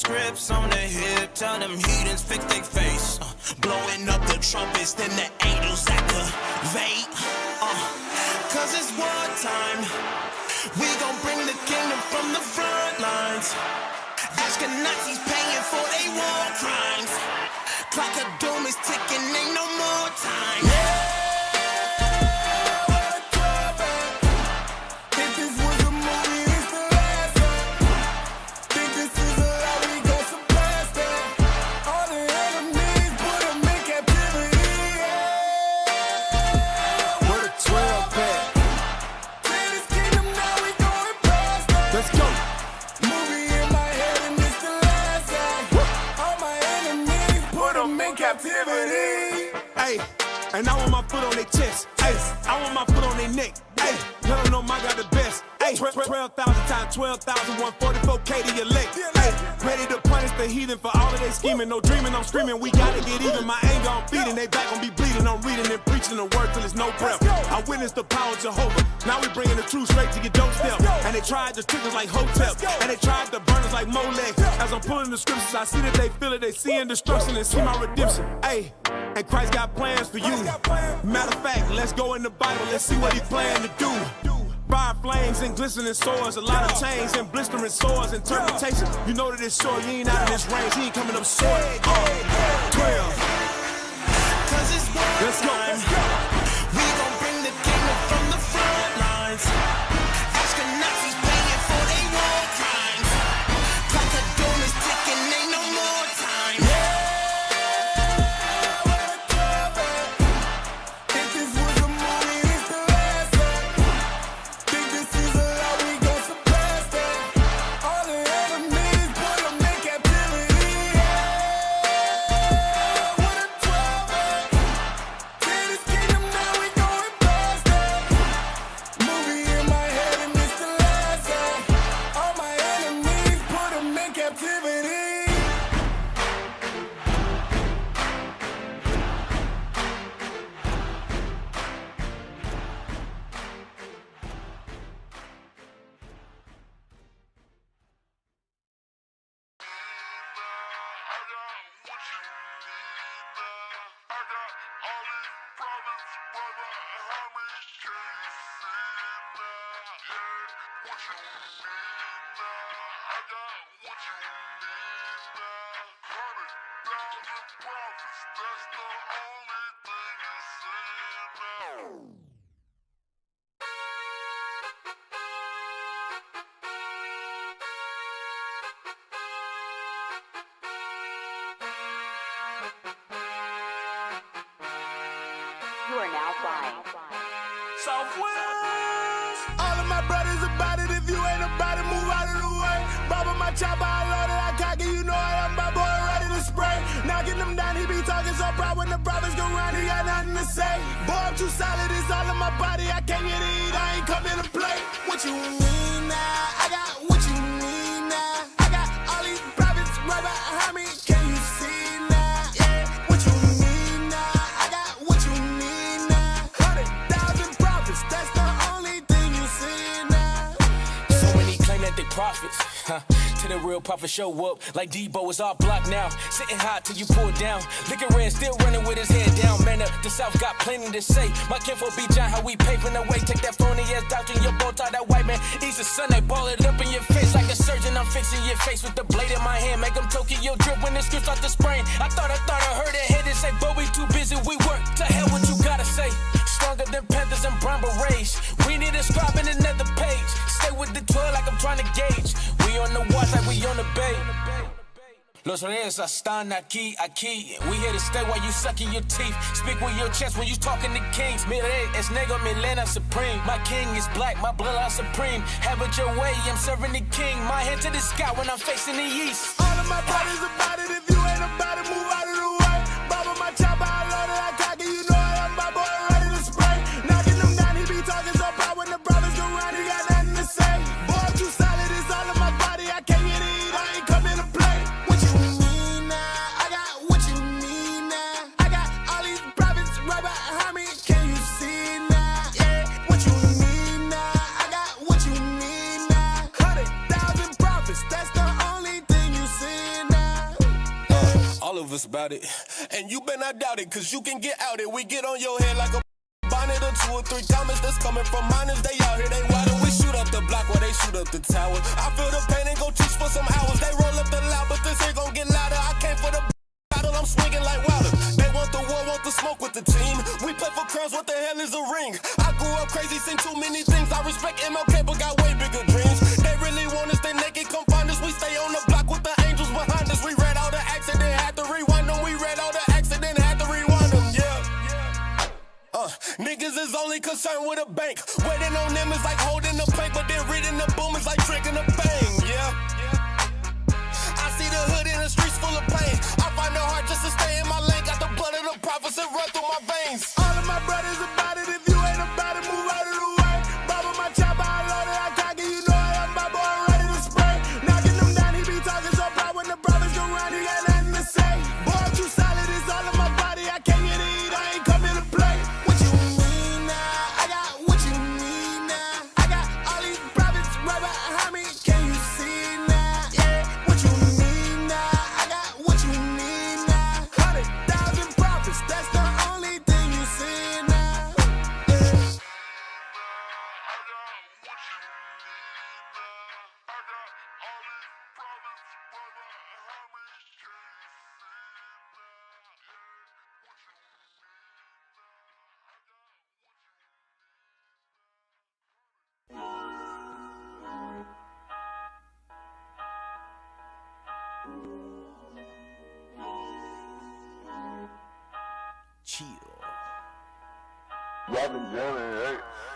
scripts on the hip, tell them heathens fix their face. Blowing up the trumpets, then the angels activate. Cause it's wartime. We gon' bring the kingdom from the front lines. Ashkenazis paying for their war crimes. Clock of doom is ticking, ain't no more time. And I want my foot on their chest, ayy. I want my foot on their neck, ayy. Let them know my God the best, ayy. 12,000 times 12,000, 144K to your leg, ayy. Ready to punish the heathen for all of their scheming. No dreaming, I'm screaming, we gotta get even. My anger, I'm feeding, they back gon' be bleeding. I'm reading and preaching the word till it's no breath. I witnessed the power of Jehovah. Now we bringing the truth straight to your doorstep. And they tried to trick us like hotels, and they tried to burn us like Molech. As I'm pulling the scriptures, I see that they feel it. They seeing destruction and see my redemption, ayy. And Christ got plans for you. Matter of fact, let's go in the Bible. Let's see what he planned to do. Fire flames and glistening swords, a lot of chains and blistering swords. Interpretation, you know that it's sure you ain't out of this range. He ain't coming up short. 12. Cause it's war Let's go. time. We gon' bring the kingdom from the front lines. Ashkenazis paying for their war crimes. Clock of doom is ticking, ain't no more time. You are now flying. Southwest. All of my brothers about it. If you ain't about it, move out of the way. Baba my chopper, I loaded, I cock it. You know I am my boy, ready to spray. Knocking them down, he be talking so proud. When the brothers go round, he got nothing to say. Boy, I'm too solid, it's all in my body. I can't get it, I ain't coming to play. What you mean now? I got what you need now. I got all these prophets right behind me. Can you see now? Yeah, what you mean now? I got what you need now. 100,000 prophets, that's the only thing you see now. So many claim that they prophets, till the real prophet show up. Like Debo is all blocked now, sitting high till you pull down. Liquor in, still running with his head down. Man, the South got plenty to say. My kinfolk be John, how we paving the way. Take that phony ass doctrine, your bow tie, that white man. Easter Sunday, ball it up in your face like a surgeon. I'm fixing your face with the blade in my hand. Make them Tokyo drip when the script start to sprain. I thought I heard a head and say, but we too busy, we work. To hell what you gotta say. Stronger than Panthers and brown berets. We need a scribe in another page. Stay with the 12 like I'm trying to gauge. We on the watch like we on the bait. Los Reyes están aquí. We here to stay while you sucking your teeth. Speak with your chest when you talking to kings. Mi rey es negro, mi lena supreme. My king is black, my bloodline supreme. Have it your way, I'm serving the king. My head to the sky when I'm facing the east. All of my brothers about it. If you ain't about it, move out of the way. Baba my chopper, I loaded, I cock it. You know I am my boy, ready to spray. Knocking them down, he be talking so proud. When the brothers go round, he got nothing to say. Boy, I'm too solid, it's all in my body. I can't get it, I ain't coming to play. What you mean now? I got what you need now. I got all these prophets right behind me. Can you see now? Yeah, what you need now? I got what you need now. 100,000 prophets, that's the only thing you see nervous about it. And you better not doubt it, cause you can get out it. We get on your head like a bonnet or 2 or 3 comments that's coming from minors. They out here, they wild. We shoot up the block while they shoot up the tower. I feel the pain and go teach for some hours. They roll up the loud, but this here gon' get louder. I came for the battle, I'm swinging like Wilder. They want the war, want the smoke with the team. We play for crowns, what the hell is a ring? I grew up crazy, seen too many things. I respect MLK, but got way bigger dreams. They really want us, they naked, come find us. We stay on the block with the angels behind us. We read all the accident, had to rewind them. We read all the accident, had to rewind them, yeah. Niggas is only concerned with a bank. Waiting on them is like holding the plank, but then reading the boom is like drinking a bang, yeah. I see the hood in the streets full of pain. I find it hard just to stay in my lane. Got the blood of the prophets that run through my veins. All of my brothers about it. If you ain't about it, move out of the way. Baba my chopper, I load it, I cock it. You know I am my boy, ready to spray. Knocking them down, he be talking so proud. When the brothers go round, he got nothing to say. Boy, I'm too solid, it's all in my body. I can't get to eat, I ain't come here to play. What you mean now? I got what you need now. I got all these brothers right behind me. Can you see now? Yeah, what you need now? I got what you need now. 100,000 prophets, that's the only thing you see now. Yeah.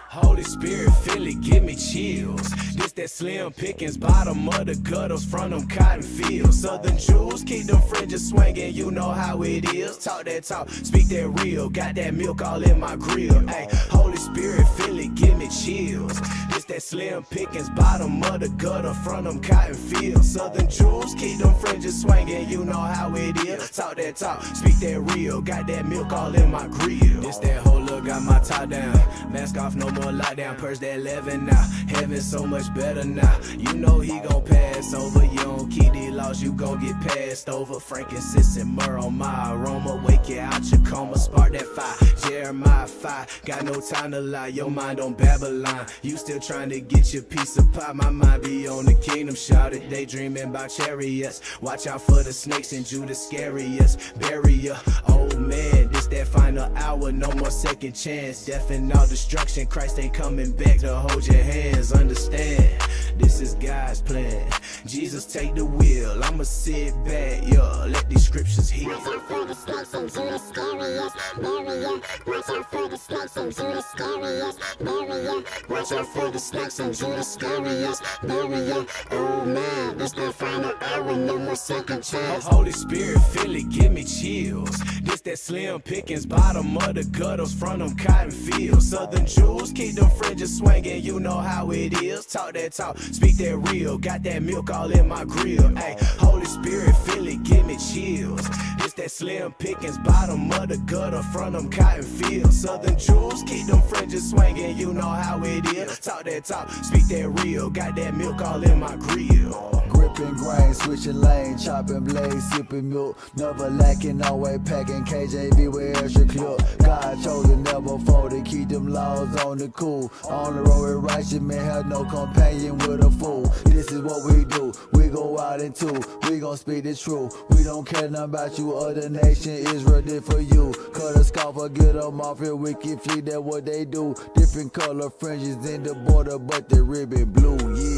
Holy Spirit, feel it, give me chills. This that slim pickings, bottom of the gutters from them cotton fields. Southern Jews keep them fringes swinging, you know how it is. Talk that talk, speak that real. Got that milk all in my grill. Ay, Holy Spirit, feel it, give me chills. This that slim pickings, bottom of the gutter from them cotton fields. Southern Jews keep them fringes swinging, you know how it is. Talk that talk, speak that real. Got that milk all in my grill. This that whole look, got my top down. Mask off, no more lockdown, purse that 11 now. Heaven so much better now. You know he gon' pass over. You don't keep these laws, you gon' get passed over. Frankincense and myrrh on my aroma. Wake you out your coma, spark that fire. Jeremiah 5, got no time to lie. Your mind on Babylon. You still trying to get your piece of pie. My mind be on the kingdom, shouted. They dreaming about chariots. Watch out for the snakes and Judas scariest. Barrier, oh man, this that final hour. No more second chance. Death and all destruction. Christ ain't coming back to hold your hands. Understand, this is God's plan. Jesus take the wheel, I'ma sit back, yeah. Let these scriptures heal. Watch out for the snakes and Judas scariest. Barrier. Watch out for the snakes and Judas scariest. Barrier. Watch out for the snakes and Judas scariest. Barrier. Oh man, this the final hour, no more second chance. Holy Spirit, feel it, give me chills. This that slim pickings, bottom of the gutters from them cotton fields. Southern Jews keep them fringes swinging, you know how it is. Talk that talk, speak that real. Got that milk all in my grill. Ay, Holy Spirit, feel it, give me chills. This that slim pickings, bottom of the gutter from them cotton fields. Southern Jews keep them fringes swinging, you know how it is. Talk that talk, speak that real. Got that milk all in my grill. Gripping grain, switching lane, chopping blades, sipping milk. Never lacking, always packing KJV with extra clip. God chosen, never folded, keep them laws on the cool. On the road with righteous men, have no companion with a fool. This is what we do, we go out in two. We gon' speak the truth, we don't care nothing about you. Other nation, Israel did for you. Cut a scalper, get them off here, wicked fleet, that's what they do. Different color fringes in the border, but the ribbon blue,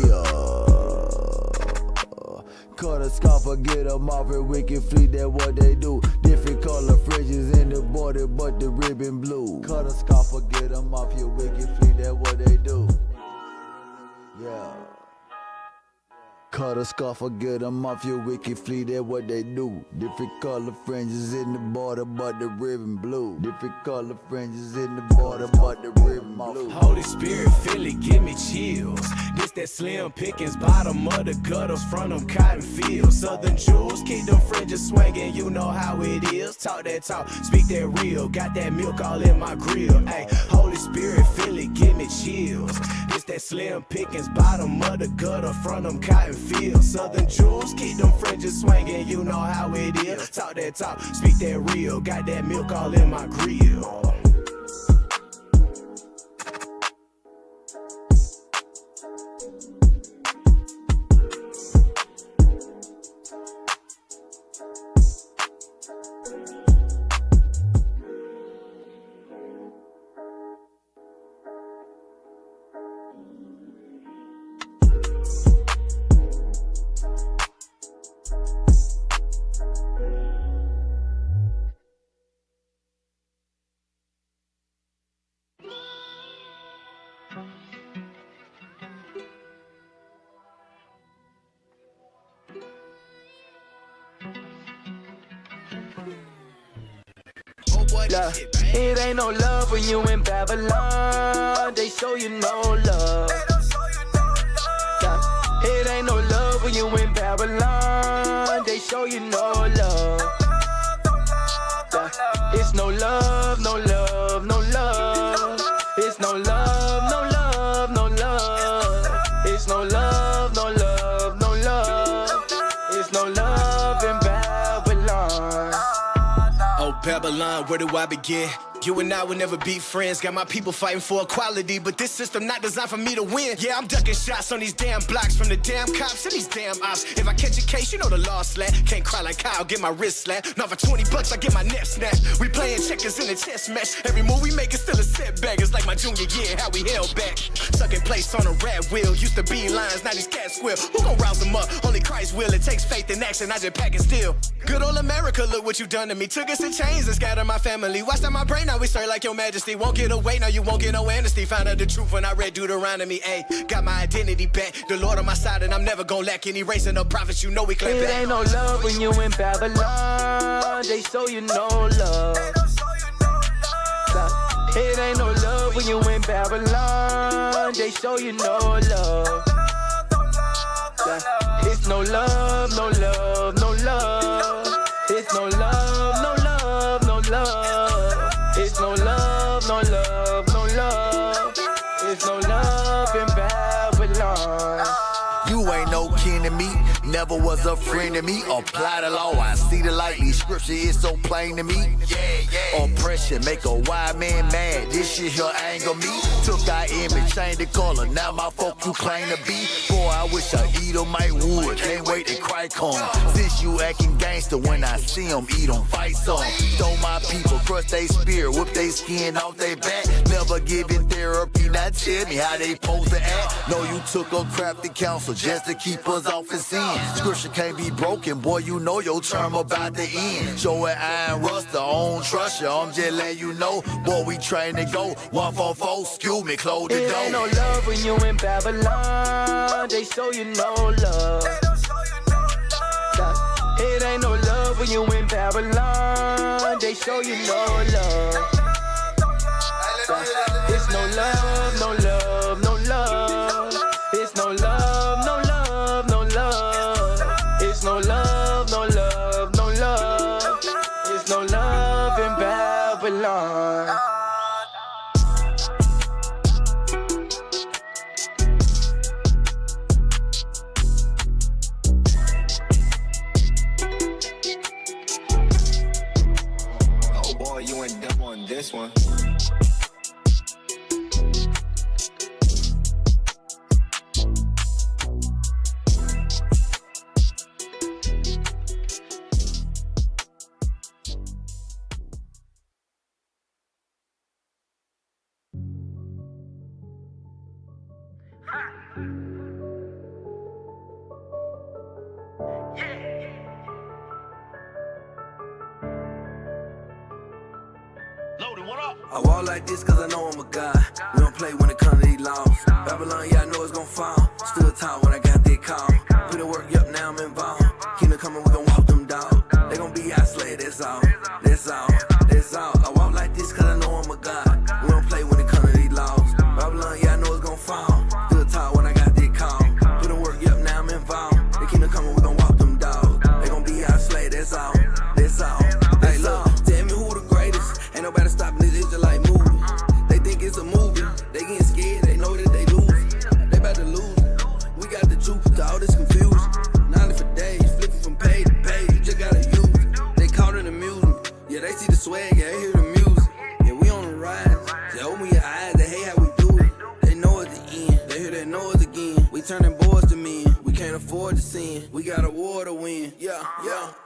yeah. Cut a scalper, get them off here, wicked fleet, that's what they do. Different color fringes in the border, but the ribbon blue. Cut a scalper, get them off your wicked fleet, that's what they do. Yeah. Cut a scalper, get them off your wicked fleet, that's what they do. Different color fringes in the border, but the ribbon blue. Different color fringes in the border, but the ribbon Holy Spirit, feel it, give me chills. This that slim pickings, bottom of the gutters from them cotton fields. Southern jewels, keep them fringes swinging, you know how it is. Talk that talk, speak that real, got that milk all in my grill. Ay, Holy Spirit, feel it, give me chills. This that slim pickings, bottom of the gutter from them cotton fields. Southern jewels, keep them fringes swinging, you know how it is. Talk that talk, speak that real, got that milk all in my grill. Love. It ain't no love when you in Babylon. They show you no love. It ain't no love when you in Babylon. They show you no love. It's no love, no love, no love. It's no love, no love, no love. It's no love, no love, no love. It's no love in Babylon. Oh, Babylon, where do I begin? You and I will never be friends. Got my people fighting for equality, but this system not designed for me to win. Yeah, I'm ducking shots on these damn blocks from the damn cops and these damn ops. If I catch a case, you know the law slap. Can't cry like Kyle, get my wrist slapped. Not for $20, I get my neck snapped. We playing checkers in a chess match. Every move we make is still a setback. It's like my junior year, how we held back. Sucking place on a rat wheel. Used to be lions, now these cats squeal. Who gon' rouse them up? Only Christ will. It takes faith in action, I just pack and steal. Good old America, look what you done to me. Took us in chains and scattered my family. Watched out my brain, now we serve like your majesty. Won't get away, now you won't get no amnesty. Found out the truth when I read Deuteronomy. Ayy, got my identity back. The Lord on my side and I'm never gon' lack. Any raising up prophets, you know we clap back. It ain't no love when you in Babylon. They show you no love. It ain't no love when you in Babylon. They show you no love. It's no love, no love, no love. It's no love, no love, no love. It's no love, no love, no love. It's no love in Babylon. You ain't no kin to me, never was a friend to me. Apply the law, I see the light, these scripture is so plain to me. Oppression make a white man mad, this shit here anger me. Took our image, changed the color, now my folk you claim to be. Boy, I wish I eat 'em like wood, can't wait to cry corn. Since you acting gangster, when I see 'em, eat 'em, fight some. Stole my people, crush they spirit, whip they skin off they back. Never giving therapy, now tell me how they supposed to act. No, you took a crafty counsel just to keep us off his sin. Scripture can't be broken, boy, you know your term about to end. Show it iron rust, I don't trust you, I'm just letting you know. Boy, we train to go, 144, excuse me, close the door. It ain't no love when you in Babylon. They show you no love. It ain't no love when you in Babylon. They show you no love. It's no love, no love, no love. It's no love, no love, no love. It's no love, no love, no love. It's no love in Babylon. Oh boy, you went dumb on this one. I walk like this cause I know I'm a god. We don't play when it comes to these laws. Babylon, yeah, I know it's gon' fall. Still talk when I got that call. Put the work up, now I'm involved. Kingdom coming, we gon' walk them dogs. They gon' be isolated, that's all. That's all, that's all. I walk like this cause I know I'm a god. We don't play when it comes to these laws. we got a war to win. Yeah,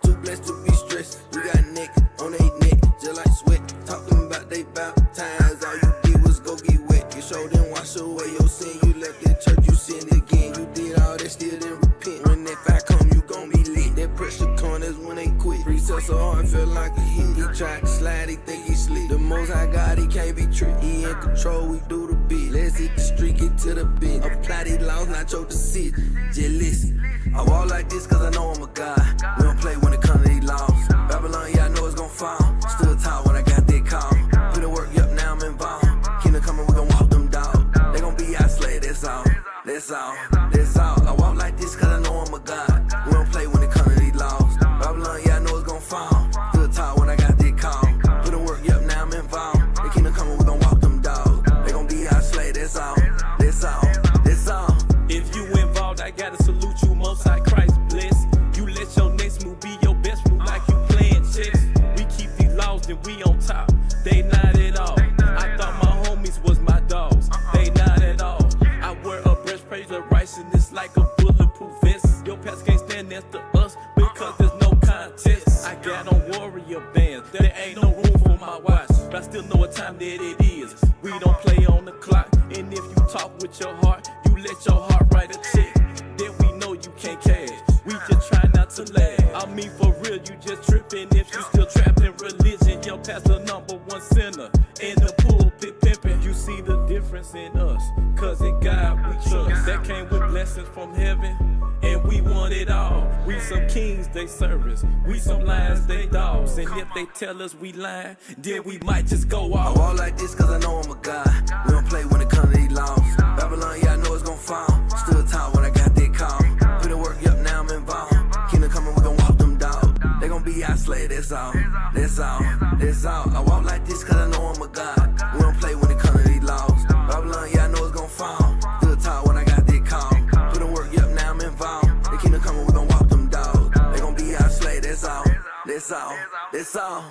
too blessed to be stressed. We got neck on they neck, just like sweat. Talking about they baptized, all you did was go get wet. You showed them wash away your sin. You left the church, you sinned again. You did all that, still didn't repent. When that fire come, you gon' be lit. That pressure come, that's when they quit. Preset so hard, felt like a hit. He tried to slide, he think he slick. The most high God, he can't be tricked. He in control, we do the bit. Let's hit the street, get to the bit. Apply these laws, not your decision. Just listen. I walk like this cause I know I'm a God. We don't play when it comes to these laws. Babylon, yeah, I know it's gon' fall. Stood tall when I got that call. Put the work up, now I'm involved. Kingdom coming, we gon' walk them dogs. They gon' be our slave, that's all. That's all, that's all. I walk like this cause I know I'm a God. We don't play when it comes to these laws. Babylon, yeah, I know it's gon' fall. Stood tall when I got that call. Put the work up, now I'm involved. The kingdom coming, we gon' walk them dogs. They gon' be our slave, that's all. That's all, that's all. If you involved, I gotta salute you, Most High Christ bless. You let your next move be your best move like you playing chess. We keep these laws, then we on top. They not at all. I thought my homies was my dogs. They not at all. I wear a breastplate of righteousness like a bulletproof vest. Your past can't stand next to us because there's no contest. I got on warrior bands. There ain't no room for my watch, but I still know what time that it is. We don't play on the clock, and if you talk with your heart, you let your heart write a check. Then we know you can't cash. We just try not to laugh. I mean for real, you just tripping if you still trapped in religion. Your pastor #1 sinner in the pulpit pimping. You see the difference in us, cause in God we trust. That came with blessings from heaven, and we want it all. We some kings, they servants. We some lions, they dogs. And if they tell us we lying, then we might just go I off. walk like this cause I know I'm a God. We don't play when it comes to these laws. Babylon, yeah, I know it's gon' fall. Stood tall when I got that call. Put the work up, now I'm involved. Kingdom coming, we gon' walk them dogs. They gon' be our slave, that's all. That's all, that's all. I walk like this cause I know I'm a God. We don't play when it comes to these laws. Babylon, yeah, I know it's gon' fall. Stood tall when I got that call. Put the work up, now I'm involved. The kingdom coming, we gon' walk them dogs. They gon' be our slave, that's all. That's all, that's all.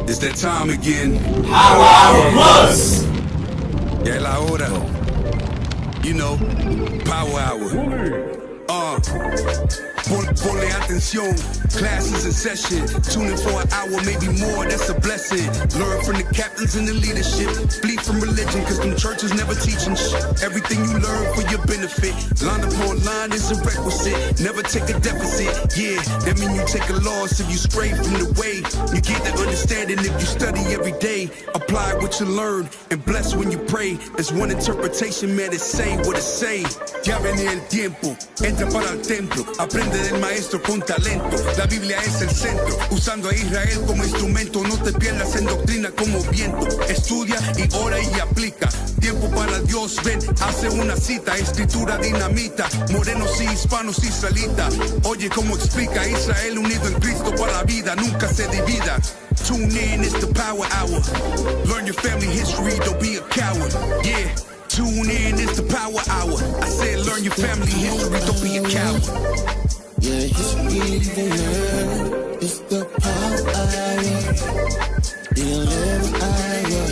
It's that time again. Our was. Ya es la hora. You know, power hour. Ponle atención, class is in session. Tune in for an hour, maybe more, that's a blessing. Learn from the captains and the leadership. Flee from religion, cause them churches never teaching shit. Everything you learn for your benefit. Line upon line is a requisite. Never take a deficit, yeah. That mean you take a loss if you stray from the way. You get the understanding if you study every day. Apply what you learn and bless when you pray. There's one interpretation, man, it say what it say. Ya viene el tiempo, entra para el templo. Aprende del maestro con talento. La Biblia es el centro, usando a Israel como instrumento. No te pierdas en doctrina como viento. Estudia y ora y aplica. Tiempo para Dios, ven, hace una cita. Escritura dinamita, morenos y hispanos israelitas. Oye cómo explica Israel unido en Cristo para la vida. Nunca se divida. Tune in, it's the power hour. Learn your family history, don't be a coward. Yeah. Tune in, it's the power hour. I said learn your family history, don't be a coward. Yeah, history to learn. It's the power hour. The 11th hour.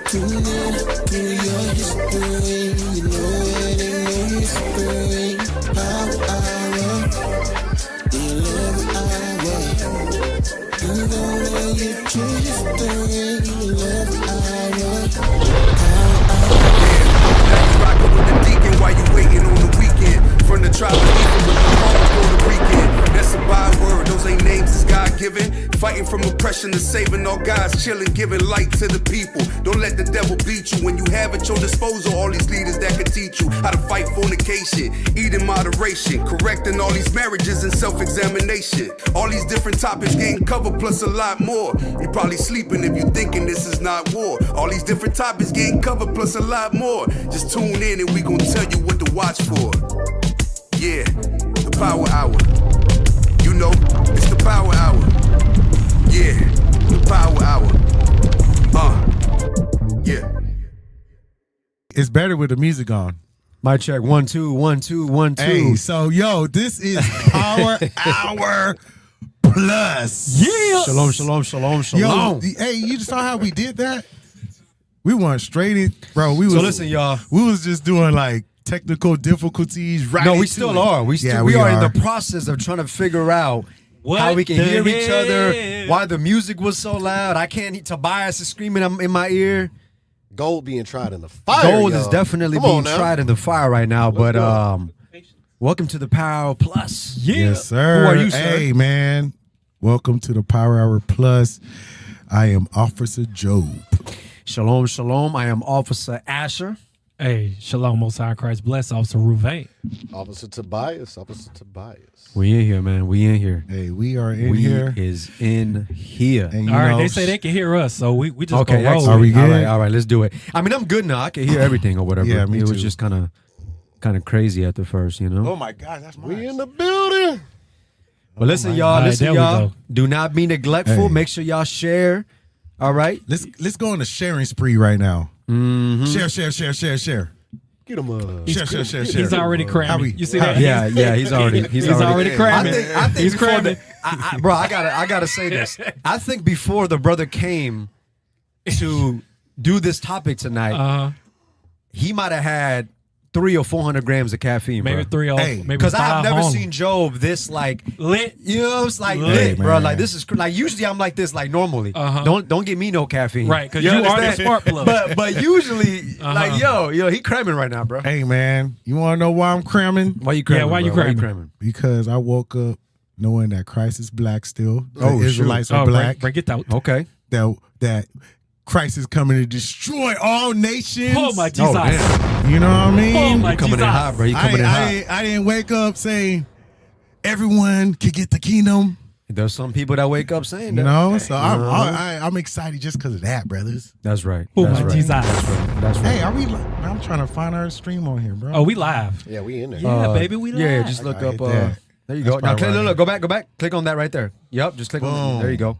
Tune in to your history. You know it ain't no history. Power hour. The 11th hour. You gon' learn your true history. The 11th hour. Rockin' with the deacon while you waiting on the weekend. From the tribe of Ethan with the Puerto Rican. That's a byword, those ain't names, it's God-given. Fighting from oppression to saving all guys, chilling, giving light to the people. Don't let the devil beat you when you have at your disposal all these leaders that can teach you how to fight fornication, eat in moderation, correcting all these marriages and self-examination. All these different topics getting covered plus a lot more. You probably sleeping if you thinking this is not war. All these different topics getting covered plus a lot more. Just tune in and we gon' tell you what to watch for. Yeah, the power hour. You know, it's the power hour. Yeah, the power hour. Yeah. It's better with the music on. Mic check, 1 2 1 2 1 2. Hey, so yo, this is Power Hour Plus. Yeah. Shalom, shalom, shalom, shalom. Yo, hey, you saw how we did that? We went straight in, bro. We was, So listen, y'all. We was just doing like technical difficulties. Right? No, we into still it. are. We are in the are. process of trying to figure out What how we can the hear each hell? other. Why the music was so loud. I can't. Tobias is screaming in my ear. Gold being tried in the fire. Gold is y'all. definitely Come on being now. tried in the fire right now. But go. welcome to the Power Hour Plus. Yeah. Yes, sir. Who are you, sir? Hey, man. Welcome to the Power Hour Plus. I am Officer Job. Shalom, shalom. I am Officer Asher. Hey, shalom, Most High Christ bless, Officer Ruvain. Officer Tobias. Officer Tobias. We in here, man. We in here. Hey, we are in we here. is in here. And you All right, know, they say they can hear us, so we just Okay, gonna roll. excellent. Are we good? All right, let's do it. I mean, I'm good now. I can hear everything or whatever. Yeah, me it was too. just kind of crazy at the first, you know. Oh my God, that's We mine. in the building. But listen, y'all. All right, Listen, there we y'all. go. Do not be neglectful. Hey. Make sure y'all share. All right. Let's go on a sharing spree right now. Mm-hmm. Share. Get him up. Share. He's already How cramming. we- You see how- that? Yeah. He's already. He's already cramming. I think He's before cramming. bro, I gotta say this. I think before the brother came to do this topic tonight, he might have had 300 or 400 grams of caffeine, Maybe bro. 3 or Hey, maybe Because I have 5 never home. seen Job this like lit. You know, it's like Lit, lit, bro. man. Like this is like usually I'm like this like normally. Uh-huh. Don't give me no caffeine, Right, 'cause you are the understand? spark plug. But usually like yo, he cramming right now, bro. Hey man, you want to know why I'm cramming? Why you cramming? Yeah, why you bro? cramming? Because I woke up knowing that Christ is black still. The Oh, shoot. Israelites are Oh, black. break it out. Okay. That Christ is coming to destroy all nations. Oh my Jesus. Oh, damn. You know what I mean? Oh my You coming in Jesus. hot, bro. You coming in hot. I didn't wake up saying everyone could get the kingdom. There's some people that wake up saying You that. know, so Uh-huh. I'm excited just because of that, brothers. That's right. Oh That's my right. Jesus. That's right. Hey, are we? I'm trying to find our stream on here, bro. Oh, we live. Yeah, we in there. Yeah, baby, we live. Yeah, just look I up. hit that. There you That's go. Now, probably click, right. look, go back. Click on that right there. Yep, just click on Boom. that. There you go.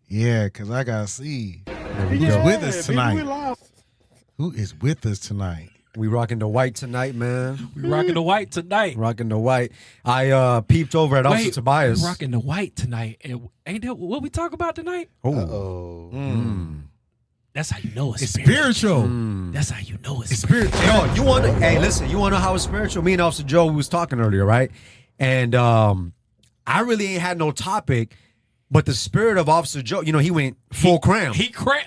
Yeah, because I gotta see There we who's go. with us tonight. Who is with us tonight? We rocking the white tonight, man. We rocking the white tonight. Rocking the white. I peeped over at Officer Wait, Tobias. we rocking the white tonight. And ain't that what we talk about tonight? Oh. That's how you know it's It's spiritual. spiritual. That's how you know it's It's spiritual. spiritual. Yo, you want to? Hey, listen. You want to know how it's spiritual? Me and Officer Joe we was talking earlier, right? And I really ain't had no topic, but the spirit of Officer Joe, he went full crown.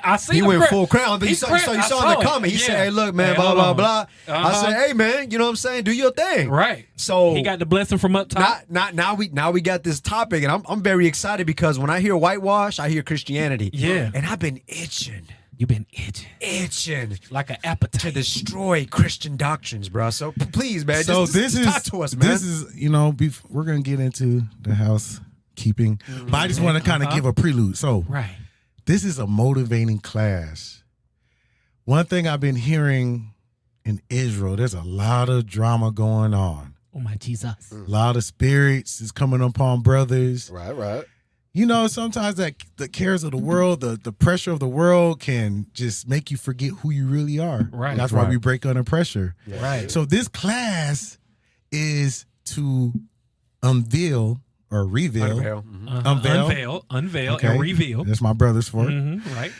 I see He him went crack. full crown. Then He you saw cracked. in I the saw it. comment. He Yeah. said, "Hey, look, man, Hey, blah hold blah on. blah." I Uh-huh. said, "Hey, man, you know what I'm saying? Do your thing." Right. So He got the blessing from up top. now we got this topic, and I'm very excited because when I hear whitewash, I hear Christianity. Yeah. and I've been itching You've been itching like an appetite to destroy Christian doctrines, bro. So please, man, So just talk to us, man. this is we're gonna get into the housekeeping, but I just want to kind of give a prelude. So Right. this is a motivating class. One thing I've been hearing in Israel, there's a lot of drama going on. Oh my Jesus. A lot of spirits is coming upon brothers. Right. Sometimes that the cares of the world, the pressure of the world can just make you forget who you really are. Right. That's why Right. we break under pressure. Right. So this class is to unveil or reveal. Unveil, Okay. and reveal. That's my brother's for Right.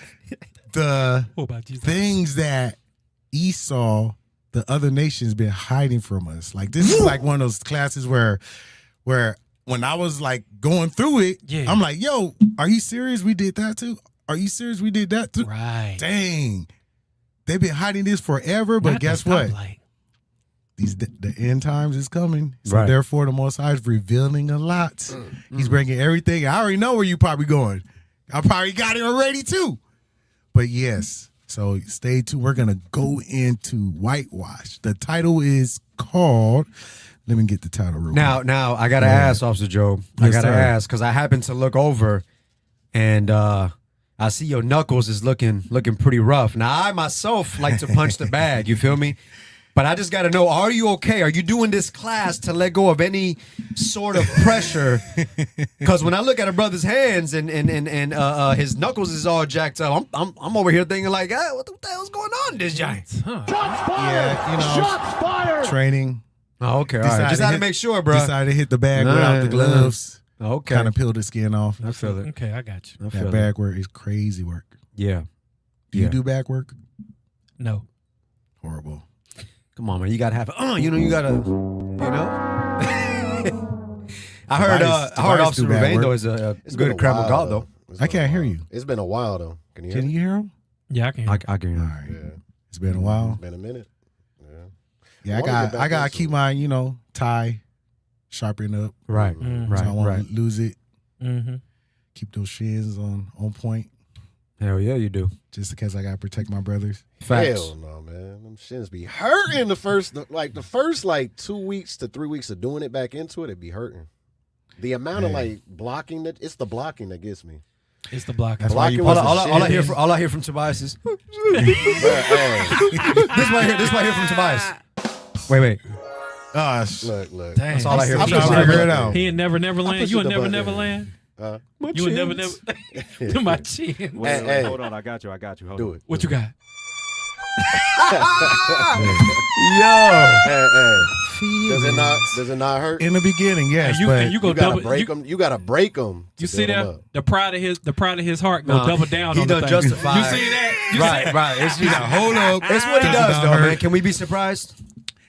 the Oh my Jesus. things that Esau, the other nations, been hiding from us. Like this is like one of those classes where when I was like going through it, Yeah. I'm like, yo, are you serious? We did that too? Are you serious? We did that too? Right. Dang. They've been hiding this forever, but Not the guess what? stoplight. The end times is coming. So Right. therefore, the Most High is revealing a lot. He's bringing everything. I already know where you probably going. I probably got it already too. But yes, so stay tuned. We're going to go into whitewash. The title is called, let me get the title real quick. Now I gotta ask, Officer Joe. I Yes, gotta sir. ask because I happened to look over, and I see your knuckles is looking pretty rough. Now I myself like to punch the bag. You feel me? But I just gotta know: are you okay? Are you doing this class to let go of any sort of pressure? Because when I look at a brother's hands and his knuckles is all jacked up, I'm over here thinking like, what the hell's going on in this giant? Training. Oh, okay, all right. Just had to make sure, bro. Decided to hit the bag without the gloves. Okay. Kind of peel the skin off. I feel it. Okay, I got you. I feel That it. back work is crazy work. Yeah. Do you do back work? No. Horrible. Come on, man. You gotta have you gotta, I heard Officer Rubando is a good crab of God though. I can't hear you. It's been a while though. Can you hear? Can you hear him? Yeah, I can. I can hear him. All right. It's been a while. It's been a minute. Yeah, I gotta keep my tie sharpened up. Right. So I Right. won't Right. lose it. Mm-hmm. Keep those shins on point. Hell yeah, you do. Just in case I gotta protect my brothers. Facts. Hell no, man. Them shins be hurting the first 2 weeks to 3 weeks of doing it back into it be hurting. The amount of blocking it's the blocking that gets me. It's the block. That's why you All I hear from Tobias is this right here from Tobias. Wait. Look. Dang. That's all I hear. I'm trying to figure it out. He in Never Land. You in Never Land? My You in Never chins. To my chin. Wait, hold on, I got you. Hold Do on. it. What you got? Hey. Does it not hurt? In the beginning, yes. And you go You gotta double. break them. You gotta break them. You see that? The pride of his heart go Nah, double down he on done the thing. justified. You see that? You see Right. It's just hold up. It's what he Does does not though, hurt. man. Can we be surprised?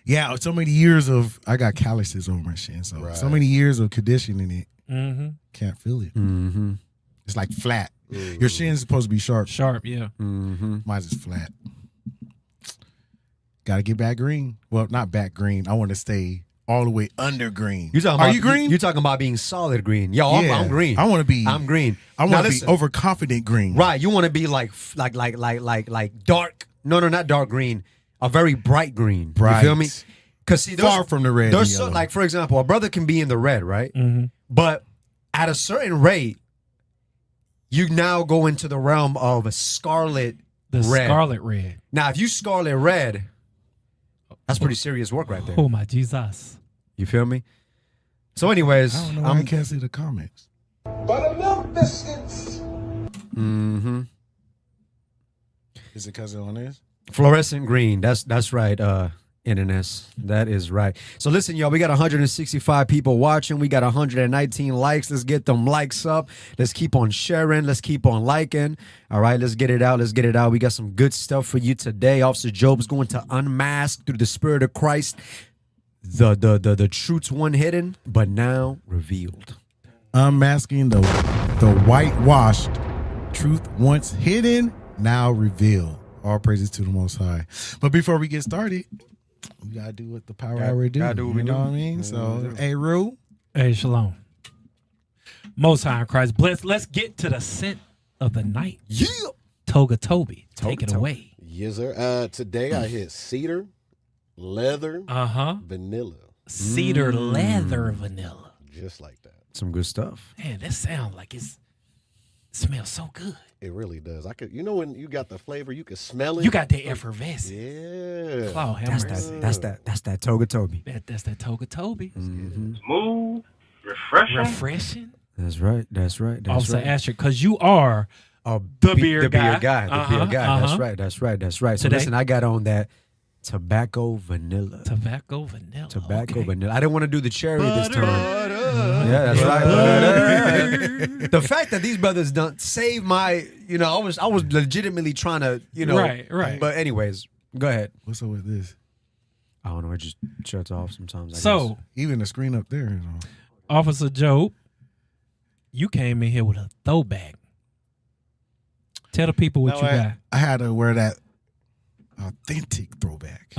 Yeah, so many years of I got calluses over my shin, so many years of conditioning it. Mm-hmm. Can't feel it. Mm-hmm. It's like flat. Your shin's supposed to be sharp. Sharp, yeah. Mm-hmm. Mine's just flat. Got to get back green. Well, not back green. I want to stay all the way under green. You talking Are about you green? You talking about being solid green? Yo, I'm green. I want to be. I'm green. I Now want to be listen. overconfident green. Right. You want to be like dark. No, not dark green. A very bright green. Bright. You feel me? Because see, Far from the red. There's and so, yellow. like for example, a brother can be in the red, right? Mm-hmm. But at a certain rate, you now go into the realm of a scarlet The red. scarlet red. Now, if you scarlet red, that's pretty serious work right there. Oh my Jesus. You feel me? So, anyways, I don't know why I can't see the comments. Buttermilk biscuits. Mm-hmm. Is it because on this? Fluorescent green. That's right. NNS. That is right. So listen, y'all, we got 165 people watching. We got 119 likes. Let's get them likes up. Let's keep on sharing. Let's keep on liking. All right, let's get it out. Let's get it out. We got some good stuff for you today. Officer Job's going to unmask through the Spirit of Christ the truths one hidden, but now revealed. Unmasking the whitewashed truth once hidden, now revealed. All praises to the Most High. But before we get started, we gotta do what the power hour do. Gotta do what we you know do. what I mean? So, hey, Rue. Hey, shalom. Most High in Christ bless. Let's get to the scent of the night. Yeah. Toga Toby, take it away. Yes, sir. Today I hit cedar, leather, vanilla. Cedar, leather, vanilla. Just like that. Some good stuff. Man, that sounds like it smells so good. It really does. When you got the flavor, you can smell it. You got the effervescence. Yeah. Claw hammers. That's that Toga Toby. That's that Toga Toby. Smooth, refreshing. That's right. That's Officer right. Asher, because you are the beer guy. The beer guy. That's right. So Today- listen, I got on that tobacco vanilla. Tobacco vanilla. Vanilla. I didn't want to do the cherry this time. Yeah, that's right. The fact that these brothers done save my, I was legitimately trying to, Right. But anyways, go ahead. What's up with this? I don't know. It just shuts off sometimes. I So, guess. Even the screen up there. Officer Job, you came in here with a throwback. Tell the people what you got. I had to wear that authentic throwback.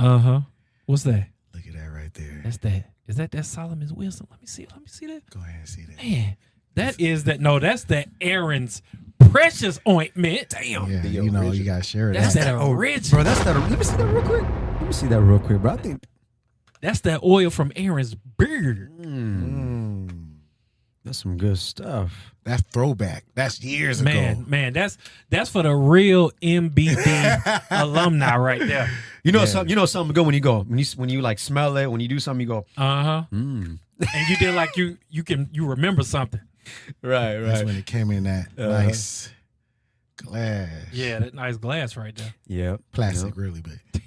What's that? Look at that right there. That's that. Is that Solomon's wisdom? Let me see that. Go ahead and see that. Man, that's that Aaron's precious ointment. Damn. Yeah, you gotta share it. That's that original. Bro, let me see that real quick. Bro. I think that's that oil from Aaron's beard. That's some good stuff. That's throwback. That's years ago. Man, that's for the real MBD alumni right there. Something good when you like smell it, when you do something, you go, And you did like you remember something. Right. That's when it came in that nice glass. Yeah, that nice glass right there. Yeah. Plastic, really, but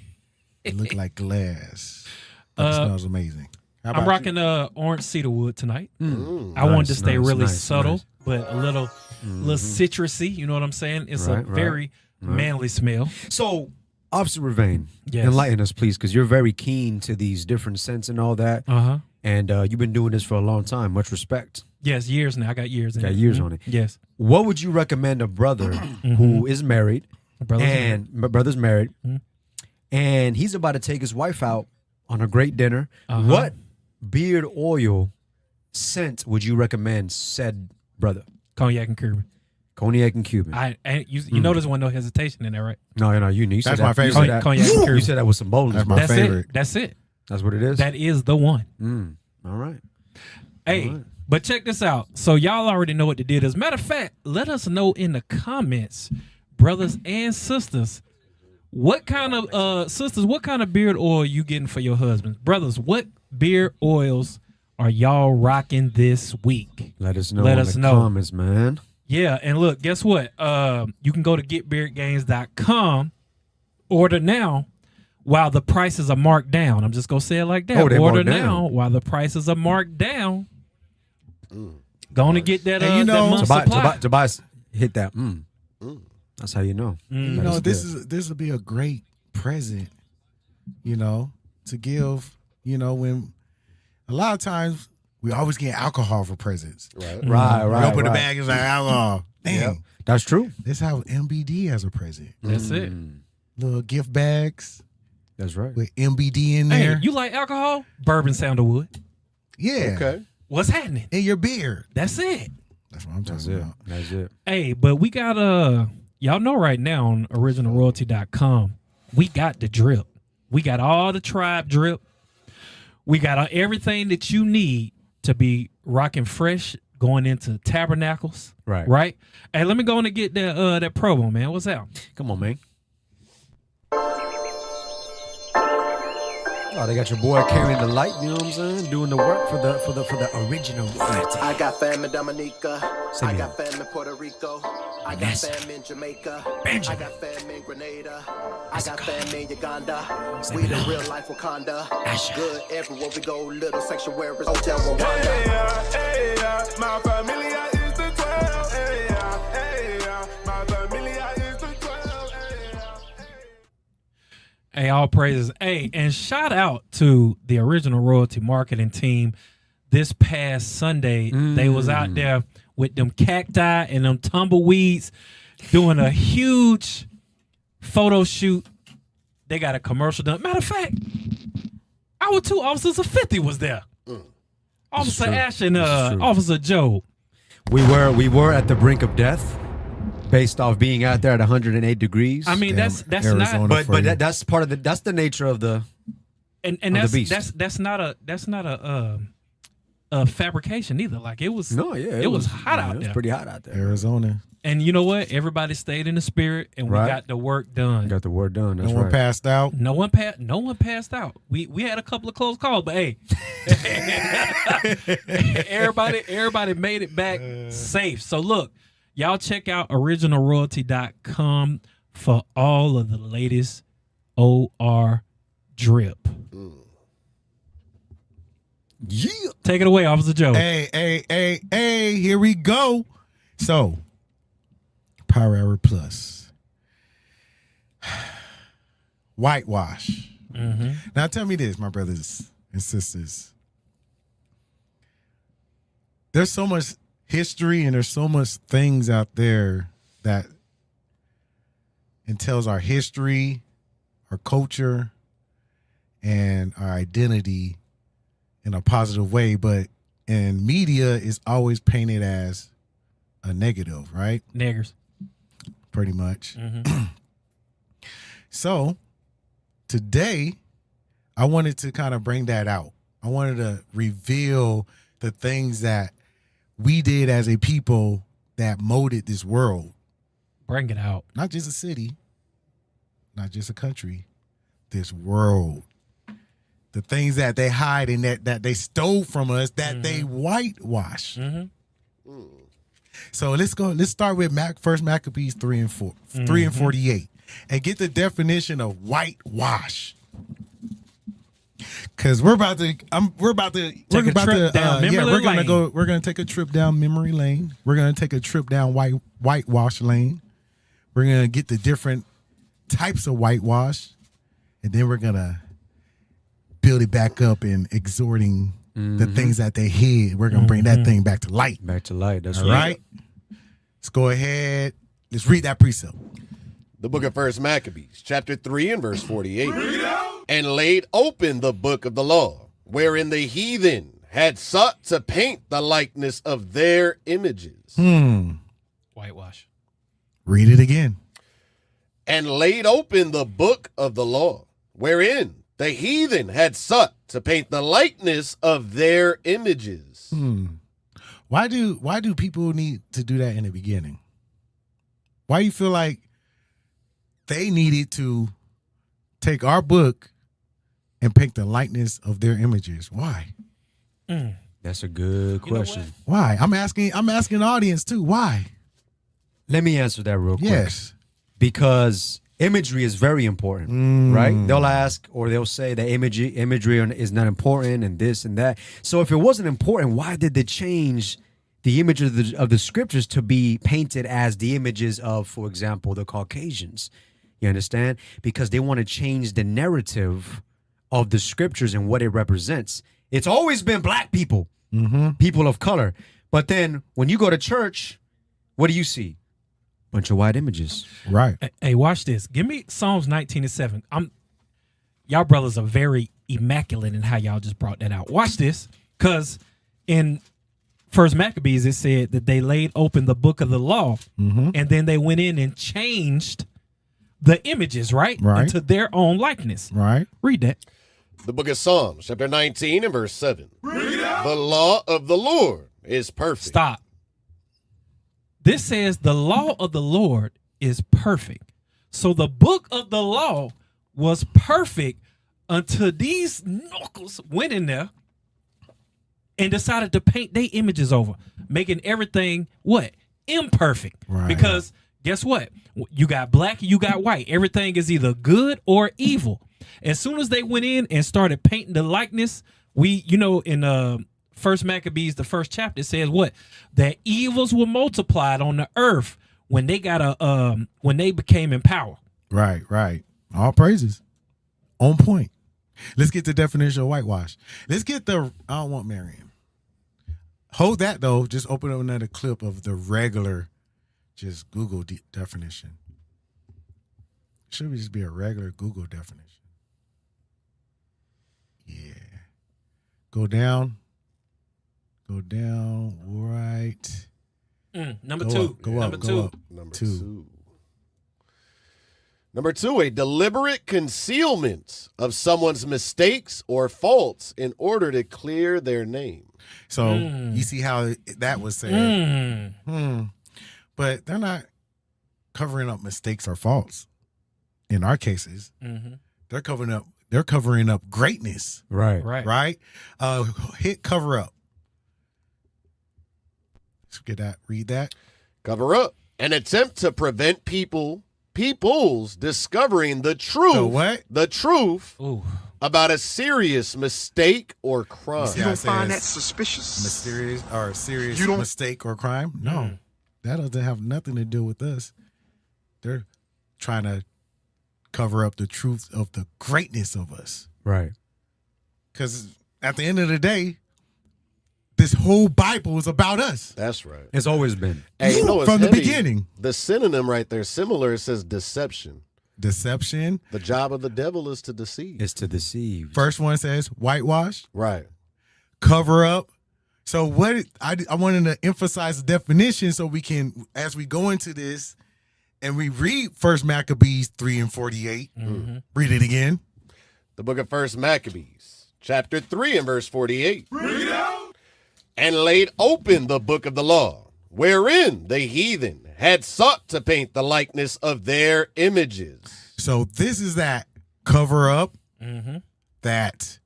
it looked like glass. But it smells amazing. I'm rocking orange cedarwood tonight. I wanted to Nice, stay nice, really nice, subtle, nice. but a little citrusy. You know what I'm saying? It's a very manly smell. So, Officer Ravain, Yes. enlighten us, please, because you're very keen to these different scents and all that. And you've been doing this for a long time. Much respect. Yes, years now. I got years in Got it. years on it. Yes. What would you recommend a brother who is married my brother's married and he's about to take his wife out on a great dinner? What beard oil scent would you recommend said brother? Cognac and Cuban. Cognac and Cuban. You notice one no hesitation in there, right? No, you said That's that. my favorite. You said that, Cognac and Cuban. you said that with some boldness. That's my favorite. That's it. That's what it is? That is the one. All right. Hey, All right. but check this out. So y'all already know what the deal is. Matter of fact, let us know in the comments, brothers and sisters, what kind of beard oil you getting for your husbands? Brothers, what beard oils are y'all rocking this week? Let us know in the comments, man. Yeah, and look, guess what? You can go to getbeardgains.com, order now while the prices are marked down. I'm just going to say it like that. Order now while the prices are marked down. Going to get that, And that month supply. Tobias hit that. That's how you know. You know, this will be a great present, to give, when a lot of times we always get alcohol for presents. Right. We open the bag, it's like alcohol. Damn. Yep. That's true. Let's have MBD as a present. That's it. Little gift bags. That's right. With MBD in there. Hey, you like alcohol? Bourbon sandalwood. Yeah. Okay. What's happening? In your beard. That's it. That's what I'm talking about. That's it. Hey, but we got y'all know right now on originalroyalty.com, we got the drip. We got all the tribe drip. We got everything that you need to be rocking fresh going into tabernacles. Right. Right? Hey, let me go on and get that promo, man. What's out? Come on, man. Oh, they got your boy carrying the light, you know what I'm saying? Doing the work for the original royalty. I got fam in Dominica. Sing I it. got fam in Puerto Rico. I got fam in Jamaica. I got fam in Grenada. I got fam in Uganda. We the real life Wakanda. Good everywhere we go. Little sanctuaries. Hotel Rwanda. Hey, my familia is the 12. Hey, my familia is the 12. Hey, all praises. Hey, and shout out to the original royalty marketing team. This past Sunday, they was out there with them cacti and them tumbleweeds doing a huge photo shoot. They got a commercial done. Matter of fact, our two officers of 50 was there. Officer Ash and Officer Joe. We were at the brink of death, based off being out there at 108 degrees. I mean, that's Arizona not. But that's part of that's the nature of the And of the beast. that's not a fabrication either. Like it was. it was hot out It was there. pretty hot out there. Arizona. And you know what? Everybody stayed in the spirit, and we Right. got the work done. Got the work done. That's No one right. passed out. No one passed out. We had a couple of close calls, but hey, everybody made it back safe. So look, y'all check out originalroyalty.com for all of the latest OR drip. Yeah. Take it away, Officer Joe. Hey, here we go. So, Power Hour Plus. Whitewash. Now tell me this, my brothers and sisters. There's so much history and there's so much things out there that entails our history, our culture, and our identity in a positive way, but in media is always painted as a negative, right? Niggers. Pretty much. So today I wanted to kind of bring that out. I wanted to reveal the things that we did as a people that molded this world. Bring it out. Not just a city, not just a country, this world. The things that they hide and that they stole from us, that they whitewash. So let's start with First Maccabees 3 and 48, and get the definition of whitewash. Because we're about to we're gonna take a trip down memory lane. We're gonna take a trip down whitewash lane. We're gonna get the different types of whitewash, and then we're gonna build it back up in exhorting the things that they hid. We're gonna bring that thing back to light. Back to light. That's all right. Let's go ahead. Let's read that precept. The book of 1 Maccabees, chapter 3 and verse 48. And laid open the book of the law, wherein the heathen had sought to paint the likeness of their images. Whitewash. Read it again. And laid open the book of the law, wherein the heathen had sought to paint the likeness of their images. Why do people need to do that in the beginning? Why do you feel like they needed to take our book and paint the likeness of their images? Why? That's a good question. Why? I'm asking the audience too. Why? Let me answer that real quick. Yes. Because imagery is very important, right? They'll ask or they'll say that imagery is not important and this and that. So if it wasn't important, why did they change the image of the scriptures to be painted as the images of, for example, the Caucasians? You understand? Because they want to change the narrative of the scriptures and what it represents. It's always been black people, people of color. But then when you go to church, what do you see? Bunch of white images. Right. Hey, watch this. Give me Psalms 19:7. Y'all brothers are very immaculate in how y'all just brought that out. Watch this. Because in First Maccabees, it said that they laid open the book of the law, and then they went in and changed the images, right? Into their own likeness. Right. Read that. The book of Psalms, chapter 19 and verse 7. The law of the Lord is perfect. Stop. This says the law of the Lord is perfect. So the book of the law was perfect until these knuckles went in there and decided to paint their images over, making everything what? Imperfect. Right. Because guess what? You got black, you got white. Everything is either good or evil. As soon as they went in and started painting the likeness, in First Maccabees, the first chapter, it says what? That evils were multiplied on the earth when they when they became in power. Right, right. All praises. On point. Let's get the definition of whitewash. Let's get I don't want Marion. Hold that though. Just open up another clip of the regular, just Google definition. Should just be a regular Google definition. Yeah. Go down. Right. Number two. Number two. Number two, a deliberate concealment of someone's mistakes or faults in order to clear their name. So you see how that was said. But they're not covering up mistakes or faults. In our cases, they're covering up greatness. Right. Hit cover up. Let's get that. Read that. Cover up. An attempt to prevent people's discovering the truth. The what? The truth about a serious mistake or crime. You don't find that suspicious? Mysterious or serious mistake or crime? No. That doesn't have nothing to do with us. They're trying to cover up the truth of the greatness of us. Right. Because at the end of the day, this whole Bible is about us. That's right. It's always been. Hey, it's from the heavy. beginning. The synonym right there, similar, it says deception. Deception. The job of the devil is to deceive. It's to deceive. First one says whitewash. Right. Cover up. So what I wanted to emphasize the definition so we can, as we go into this and we read First Maccabees 3 and 48, read it again. The book of First Maccabees, chapter 3 and verse 48. Read out. And laid open the book of the law, wherein the heathen had sought to paint the likeness of their images. So this is that cover up, that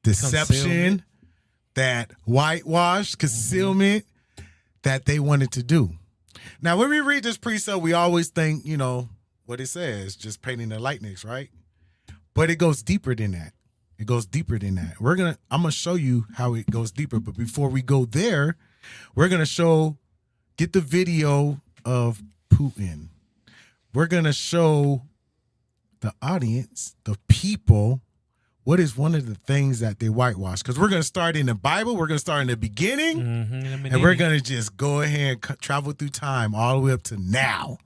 deception, that whitewash, concealment that they wanted to do. Now, when we read this precept, we always think, what it says, just painting the likeness, right? But it goes deeper than that. It goes deeper than that. I'm gonna show you how it goes deeper. But before we go there, we're gonna get the video of Putin. We're gonna show the audience, the people, what is one of the things that they whitewash. Because we're gonna start in the Bible. We're gonna start in the beginning, and we're gonna just go ahead and travel through time all the way up to now.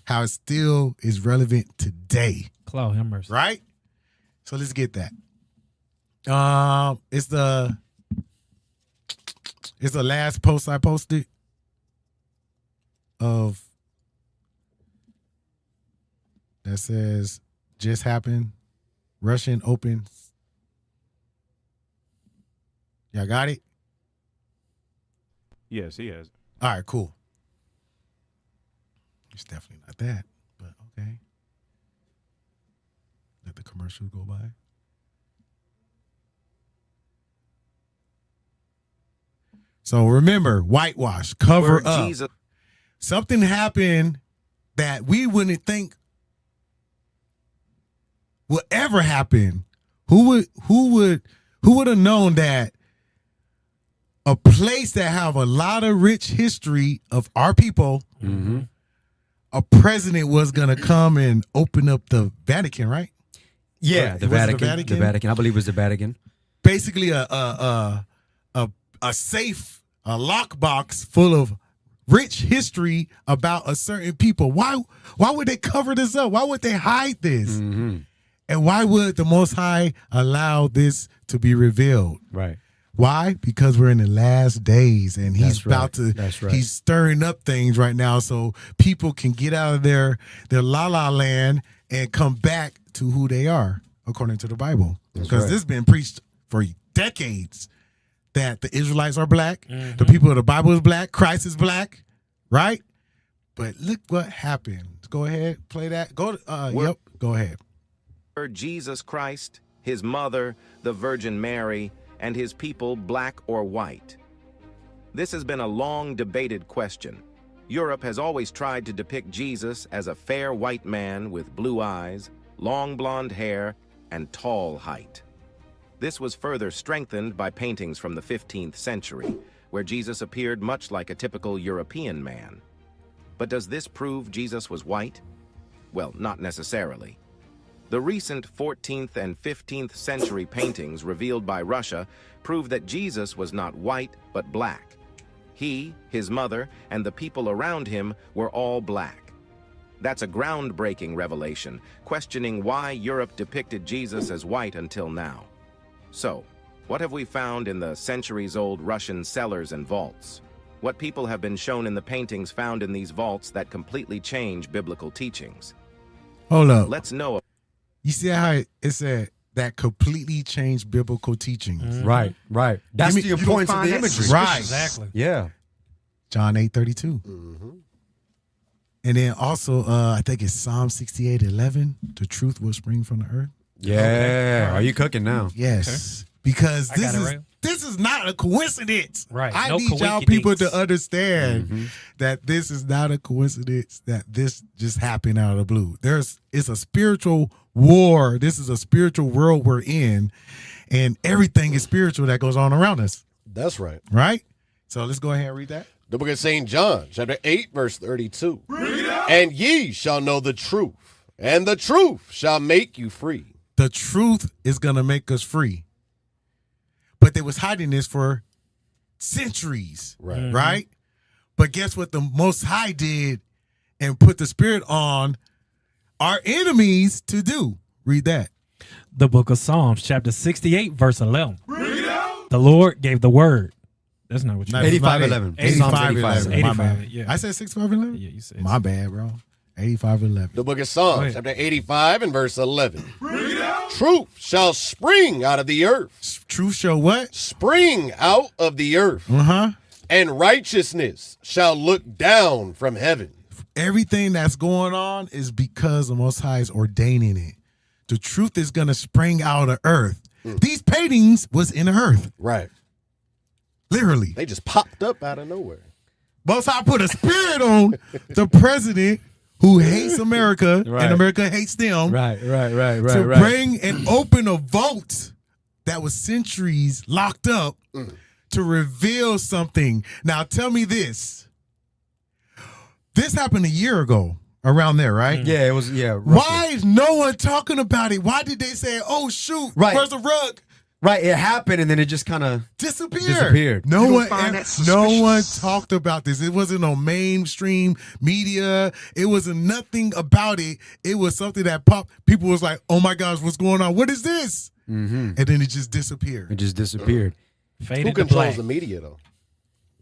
How it still is relevant today. Claude Hammers. Right? So let's get that. It's the last post I posted of that says just happened. Russian opens. Y'all got it? Yes, he has. All right, cool. It's definitely not that, but okay. Let the commercial go by. So remember, whitewash, cover up. Jesus. Something happened that we wouldn't think would ever happen. Who would have known that a place that have a lot of rich history of our people, a president was gonna come and open up the Vatican, right? Yeah, the Vatican. The Vatican. I believe it was the Vatican. Basically, a safe, a lockbox full of rich history about a certain people. Why would they cover this up? Why would they hide this? And why would the Most High allow this to be revealed? Right. Why? Because we're in the last days, and he's That's right. He's stirring up things right now so people can get out of their la-la land and come back to who they are, according to the Bible. Because this has been preached for decades, that the Israelites are black, the people of the Bible is black, Christ is black, right? But look what happened. Go ahead, play that. Go ahead. Jesus Christ, his mother, the Virgin Mary, and his people black or white? This has been a long debated question. Europe has always tried to depict Jesus as a fair white man with blue eyes, long blonde hair, and tall height. This was further strengthened by paintings from the 15th century, where Jesus appeared much like a typical European man. But does this prove Jesus was white? Well, not necessarily. The recent 14th and 15th century paintings revealed by Russia prove that Jesus was not white, but black. He, his mother, and the people around him were all black. That's a groundbreaking revelation, questioning why Europe depicted Jesus as white until now. So, what have we found in the centuries-old Russian cellars and vaults? What people have been shown in the paintings found in these vaults that completely change biblical teachings? Hold up. Let's know. You see how it said that completely changed biblical teachings? Right. That's the importance of the imagery. Right. Exactly. Yeah. John 8:32. And then also, I think it's Psalm 68:11. The truth will spring from the earth. Yeah. Right. Are you cooking now? Yes. Okay. Because this is not a coincidence. Right. I need y'all people to understand that this is not a coincidence, that this just happened out of the blue. It's a spiritual war. This is a spiritual world we're in, and everything is spiritual that goes on around us. That's right. Right? So let's go ahead and read that. The book of St. John, chapter 8, verse 32. And ye shall know the truth, and the truth shall make you free. The truth is going to make us free. But they was hiding this for centuries, right? But guess what the Most High did and put the Spirit on our enemies to do? Read that. The book of Psalms, chapter 68, verse 11. The Lord gave the word. That's not what you 85:11. 85:11. 85, yeah. I said 65:11? Yeah, you said my bad, bro. 85:11. The book of Psalms, chapter 85 and verse 11. Truth shall spring out of the earth. Truth shall what? Spring out of the earth. And righteousness shall look down from heaven. Everything that's going on is because the Most High is ordaining it. The truth is going to spring out of earth. These paintings was in the earth. Right. Literally. They just popped up out of nowhere. Most High put a spirit on the president who hates America and America hates them. Right. To bring and open a vault that was centuries locked up to reveal something. Now tell me this. This happened a year ago, around there, right? Yeah, it was. Yeah. Roughly. Why is no one talking about it? Why did they say, "Oh shoot, where's the rug?" Right, it happened and then it just kind of disappeared. No one talked about this. It wasn't on mainstream media. It wasn't nothing about it. It was something that popped. People was like, "Oh my gosh, what's going on? What is this?" And then it just disappeared. It just disappeared. Faded Who to controls black. the media though?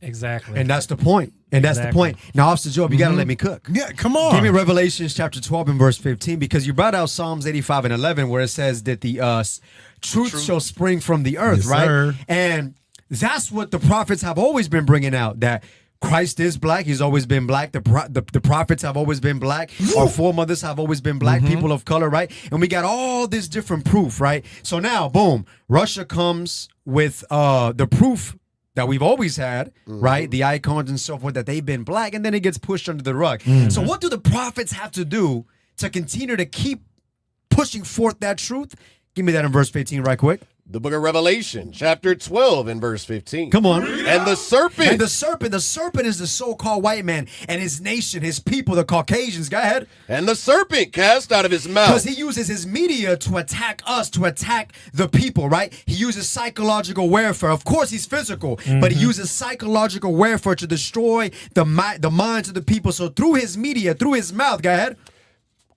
Exactly. And that's the point. And that's the point. Now, Officer Job, you got to let me cook. Yeah, come on. Give me Revelations chapter 12 and verse 15, because you brought out Psalms 85 and 11 where it says that the truth shall spring from the earth, Yes, right? sir. And that's what the prophets have always been bringing out, that Christ is black. He's always been black. The prophets have always been black. Our foremothers have always been black, people of color, right? And we got all this different proof, right? So now, boom, Russia comes with the proof that we've always had, right? The icons and so forth, that they've been black, and then it gets pushed under the rug. So what do the prophets have to do to continue to keep pushing forth that truth? Give me that in verse 15 right quick. The book of Revelation, chapter 12 and verse 15. Come on. And the serpent. And the serpent is the so-called white man and his nation, his people, the Caucasians. Go ahead. And the serpent cast out of his mouth. Because he uses his media to attack us, to attack the people, right? He uses psychological warfare. Of course, he's physical, but he uses psychological warfare to destroy the minds of the people. So through his media, through his mouth, go ahead.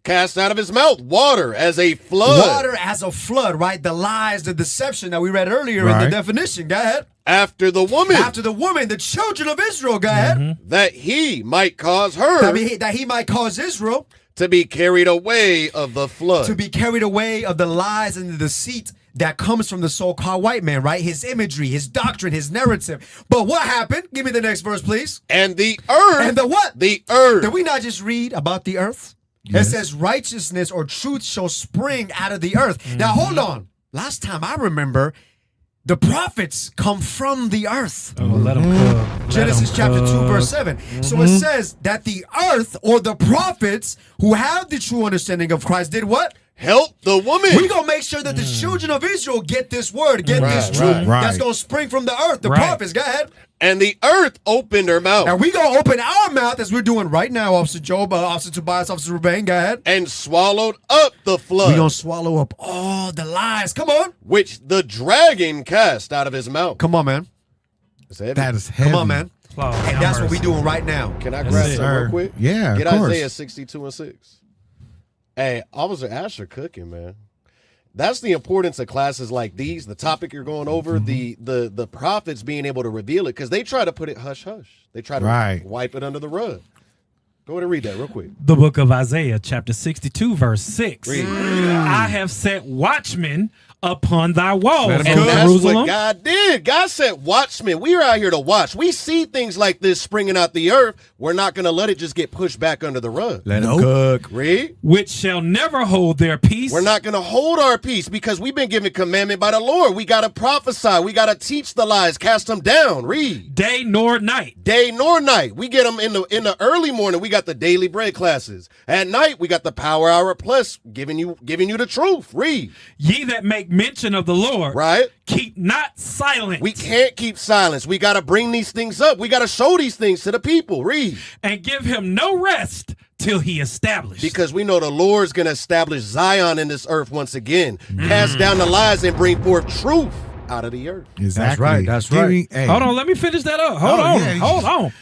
Cast out of his mouth water as a flood. Water as a flood, right? The lies, the deception that we read earlier in the definition. Go ahead. After the woman. After the woman, the children of Israel. Go ahead. That he might cause her. That he might cause Israel to be carried away of the flood. To be carried away of the lies and the deceit that comes from the so-called white man, right? His imagery, his doctrine, his narrative. But what happened? Give me the next verse, please. And the earth. And the what? The earth. Did we not just read about the earth? Yes. It says righteousness or truth shall spring out of the earth. Now, hold on. Last time I remember, the prophets come from the earth. Oh, let them cook. Genesis chapter 2, verse 7. So it says that the earth or the prophets who have the true understanding of Christ did what? Help the woman. We're going to make sure that the children of Israel get this word, get this truth that's going to spring from the earth. The prophets, go ahead. And the earth opened her mouth. And we're going to open our mouth as we're doing right now, Officer Job, Officer Tobias, Officer Ruben, go ahead. And swallowed up the flood. We're going to swallow up all the lies. Come on. Which the dragon cast out of his mouth. Come on, man. That is heavy. Come on, man. And that's what we're doing right now. Can I grab some real quick? Yeah, Get of course. Isaiah 62 and 6. Hey, Officer Asher cooking, man. That's the importance of classes like these, the topic you're going over, the prophets being able to reveal it, because they try to put it hush-hush. They try to wipe it under the rug. Go ahead and read that real quick. The book of Isaiah, chapter 62, verse 6. Read. I have set watchmen upon thy walls, And O that's Jerusalem. what God did. God said, watchmen, we are out here to watch. We see things like this springing out the earth. We're not going to let it just get pushed back under the rug. Let them cook. Read. Which shall never hold their peace. We're not going to hold our peace because we've been given commandment by the Lord. We got to prophesy. We got to teach the lies, cast them down. Read. Day nor night. Day nor night. We get them in the early morning. We got the daily bread classes. At night, we got the power hour plus giving you the truth. Read. Ye that make mention of the Lord, right? Keep not silent. We can't keep silence. We got to bring these things up. We got to show these things to the people. Read. And give him no rest till he established. Because we know the Lord's going to establish Zion in this earth once again. Cast down the lies and bring forth truth out of the earth. Exactly. That's right. Hey. Hold on, let me finish that up. Hold on.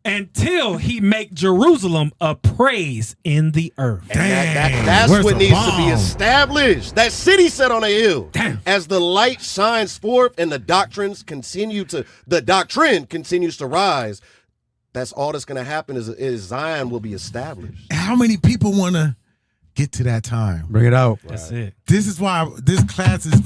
Until he make Jerusalem a praise in the earth. That's what needs to be established. That city set on a hill. Damn. As the light shines forth and the doctrine continues to rise, that's all that's going to happen is Zion will be established. How many people want to get to that time? Bring it out. That's it. This is why this class is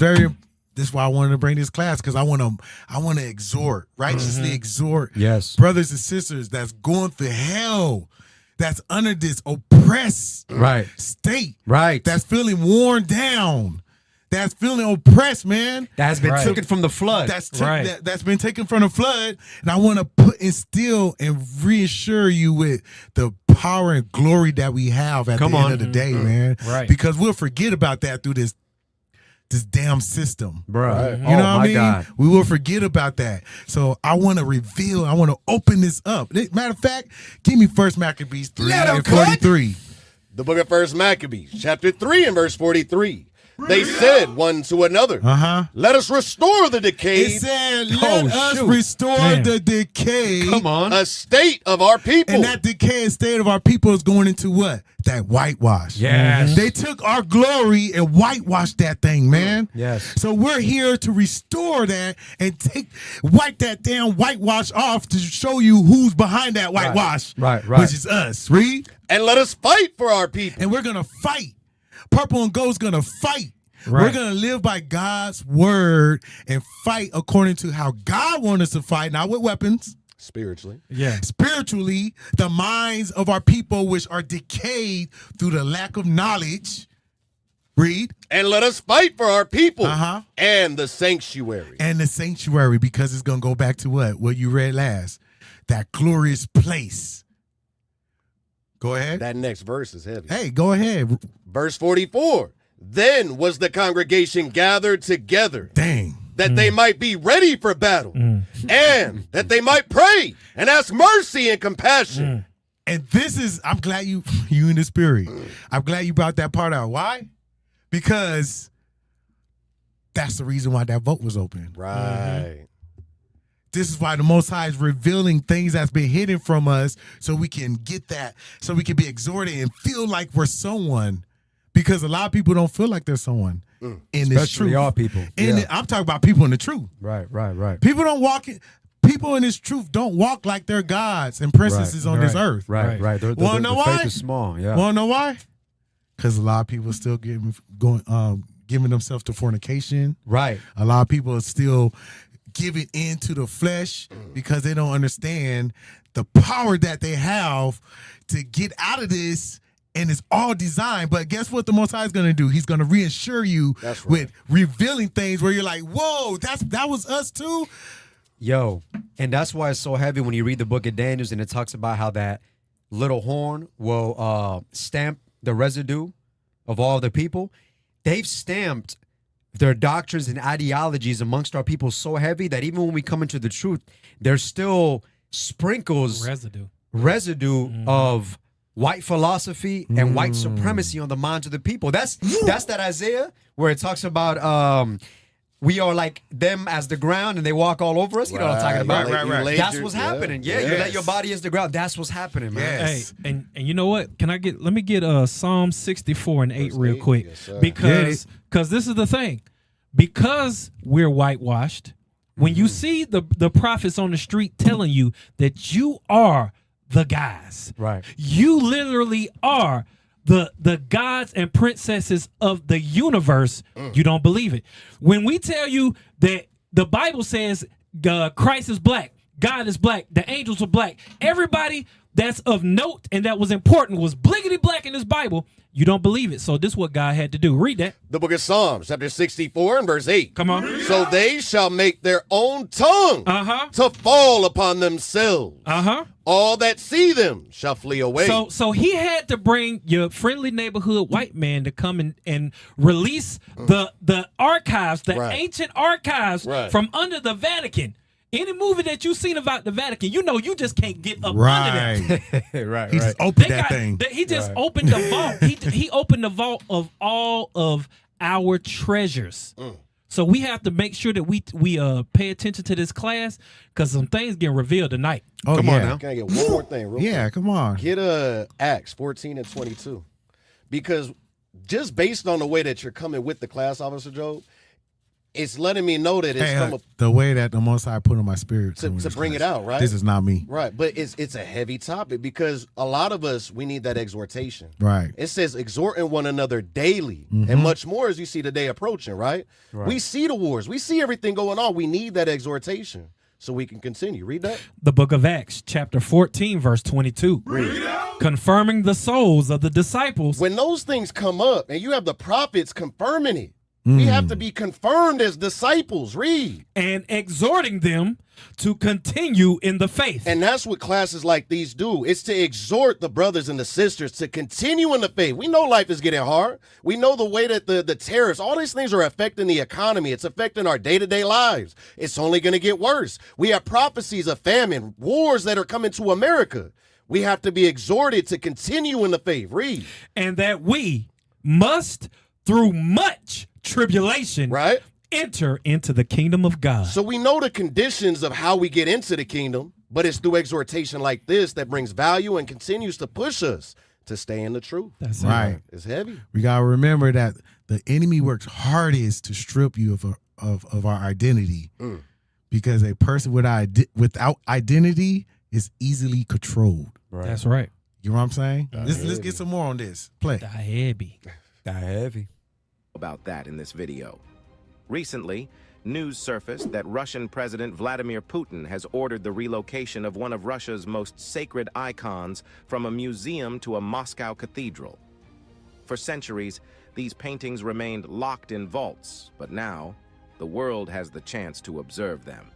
this is why I wanted to bring this class, because I want to exhort, righteously exhort brothers and sisters that's going through hell, that's under this oppressed state, that's feeling worn down, that's feeling oppressed, man. That has been taken from the flood. That's been taken from the flood. And I want to instill and reassure you with the power and glory that we have at the end of the day, man. Right. Because we'll forget about that through this this damn system. Bruh. You know what I mean? God. We will forget about that. So I want to reveal, I want to open this up. Matter of fact, give me 1 Maccabees 3 and 43. The book of 1 Maccabees, chapter 3 and verse 43. They said one to another, let us restore the decayed. It said, let us restore the decay. Come on. A state of our people. And that decayed state of our people is going into what? That whitewash. Yes. They took our glory and whitewashed that thing, man. Yes. So we're here to restore that and wipe that damn whitewash off to show you who's behind that whitewash. Right. Which is us. Read. And let us fight for our people. And we're going to fight. Purple and Gold's going to fight. Right. We're going to live by God's word and fight according to how God wants us to fight, not with weapons. Spiritually. Yeah. Spiritually, the minds of our people which are decayed through the lack of knowledge. Read. And let us fight for our people and the sanctuary. And the sanctuary, because it's going to go back to what you read last. That glorious place. Go ahead. That next verse is heavy. Hey, go ahead. Verse 44. Then was the congregation gathered together. Dang. That they might be ready for battle. And that they might pray and ask mercy and compassion. And this is, I'm glad you in the spirit. I'm glad you brought that part out. Why? Because that's the reason why that vote was open. Right. This is why the Most High is revealing things that's been hidden from us so we can get that, so we can be exhorted and feel like we're someone. Because a lot of people don't feel like they're someone in this truth. Especially all people. I'm talking about people in the truth. Right. People don't walk in. People in this truth don't walk like they're gods and princesses on this earth. Right. Wanna know the why? faith is small. Yeah. Wanna know why? Because a lot of people still giving themselves to fornication. Right. A lot of people are still giving in to the flesh because they don't understand the power that they have to get out of this. And it's all designed. But guess what the Most High is going to do? He's going to reassure you with revealing things where you're like, whoa, that was us too? Yo, and that's why it's so heavy when you read the book of Daniel and it talks about how that little horn will stamp the residue of all the people. They've stamped their doctrines and ideologies amongst our people so heavy that even when we come into the truth, there's still sprinkles residue of white philosophy and white supremacy on the minds of the people. That's that Isaiah where it talks about we are like them as the ground and they walk all over us. You know what I'm talking about? Right. That's what's happening. Yeah, you let your body as the ground. That's what's happening, man. Yes. Hey, and you know what? Let me get Psalm 64 and 8 real quick. Yes, sir. Because this is the thing. Because we're whitewashed, when you see the prophets on the street telling you that you are the guys. Right. You literally are the gods and princesses of the universe. You don't believe it. When we tell you that the Bible says Christ is black, God is black, the angels are black, everybody that's of note and that was important was bliggity black in this Bible, you don't believe it. So this is what God had to do. Read that. The book of Psalms, chapter 64 and verse 8. Come on. So they shall make their own tongue to fall upon themselves. All that see them shall flee away. So he had to bring your friendly neighborhood white man to come and release the archives, the ancient archives from under the Vatican. Any movie that you've seen about the Vatican, you know you just can't get up under that. Right. He just opened that thing. He just opened the vault. He opened the vault of all of our treasures. So we have to make sure that we pay attention to this class because some things getting revealed tonight. Oh, come on now. Can I get one more thing real quick? Come on. Get Acts 14 and 22. Because just based on the way that you're coming with the class, Officer Joe, it's letting me know that it's the way that the Most High put in my spirit to bring it out, right? This is not me. Right, but it's a heavy topic because a lot of us, we need that exhortation. Right. It says exhorting one another daily and much more as you see the day approaching, right? We see the wars. We see everything going on. We need that exhortation so we can continue. Read that. The book of Acts, chapter 14, verse 22. Read. Confirming the souls of the disciples. When those things come up and you have the prophets confirming it, We have to be confirmed as disciples. Read. And exhorting them to continue in the faith. And that's what classes like these do. It's to exhort the brothers and the sisters to continue in the faith. We know life is getting hard. We know the way that the tariffs, all these things are affecting the economy. It's affecting our day-to-day lives. It's only going to get worse. We have prophecies of famine, wars that are coming to America. We have to be exhorted to continue in the faith. Read. And that we must, through much tribulation, right, enter into the kingdom of God. So we know the conditions of how we get into the kingdom, but it's through exhortation like this that brings value and continues to push us to stay in the truth. That's right. It's heavy. We gotta remember that the enemy works hardest to strip you of our identity, because a person without identity is easily controlled. Right. That's right. You know what I'm saying? Let's get some more on this. Play. Die heavy. About that in this video. Recently, news surfaced that Russian President Vladimir Putin has ordered the relocation of one of Russia's most sacred icons from a museum to a Moscow cathedral. For centuries, these paintings remained locked in vaults, but now the world has the chance to observe them.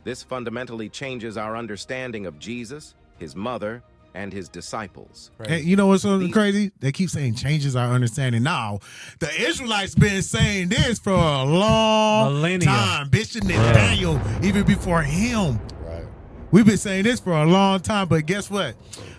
This fundamentally changes our understanding of Jesus, his mother, and his disciples. Hey, you know what's so crazy? They keep saying changes our understanding. Now, the Israelites been saying this for a long time. Bishop Nathaniel, even before him. Right. We've been saying this for a long time, but guess what?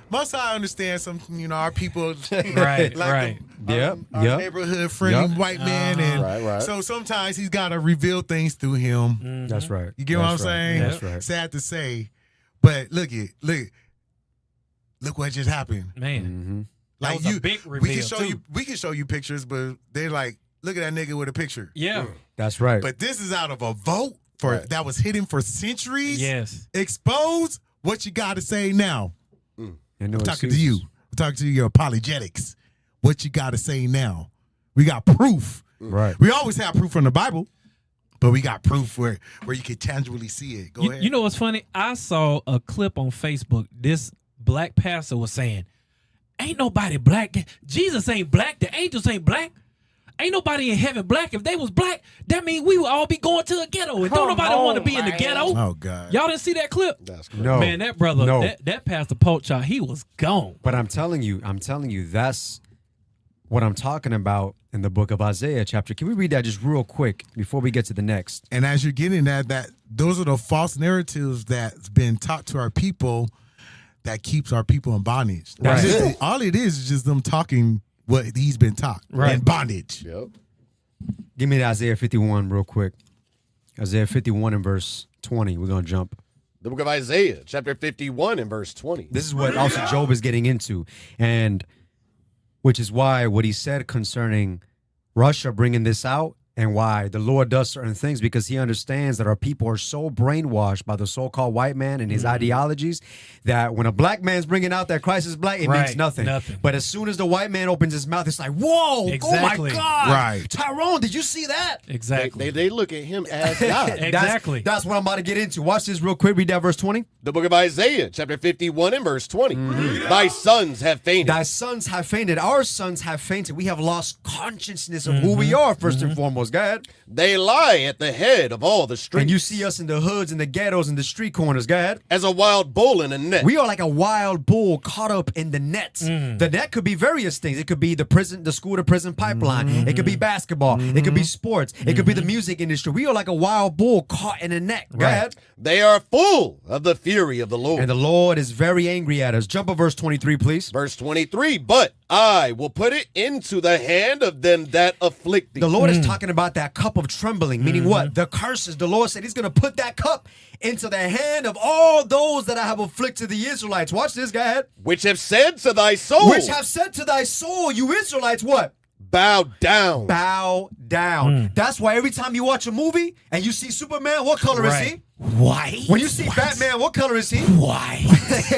Most I understand some, our people, right, right. Our neighborhood friendly white man, and so sometimes he's got to reveal things through him. That's right. You get what I'm saying? That's right. Sad to say, but look what just happened, man. Like that was a big reveal, we can show you pictures, but they're like, look at that nigga with a picture. Yeah, that's right. But this is out of a vote that was hidden for centuries. Yes, exposed. What you got to say now? I'm talking to you. I'm talking to your apologetics. What you got to say now? We got proof. Right. We always have proof from the Bible, but we got proof where you can tangibly see it. Go ahead. You know what's funny? I saw a clip on Facebook. This black pastor was saying, ain't nobody black. Jesus ain't black. The angels ain't black. Ain't nobody in heaven black. If they was black, that means we would all be going to a ghetto. And don't nobody want to be in the ghetto. Oh, God. Y'all didn't see that clip? That's crazy. No. Man, that brother, that Pastor Pochard, he was gone. But I'm telling you, that's what I'm talking about in the book of Isaiah chapter. Can we read that just real quick before we get to the next? And as you're getting that those are the false narratives that's been taught to our people that keeps our people in bondage. Right. All it is just them talking what he's been taught in bondage. Yep. Give me the Isaiah 51 real quick. Isaiah 51 and verse 20. We're going to jump. The book of Isaiah, chapter 51 and verse 20. This is what also Job is getting into, and which is why what he said concerning Russia bringing this out, and why the Lord does certain things, because he understands that our people are so brainwashed by the so-called white man and his ideologies that when a black man's bringing out that Christ is black, it means nothing. But as soon as the white man opens his mouth, it's like, whoa, exactly. Oh my God. Right. Tyrone, did you see that? Exactly. They look at him as God. Exactly. That's what I'm about to get into. Watch this real quick. Read that verse 20. The book of Isaiah, chapter 51 and verse 20. Thy sons have fainted. Thy sons have fainted. Our sons have fainted. We have lost consciousness of who we are, first and foremost. Go ahead. They lie at the head of all the streets. And you see us in the hoods and the ghettos and the street corners. Go ahead. As a wild bull in a net. We are like a wild bull caught up in the nets. The net could be various things. It could be the school to prison pipeline. It could be basketball. It could be sports. It could be the music industry. We are like a wild bull caught in a net. Go ahead. They are full of the fury of the Lord. And the Lord is very angry at us. Jump to verse 23, please. Verse 23, but I will put it into the hand of them that afflict thee. The Lord is talking about that cup of trembling, meaning what? The curses. The Lord said he's going to put that cup into the hand of all those that I have afflicted the Israelites. Watch this, go ahead. Which have said to thy soul. Which have said to thy soul, you Israelites, what? Bow down. Bow down. That's why every time you watch a movie and you see Superman, what color is he? White. When you see Batman, what color is he? White.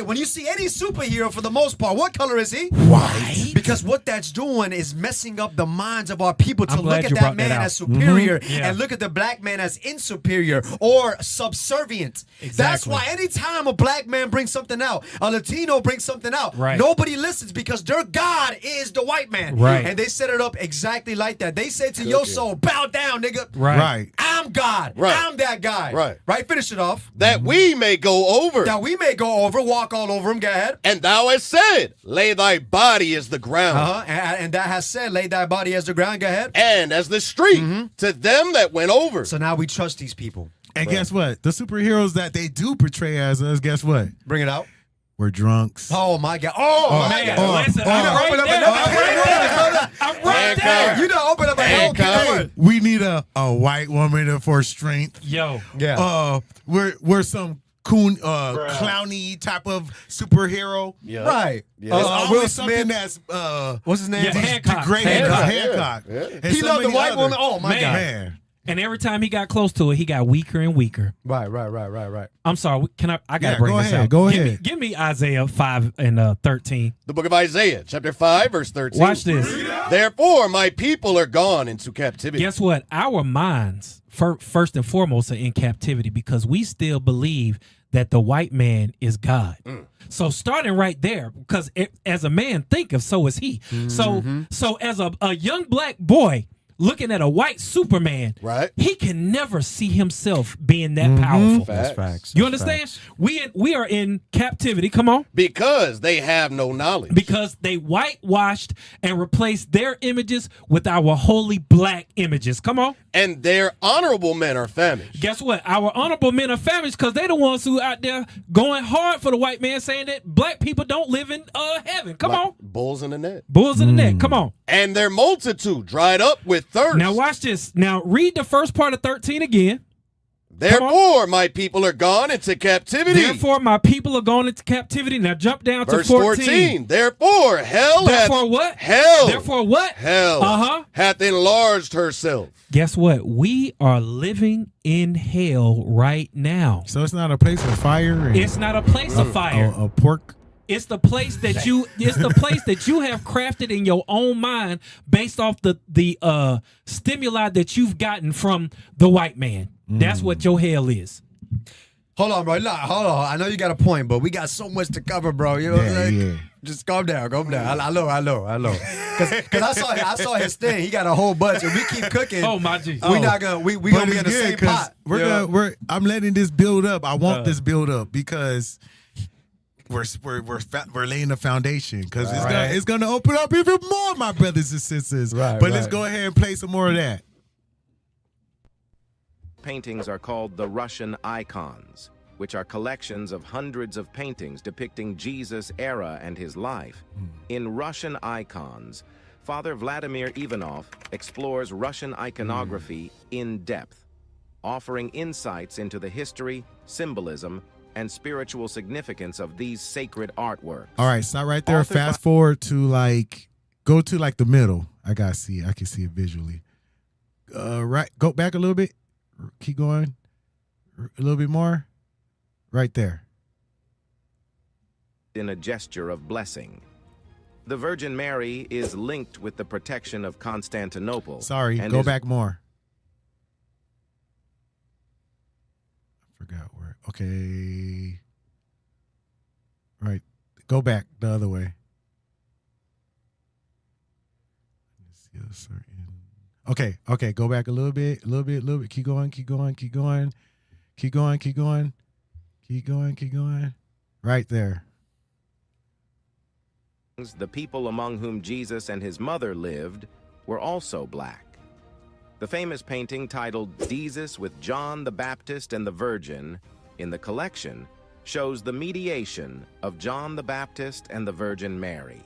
When you see any superhero, for the most part, what color is he? White. Because what that's doing is messing up the minds of our people to I'm glad look at you that brought man that out. as superior Yeah. and look at the black man as insuperior or subservient. That's Exactly. why anytime a black man brings something out, a Latino brings something out, Right. nobody listens because their God is the white man. Right. And they set it up exactly like that. They say to your soul, bow down, nigga. Right. I'm God. Right. I'm that guy. Right. Right? Finish it off. That we may go over. That we may go over, walk all over him. Go ahead. And thou hast said, lay thy body as the ground. And that has said, lay thy body as the ground. Go ahead. And as the street to them that went over. So now we trust these people. And guess what? The superheroes that they do portray as us, guess what? Bring it out. We're drunks. Oh my God. Oh my Man, God. listen, You I'm done right open up there. another I'm right there. I'm right there. You done open up a hell can of We need a white woman for strength. Yo. Yeah. We're some clowny type of superhero. Yeah. Right. Yeah. It's Will always Smith. something that's What's his name? Yeah, Hancock. Hancock. Yeah. And He so loved the many white other- woman. Oh my Man. God. Man. And every time he got close to it, he got weaker and weaker. Right. I'm sorry. Can I gotta Yeah, bring go this ahead, out. go Give ahead. Give me Isaiah 5 and 13. The book of Isaiah, chapter 5, verse 13. Watch this. Therefore, my people are gone into captivity. Guess what? Our minds, first and foremost, are in captivity because we still believe that the white man is God. So starting right there, because as a man thinketh, so is he. So as a young black boy looking at a white Superman, Right. he can never see himself being that powerful. Facts. Facts. You understand? We are in captivity. Come on. Because they have no knowledge. Because they whitewashed and replaced their images with our holy black images. Come on. And their honorable men are famished. Guess what? Our honorable men are famished because they're the ones who out there going hard for the white man, saying that black people don't live in heaven. Come on. Bulls in the net. Bulls in the neck. Come on. And their multitude dried up with thirst. Now watch this. Now read the first part of 13 again. Therefore, my people are gone into captivity. Therefore, my people are going into captivity. Now jump down Verse to 14. Therefore, hell Therefore hath... what? Hell. Therefore what? Hell hath enlarged herself. Guess what? We are living in hell right now. So it's not a place of fire. And It's not a place of fire. a pork. It's the place that you have crafted in your own mind based off the stimuli that you've gotten from the white man. That's what your hell is. Hold on, bro. Nah, hold on. I know you got a point, but we got so much to cover, bro. You know what I'm saying? Just calm down. I know. Because I saw his thing. He got a whole bunch. If we keep cooking, Oh my G. we not gonna we gonna be in the same pot. I'm letting this build up. I want this build up because we're laying the foundation because it's gonna open up even more, my brothers and sisters. Right, But let's go ahead and play some more of that. Paintings are called the Russian icons, which are collections of hundreds of paintings depicting Jesus' era and his life. In Russian icons, Father Vladimir Ivanov explores Russian iconography in depth, offering insights into the history, symbolism, and spiritual significance of these sacred artworks. All right, stop right there. Fast forward to go to the middle. I can see it visually. Right, go back a little bit. Keep going. A little bit more. Right there. In a gesture of blessing. The Virgin Mary is linked with the protection of Constantinople. Sorry, and go is- back more. I forgot where. Okay. Right. Go back the other way. Let's see a certain. Okay. Go back a little bit. Keep going. Right there. The people among whom Jesus and his mother lived were also black. The famous painting titled Jesus with John the Baptist and the Virgin in the collection shows the mediation of John the Baptist and the Virgin Mary.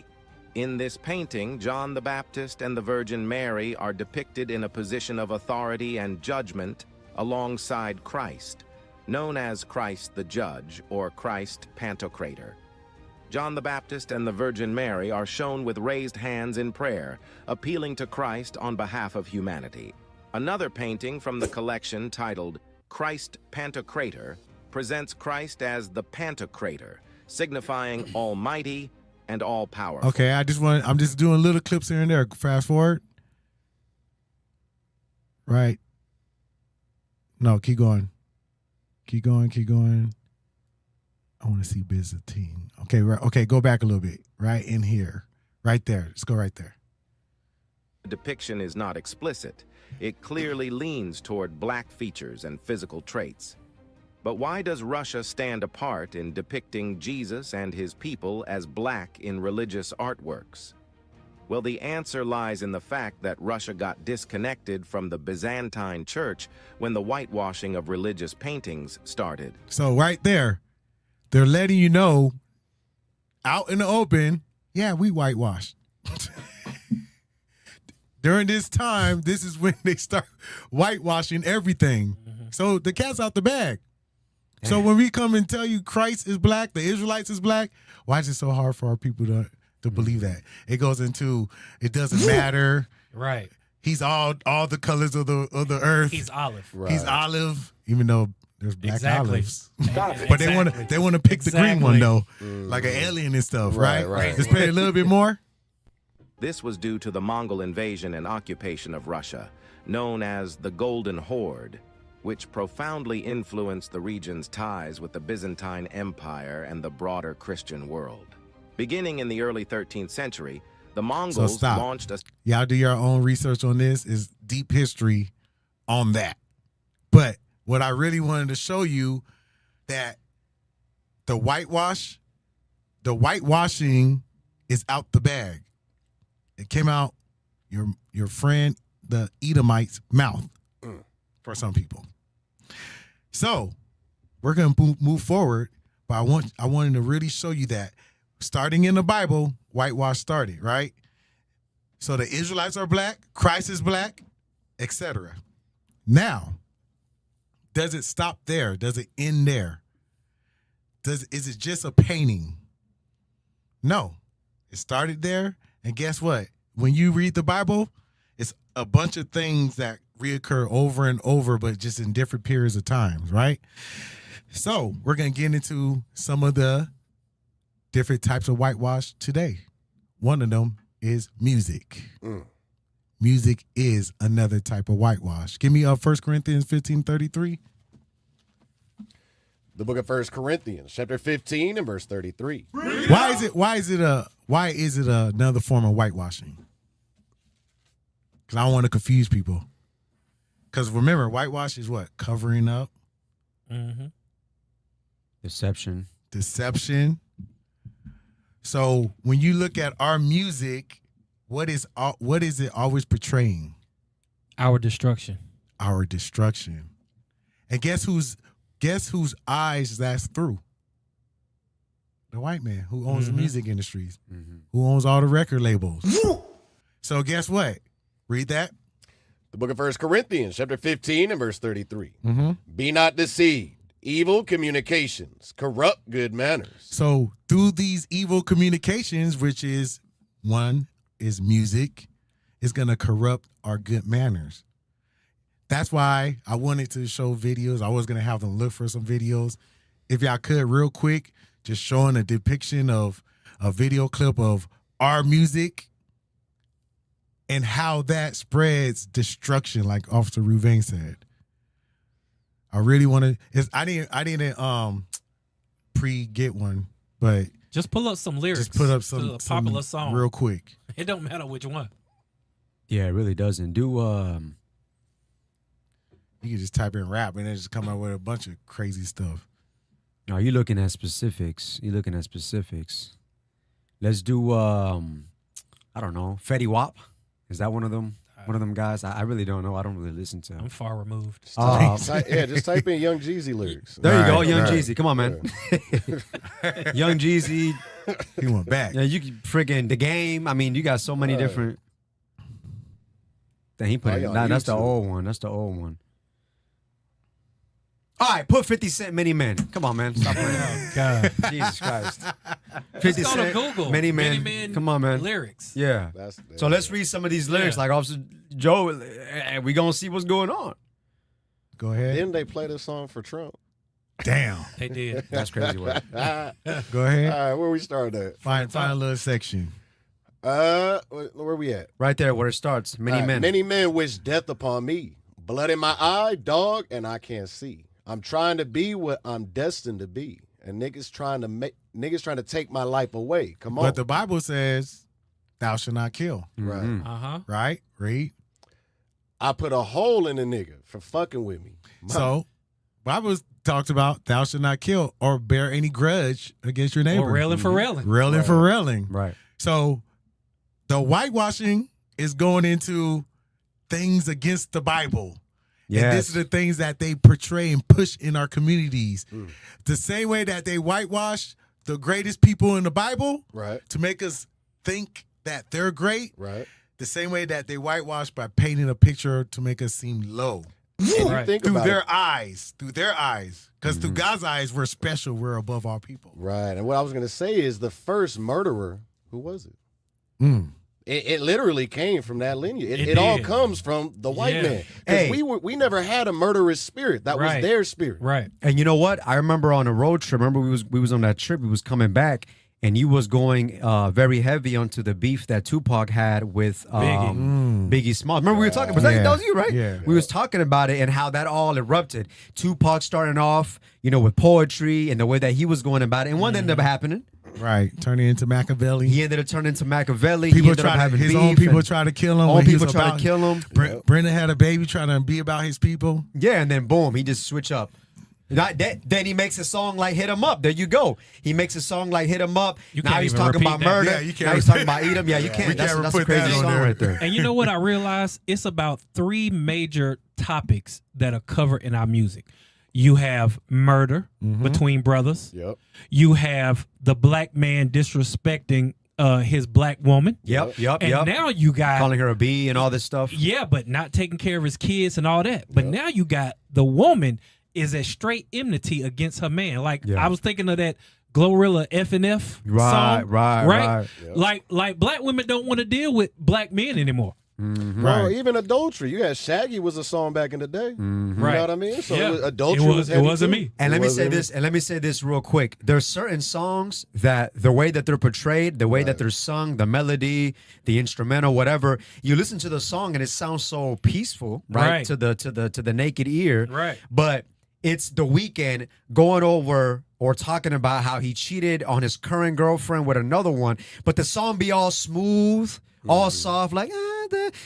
In this painting, John the Baptist and the Virgin Mary are depicted in a position of authority and judgment alongside Christ, known as Christ the Judge or Christ Pantocrator. John the Baptist and the Virgin Mary are shown with raised hands in prayer, appealing to Christ on behalf of humanity. Another painting from the collection titled Christ Pantocrator presents Christ as the Pantocrator, signifying almighty and all-powerful. Okay, I'm just doing little clips here and there. Fast forward. Right. No, keep going. Keep going. I want to see Byzantine. Okay, right. Okay, go back a little bit. Right in here. Right there. Let's go right there. The depiction is not explicit. It clearly leans toward black features and physical traits. But why does Russia stand apart in depicting Jesus and his people as black in religious artworks? Well, the answer lies in the fact that Russia got disconnected from the Byzantine church when the whitewashing of religious paintings started. So right there, they're letting you know out in the open, yeah, we whitewashed. During this time, this is when they start whitewashing everything. So the cat's out the bag. So when we come and tell you Christ is black, the Israelites is black, why is it so hard for our people to believe that? It goes into it doesn't matter. Right. He's all the colors of the earth. He's olive. Right. He's olive, even though there's black olives. Exactly. But they want to pick the green one though, like an alien and stuff, right? Let's play a little bit more. This was due to the Mongol invasion and occupation of Russia, known as the Golden Horde, which profoundly influenced the region's ties with the Byzantine Empire and the broader Christian world. Beginning in the early 13th century, the Mongols launched a... Y'all do your own research on this. Is deep history on that. But what I really wanted to show you that the whitewashing is out the bag. It came out your friend, the Edomite's mouth for some people. So we're going to move forward, but I wanted to really show you that starting in the Bible, whitewash started, right? So the Israelites are black, Christ is black, etc. Now, does it stop there? Does it end there? Is it just a painting? No. It started there, and guess what? When you read the Bible, it's a bunch of things that reoccur over and over, but just in different periods of times, right? So we're going to get into some of the different types of whitewash today. One of them is music. Music is another type of whitewash. Give me 1 Corinthians 15:33. The book of 1 Corinthians, chapter 15 and verse 33. Why is it another form of whitewashing? Because I don't want to confuse people. Because remember, whitewash is what? Covering up. Mm-hmm. Deception. So when you look at our music, what is it always portraying? Our destruction. And guess whose eyes that's through? The white man who owns the music industries, who owns all the record labels. So guess what? Read that. The book of 1 Corinthians, chapter 15 and verse 33. Be not deceived. Evil communications corrupt good manners. So through these evil communications, which is one is music, is going to corrupt our good manners. That's why I wanted to show videos. I was going to have them look for some videos. If y'all could, real quick, just showing a depiction of a video clip of our music and how that spreads destruction, like Officer Rouvain said. I really want to. I didn't pre-get one, but just pull up some lyrics. Just put up some popular song real quick. It don't matter which one. Yeah, it really doesn't. You can just type in rap and then just come out with a bunch of crazy stuff. No, you're looking at specifics. Let's do I don't know, Fetty Wap. Is that one of them? One of them guys? I really don't know. I don't really listen to him. I'm far removed. Just type in Young Jeezy lyrics. There you go, Young Jeezy. Come on, man. Young Jeezy. He went back. Yeah, you friggin' The Game. I mean, you got so many different. Then he put it. Nah, that's the old one. All right, put 50 Cent Many Men. Come on, man. Stop playing. Oh, God. Jesus Christ. 50 Cent, Google. Many Men. Come on, man. Lyrics. Yeah. So let's read some of these lyrics. Like Officer Joe, we going to see what's going on. Go ahead. Didn't they play this song for Trump? Damn. They did. That's crazy. Go ahead. All right, where we start at? Find a little section. Where we at? Right there where it starts. Many men. Many men wish death upon me. Blood in my eye, dog, and I can't see. I'm trying to be what I'm destined to be. And niggas trying to take my life away. Come on. But the Bible says, thou shalt not kill. Right. Uh-huh. Right? Read. I put a hole in a nigga for fucking with me. So, Bible talks about thou shalt not kill or bear any grudge against your neighbor. Or railing for railing. Railing for railing. Right. So, the whitewashing is going into things against the Bible. Yes. And these are the things that they portray and push in our communities. The same way that they whitewash the greatest people in the Bible right. to make us think that they're great. Right. The same way that they whitewash by painting a picture to make us seem low. Right. Through their eyes. Because through God's eyes, we're special. We're above all people. Right. And what I was going to say is the first murderer, who was it? It literally came from that lineage. It all comes from the white man. Because we never had a murderous spirit. That was their spirit. Right. And you know what? I remember on a road trip. Remember we was on that trip. We was coming back, and you was going very heavy onto the beef that Tupac had with Biggie Smalls. Remember we were talking about that? That was you, right? Yeah. We was talking about it and how that all erupted. Tupac starting off, with poetry and the way that he was going about it, and one ended up happening. Right, turning into Machiavelli. He ended up turning into Machiavelli. People his own people try to kill him. Own people try to kill him. Brendan had a baby trying to be about his people. Yeah, and then boom, he just switch up. Then he makes a song like "Hit 'Em Up." There you go. He makes a song like "Hit 'Em Up." Now he's talking about murder. Yeah, you can't now he's talking about eat 'em. Yeah, you can't. That's a crazy song right there. And you know what I realized? It's about 3 major topics that are covered in our music. You have murder between brothers. Yep. You have the black man disrespecting his black woman. Yep. And now you got calling her a bee and all this stuff. Yeah, but not taking care of his kids and all that. But now you got the woman is at straight enmity against her man. Like I was thinking of that Glorilla F&F song. Right. Yep. Like black women don't want to deal with black men anymore. Bro, even adultery. You had Shaggy was a song back in the day. You know what I mean? So adultery it wasn't me. And let me say this real quick. There's certain songs that the way that they're portrayed, the way that they're sung, the melody, the instrumental, whatever, you listen to the song and it sounds so peaceful, right? To the naked ear. Right. But it's The Weeknd going over or talking about how he cheated on his current girlfriend with another one, but the song be all smooth, all soft, like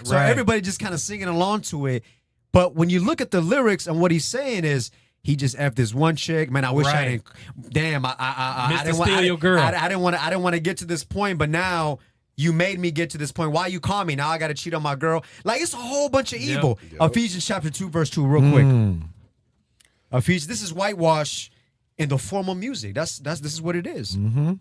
so everybody just kind of singing along to it. But when you look at the lyrics and what he's saying is he just effed this one chick. Man, I wish I didn't. Damn, I didn't want your girl. I didn't want to get to this point, but now you made me get to this point. Why you call me now? I got to cheat on my girl. Like it's a whole bunch of evil. Ephesians chapter 2 verse 2, real quick. Ephesians. This is whitewash in the formal music. This is what it is.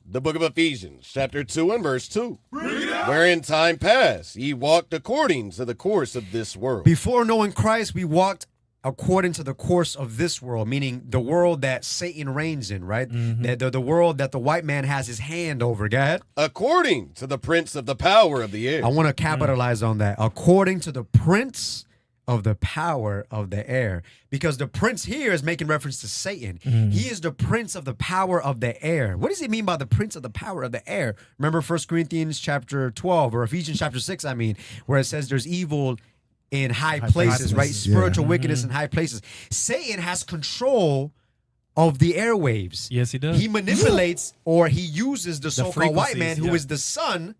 The book of Ephesians, chapter 2 and verse 2. Where in time past ye walked according to the course of this world. Before knowing Christ, we walked according to the course of this world, meaning the world that Satan reigns in, right? The world that the white man has his hand over. Go ahead. According to the prince of the power of the air. I want to capitalize on that. According to the prince of the power of the air, because the prince here is making reference to Satan. He is the prince of the power of the air. What does he mean by the prince of the power of the air? Remember 1 Corinthians chapter 12 or Ephesians chapter 6, where it says there's evil in high places, right? Spiritual wickedness in high places. Satan has control of the airwaves. Yes, he does. He manipulates or he uses the so-called white man who is the son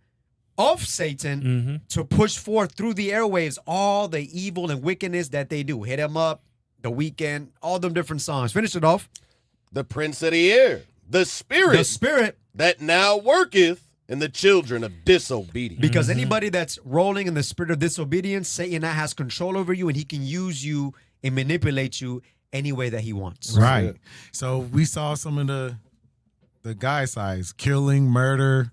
of Satan to push forth through the airwaves all the evil and wickedness that they do. Hit 'Em Up, The Weeknd, all them different songs. Finish it off. The prince of the air, the spirit that now worketh in the children of disobedience. Because anybody that's rolling in the spirit of disobedience, Satan now has control over you and he can use you and manipulate you any way that he wants. Right. So we saw some of the guy size, killing, murder,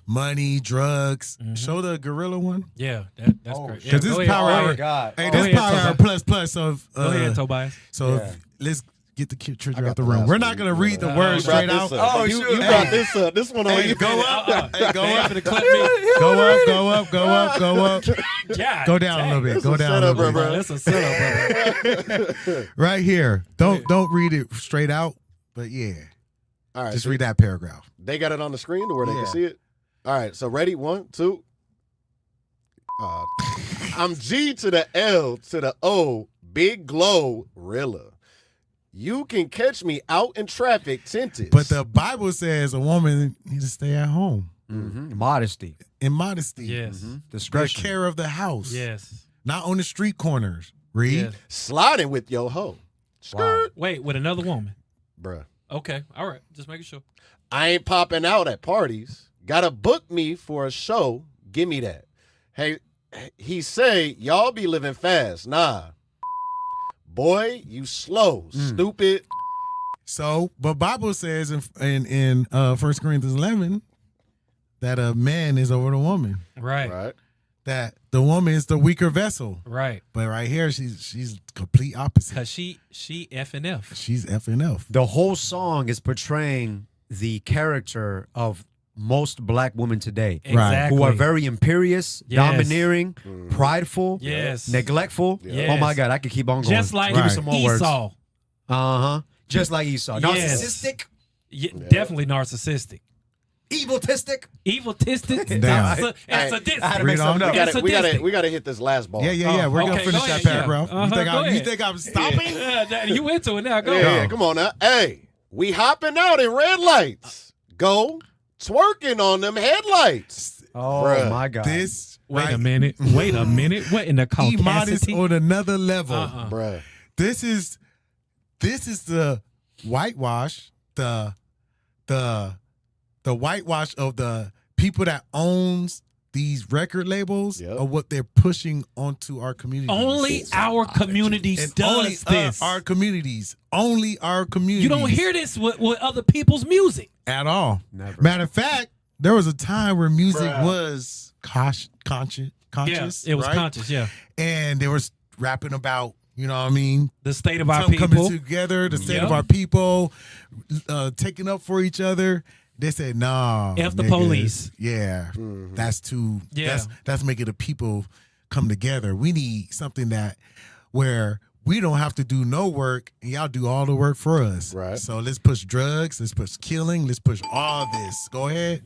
money, drugs. Show the gorilla one. Yeah, that's great. Because this power hour. Hey, this power hour plus of. Go ahead, Tobias. So let's get the trigger out the room. We're not gonna read the words straight out. Oh, you brought this up. This one on you. Go up. Hey, go up. Go up. Go up. go up, go up. God Go down a little bit. Go down a little bit. That's a setup, bro. Right here. Don't read it straight out, but yeah. All right. Just read that paragraph. They got it on the screen to where they Yeah. can see it. All right. So ready? 1, 2. I'm G to the L to the O, big glow, Rilla. You can catch me out in traffic, tinted. But the Bible says a woman needs to stay at home. Mm-hmm. Modesty. In modesty. Yes. Mm-hmm. The Discretion. care of the house. Yes. Not on the street corners. Read. Yes. Sliding with your hoe. Skirt. Wait, with another woman. Bruh. Okay. All right. Just making sure. I ain't popping out at parties. Gotta book me for a show. Give me that. Hey, he say, y'all be living fast. Nah. Boy, you slow, stupid. So, but Bible says in 1 Corinthians 11 that a man is over the woman. Right. That the woman is the weaker vessel. Right. But right here, she's complete opposite. Because she F and F. She's F and F. The whole song is portraying the character of most black women today. Exactly. Who are very imperious, Yes. domineering, prideful, Yes. neglectful. Yes. Oh my God, I could keep on going. Just like Give me some more words. Esau. Uh-huh. Just like Esau. Yes. Narcissistic, Definitely narcissistic. egotistic. Egotistic. Damn. And sadistic. Read on. We gotta hit this last ball. Yeah. We're gonna Okay, finish go that ahead, paragraph. yeah. Uh-huh, You think I'm stopping? You into it now. Go Yeah, ahead. come on now. Hey, we hopping out in red lights. Go twerking on them headlights. Oh Bruh. my God. This Wait a minute. What in the Immodest caucasity? on another level. Bruh. This is the whitewash, the whitewash of the people that owns these record labels of what they're pushing onto our communities. Only our communities And does only this. our communities. Only our communities. You don't hear this with other people's music. at all. Never. Matter of fact, there was a time where music was conscious. Yeah, it was right? conscious, yeah. And they were rapping about, you know what I mean? The state of our Something people. coming together, the state Yep. of our people, taking up for each other. They said, nah. F the niggas. police. Yeah. That's too, Yeah. that's making the people come together. We need something that where we don't have to do no work and y'all do all the work for us. Right. So let's push drugs, let's push killing, let's push all this. Go ahead.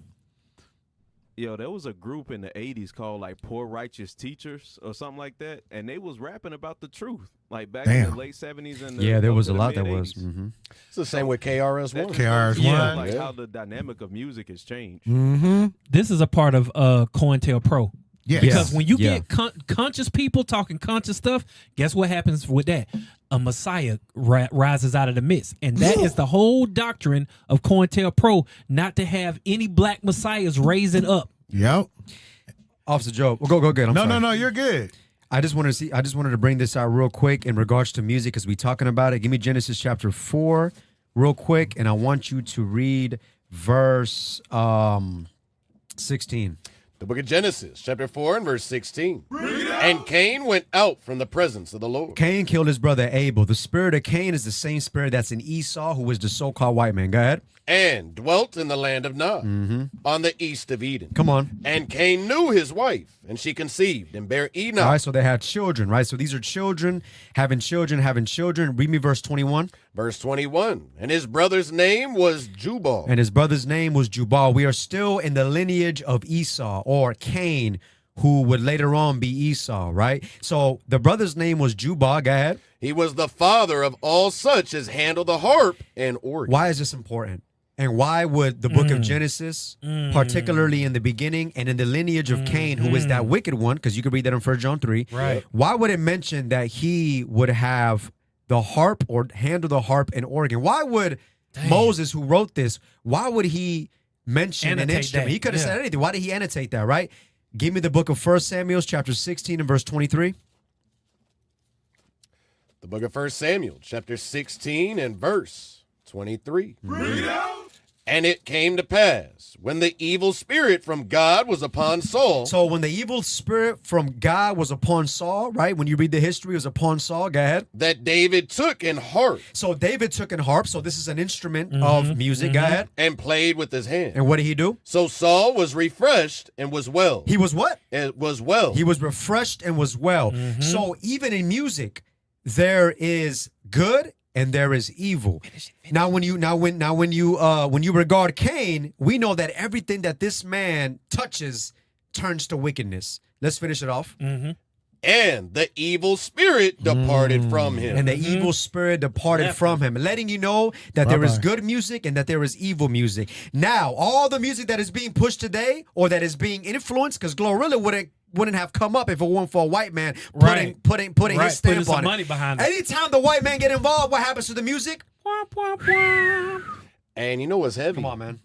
Yo, there was a group in the 80s called like Poor Righteous Teachers or something like that, and they was rapping about the truth. Like back in the late 70s and Yeah, there was a the lot that mid-80s. was. Mm-hmm. It's the same with KRS-One. KRS-One. Like how the dynamic of music has changed. Mm-hmm. This is a part of COINTELPRO. Yes. Because when you Yeah. get conscious people talking conscious stuff, guess what happens with that? A Messiah rises out of the midst. And that is the whole doctrine of COINTELPRO, not to have any black messiahs raising up. Yep. Officer Joe, well, go good. I'm sorry. No, you're good. I just wanted to bring this out real quick in regards to music because we talking about it. Give me Genesis chapter 4 real quick, and I want you to read verse 16. The book of Genesis, chapter 4 and verse 16. And Cain went out from the presence of the Lord. Cain killed his brother Abel. The spirit of Cain is the same spirit that's in Esau, who was the so-called white man. Go ahead. And dwelt in the land of Nod, on the east of Eden. Come on. And Cain knew his wife, and she conceived and bare Enoch. All right, so they had children, right? So these are children, having children. Read me verse 21. Verse 21. And his brother's name was Jubal. And his brother's name was Jubal. We are still in the lineage of Esau or Cain, who would later on be Esau, right? So the brother's name was Jubal. Go ahead. He was the father of all such as handle the harp and organ. Why is this important? And why would the book of Genesis, particularly in the beginning and in the lineage of Cain, who is that wicked one, because you can read that in 1 John 3, Right. why would it mention that he would have the harp or handle the harp and organ? Why would Moses, who wrote this, why would he mention an Annotate instrument? that, He could have yeah. said anything. Why did he annotate that, right? Give me the book of 1 Samuel, chapter 16 and verse 23. The book of 1 Samuel, chapter 16 and verse 23. And it came to pass, when the evil spirit from God was upon Saul. So when the evil spirit from God was upon Saul, right? When you read the history, it was upon Saul. Go ahead. That David took an harp. So David took an harp. So this is an instrument of music. Go ahead. And played with his hand. And what did he do? So Saul was refreshed and was well. He was what? It was well. He was refreshed and was well. So even in music, there is good and there is evil. Now, when you regard Cain, we know that everything that this man touches turns to wickedness. Let's finish it off. And the evil spirit departed from him. And the evil spirit departed from him, letting you know that there is good music and that there is evil music. Now, all the music that is being pushed today or that is being influenced, because Glorilla wouldn't have come up if it weren't for a white man putting his stamp on it. Money behind it. Anytime the white man get involved, what happens to the music? And you know what's heavy? Come on, man.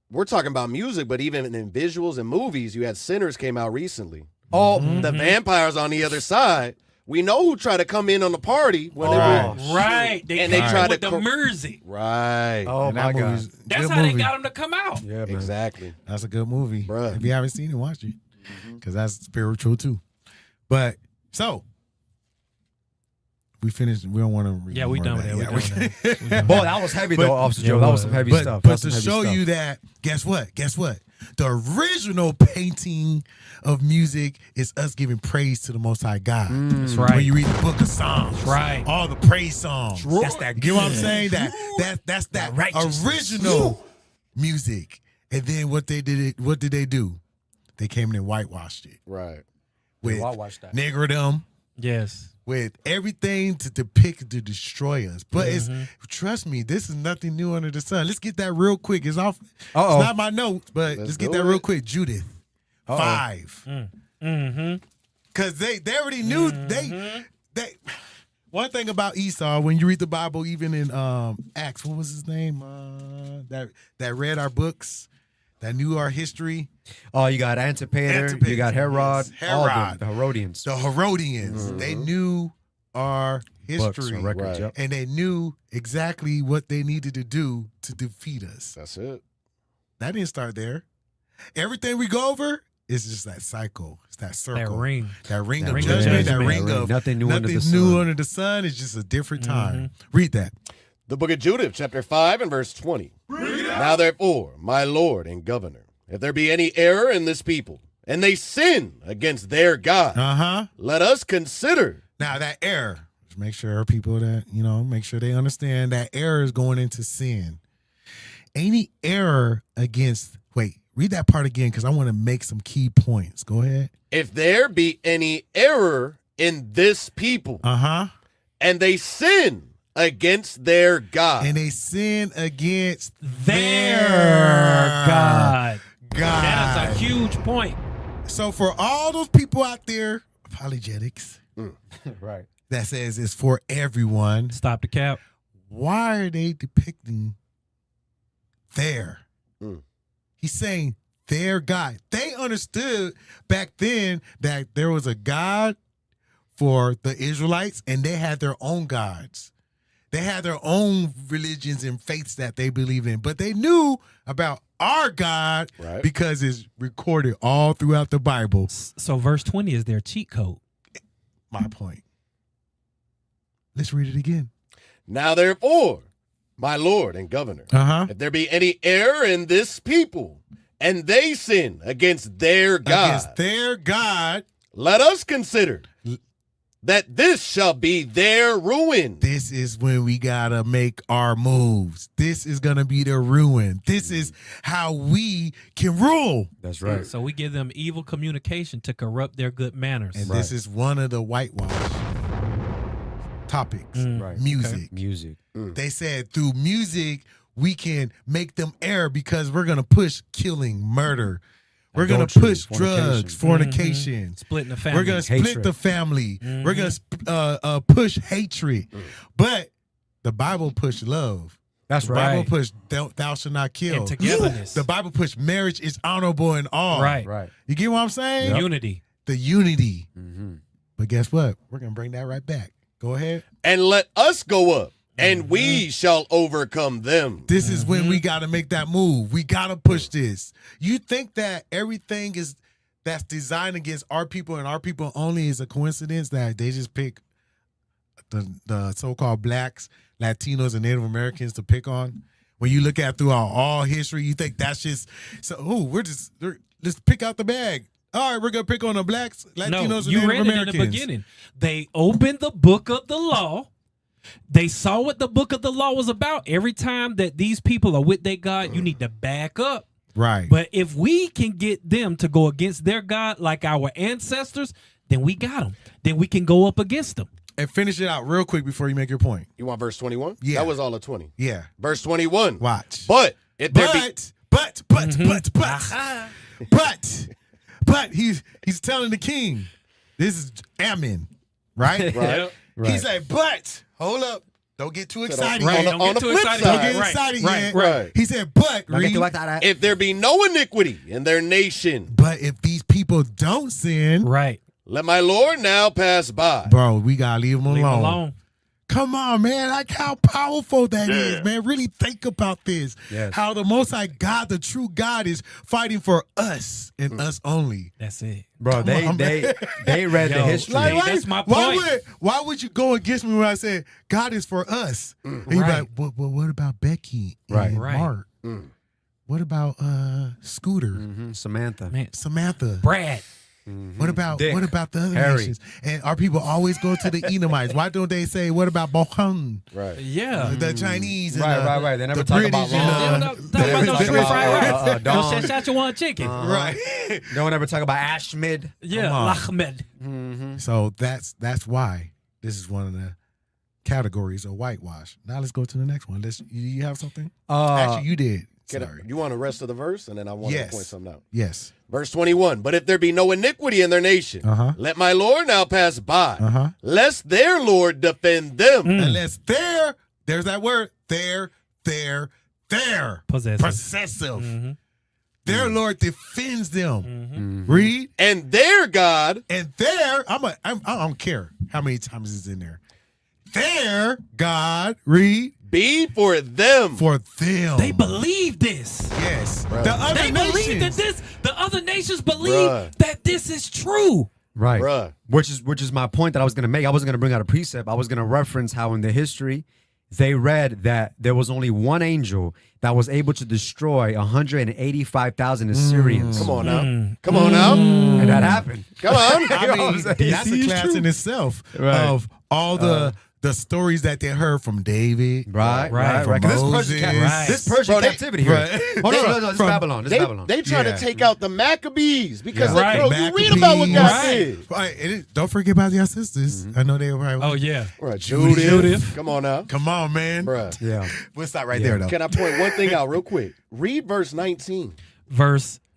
We're talking about music, but even in visuals and movies, you had Sinners came out recently. Oh, the vampires on the other side. We know who tried to come in on the party when they tried with to the music. Right. Oh my God. That's how they got him to come out. Yeah, man. Exactly. That's a good movie. Bruh. If you haven't seen it, watch it. Because that's spiritual too. But so we finished. We don't want to read. Yeah, we done with that. Boy, that was heavy though, Officer Joe. That was some heavy stuff. But to show you that, guess what? The original painting of music is us giving praise to the Most High God. That's right. When you read the book of Psalms, That's right. all the praise songs. That's that. You get what I'm saying? That's that original music. And then what did they do? They came in and whitewashed it. Right. With whitewashed that. niggerdom. Yes. With everything to depict to destroy us. But trust me, this is nothing new under the sun. Let's get that real quick. It's off. It's not my notes, but let's get that real quick. Judith 5. Because they already knew they one thing about Esau, when you read the Bible, even in Acts, what was his name? That read our books, that knew our history. Oh, you got Antipater, you got Herod, all the Herodians. The Herodians, they knew our history, records, and they knew exactly what they needed to do to defeat us. That's it. That didn't start there. Everything we go over is just that cycle. It's that circle. That ring of judgment. That ring of nothing new under the sun. It's just a different time. Read that. The book of Judith, chapter 5 and verse 20. Now therefore, my Lord and governor, if there be any error in this people, and they sin against their God, let us consider. Now that error, make sure people that, make sure they understand that error is going into sin. Any error against, read that part again because I want to make some key points. Go ahead. If there be any error in this people, and they sin against their God. And they sin against their God. That is a huge point. So for all those people out there, apologetics, right, that says it's for everyone. Stop the cap. Why are they depicting their? He's saying their God. They understood back then that there was a God for the Israelites, and they had their own gods. They had their own religions and faiths that they believe in, but they knew about our God because it's recorded all throughout the Bible. So verse 20 is their cheat code. My point. Let's read it again. Now therefore, my Lord and governor, if there be any error in this people, and they sin against their God, let us consider that this shall be their ruin. This is when we gotta make our moves. This is gonna be their ruin. This is how we can rule. That's right. So we give them evil communication to corrupt their good manners. And this is one of the whitewash topics. Music. Okay. Music. They said through music we can make them err because we're gonna push killing, murder. We're going to push drugs, fornication. Splitting the family. We're going to split the family. We're going to push hatred. But the Bible pushed love. That's the right. Bible pushed thou shalt not kill. And togetherness. The Bible pushed marriage is honorable in all. Right. You get what I'm saying? Unity. The unity. But guess what? We're going to bring that right back. Go ahead. And let us go up and we shall overcome them. This is when we got to make that move. We got to push this. You think that everything that's designed against our people and our people only is a coincidence that they just pick the so-called blacks, Latinos, and Native Americans to pick on? When you look at throughout all history, you think that's just let's pick out the bag. All right, we're gonna pick on the blacks, Latinos, and Native Americans. You read it in the beginning. They opened the book of the law. They saw what the book of the law was about. Every time that these people are with their God, you need to back up. Right. But if we can get them to go against their God like our ancestors, then we got them. Then we can go up against them. And finish it out real quick before you make your point. You want verse 21? Yeah. That was all of 20. Yeah. Verse 21. Watch. But if there be but he's telling the king, this is Ammon, right? Right. He's like, but hold up, don't get too excited. Right. On the flip side. Don't get excited yet. Right. He said, but read, if there be no iniquity in their nation, but if these people don't sin, right, let my Lord now pass by. Bro, we gotta leave them alone. alone. Come on, man. Like how powerful that is, man. Really think about this. Yes. How the Most High God, the true God, is fighting for us and us only. That's it. Bro, they read the history. Like, that's my point. Why would you go against me when I said God is for us? And you're like, well, what about Becky and Mark? What about Scooter? Samantha. Brad. What about Dick, the other Harry. nations? And our people always go to the Edomites. Why don't they say what about Bohan? Right. Yeah. The Chinese. And Right. They never the talk British about and Talk about no shrimp fried rice. No Don. Szechuan chicken. right. No one ever talk about Ashmid. Yeah, Ahmed. So that's why this is one of the categories of whitewash. Now let's go to the next one. You have something? Actually, you did. Sorry. You want the rest of the verse, and then I want to point something out. Yes. Verse 21. But if there be no iniquity in their nation, let my Lord now pass by, lest their Lord defend them. Unless there's that word, their possessive. Their Lord defends them. Read. And their God. And their, I don't care how many times it's in there. Their God, read. Be for them. For them. They believe this. Yes. Bruh. The other They nations. believe that the other nations believe that this is true. Right. Bruh. Which is my point that I was going to make. I wasn't going to bring out a precept. I was going to reference how in the history they read that there was only one angel that was able to destroy 185,000 Assyrians. Come on now. Come on now. And that happened. Come on. I mean, that's a class in itself of all the stories that they heard from David. Right. From This Persian captivity here. Oh, no, this is Babylon. This is Babylon. They try to take out the Maccabees because you read Maccabees. about what God did. Right. And don't forget about your sisters. I know they were right. Oh, yeah. Right. Judith. Come on now. Come on, man. Bruh. Yeah. We'll stop right there, though. Can I point one thing out real quick? Read verse 19.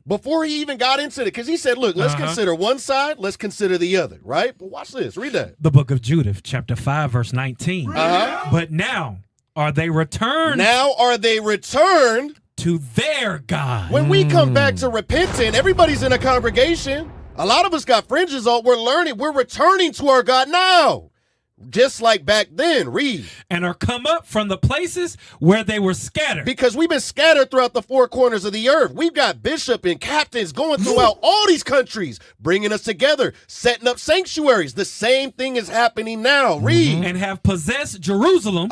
Before he even got into it, because he said, look, let's consider one side, let's consider the other, right? But watch this. Read that. The book of Judith, chapter 5, verse 19. But now are they returned? Now are they returned to their God. When we come back to repenting, everybody's in a congregation. A lot of us got fringes on. We're learning. We're returning to our God now. Just like back then, read. And are come up from the places where they were scattered. Because we've been scattered throughout the four corners of the earth. We've got bishop and captains going throughout all these countries, bringing us together, setting up sanctuaries. The same thing is happening now. Read. And have possessed Jerusalem,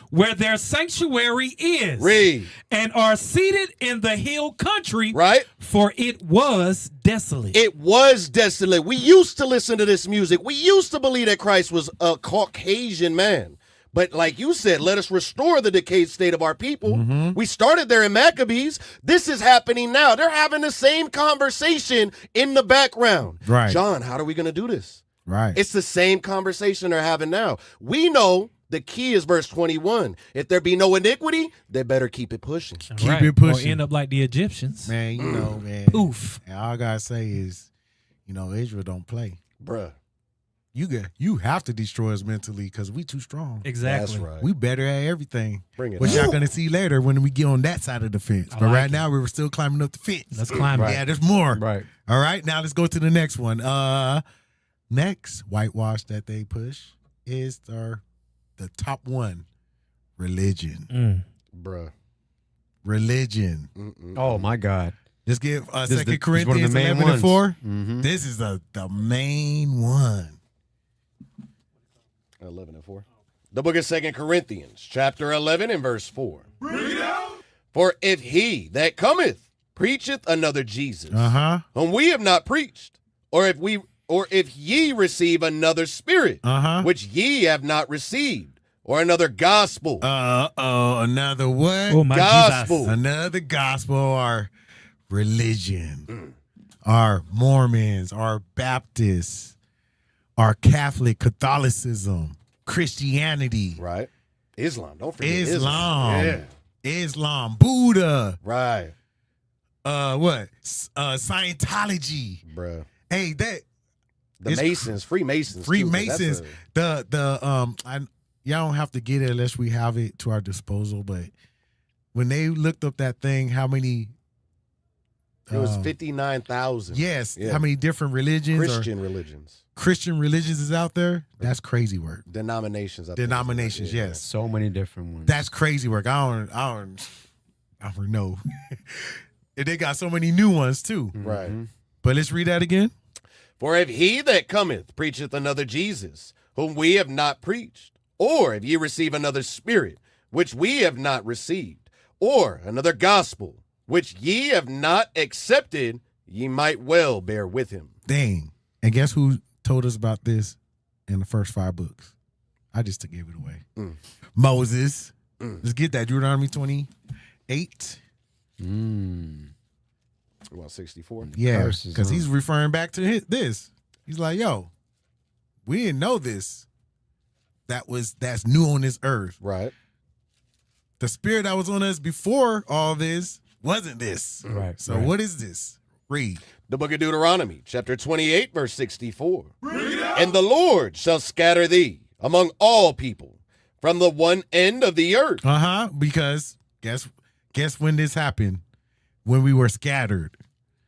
where their sanctuary is. Read. And are seated in the hill country. Right. For it was desolate. It was desolate. We used to listen to this music. We used to believe that Christ was a Caucasian man. But like you said, let us restore the decayed state of our people. We started there in Maccabees. This is happening now. They're having the same conversation in the background. Right. John, how are we going to do this? Right. It's the same conversation they're having now. We know the key is verse 21. If there be no iniquity, they better keep it pushing. Keep it pushing. Or end up like the Egyptians. Man, you know, man. Poof. And all I gotta say is, you know, Israel don't play. Bruh. You have to destroy us mentally because we too strong. Exactly. That's right. We better at everything. Bring it Which on. y'all gonna see later when we get on that side of the fence. But right now we were still climbing up the fence. Let's climb it. Yeah, there's more. Right. All right, now let's go to the next one. Next whitewash that they push is the top one. religion. Bruh. Religion. Oh my God. Just give This is 2 the- Corinthians this is one of the main 11 and 4. ones. This is the main one. 11 and 4. The book of 2 Corinthians, chapter 11 and verse 4. For if he that cometh preacheth another Jesus, whom we have not preached, or if ye receive another spirit, which ye have not received, or another gospel. Another what? Oh, my gospel. Jesus. Another gospel or religion. Our Mormons, our Baptists, our Catholicism, Christianity. Right. Islam. Don't forget Islam. Yeah. Islam. Buddha. Right. Scientology. Bruh. Hey, that The it's Masons, Freemasons. too, 'cause Freemasons. that's Y'all don't have to get it unless we have it to our disposal. But when they looked up that thing, how many? It was 59,000. Yes. Yeah. How many different religions? Christian religions. Is out there? That's crazy work. Denominations. Denominations. Yeah. Yes. So many different ones. That's crazy work. I don't know. And they got so many new ones too. Right. But let's read that again. For if he that cometh preacheth another Jesus, whom we have not preached, or if ye receive another spirit, which we have not received, or another gospel, which ye have not accepted, ye might well bear with him. Dang. And guess who told us about this in the first 5 books? I just gave it away. Moses. Let's get that. Deuteronomy 28. About 64. Yeah, because he's referring back to this. He's like, yo, we didn't know this. That's new on this earth. Right. The spirit that was on us before all this wasn't this. Right. So what is this? Read. The book of Deuteronomy, chapter 28, verse 64. And the Lord shall scatter thee among all people from the one end of the earth. Because guess when this happened? When we were scattered.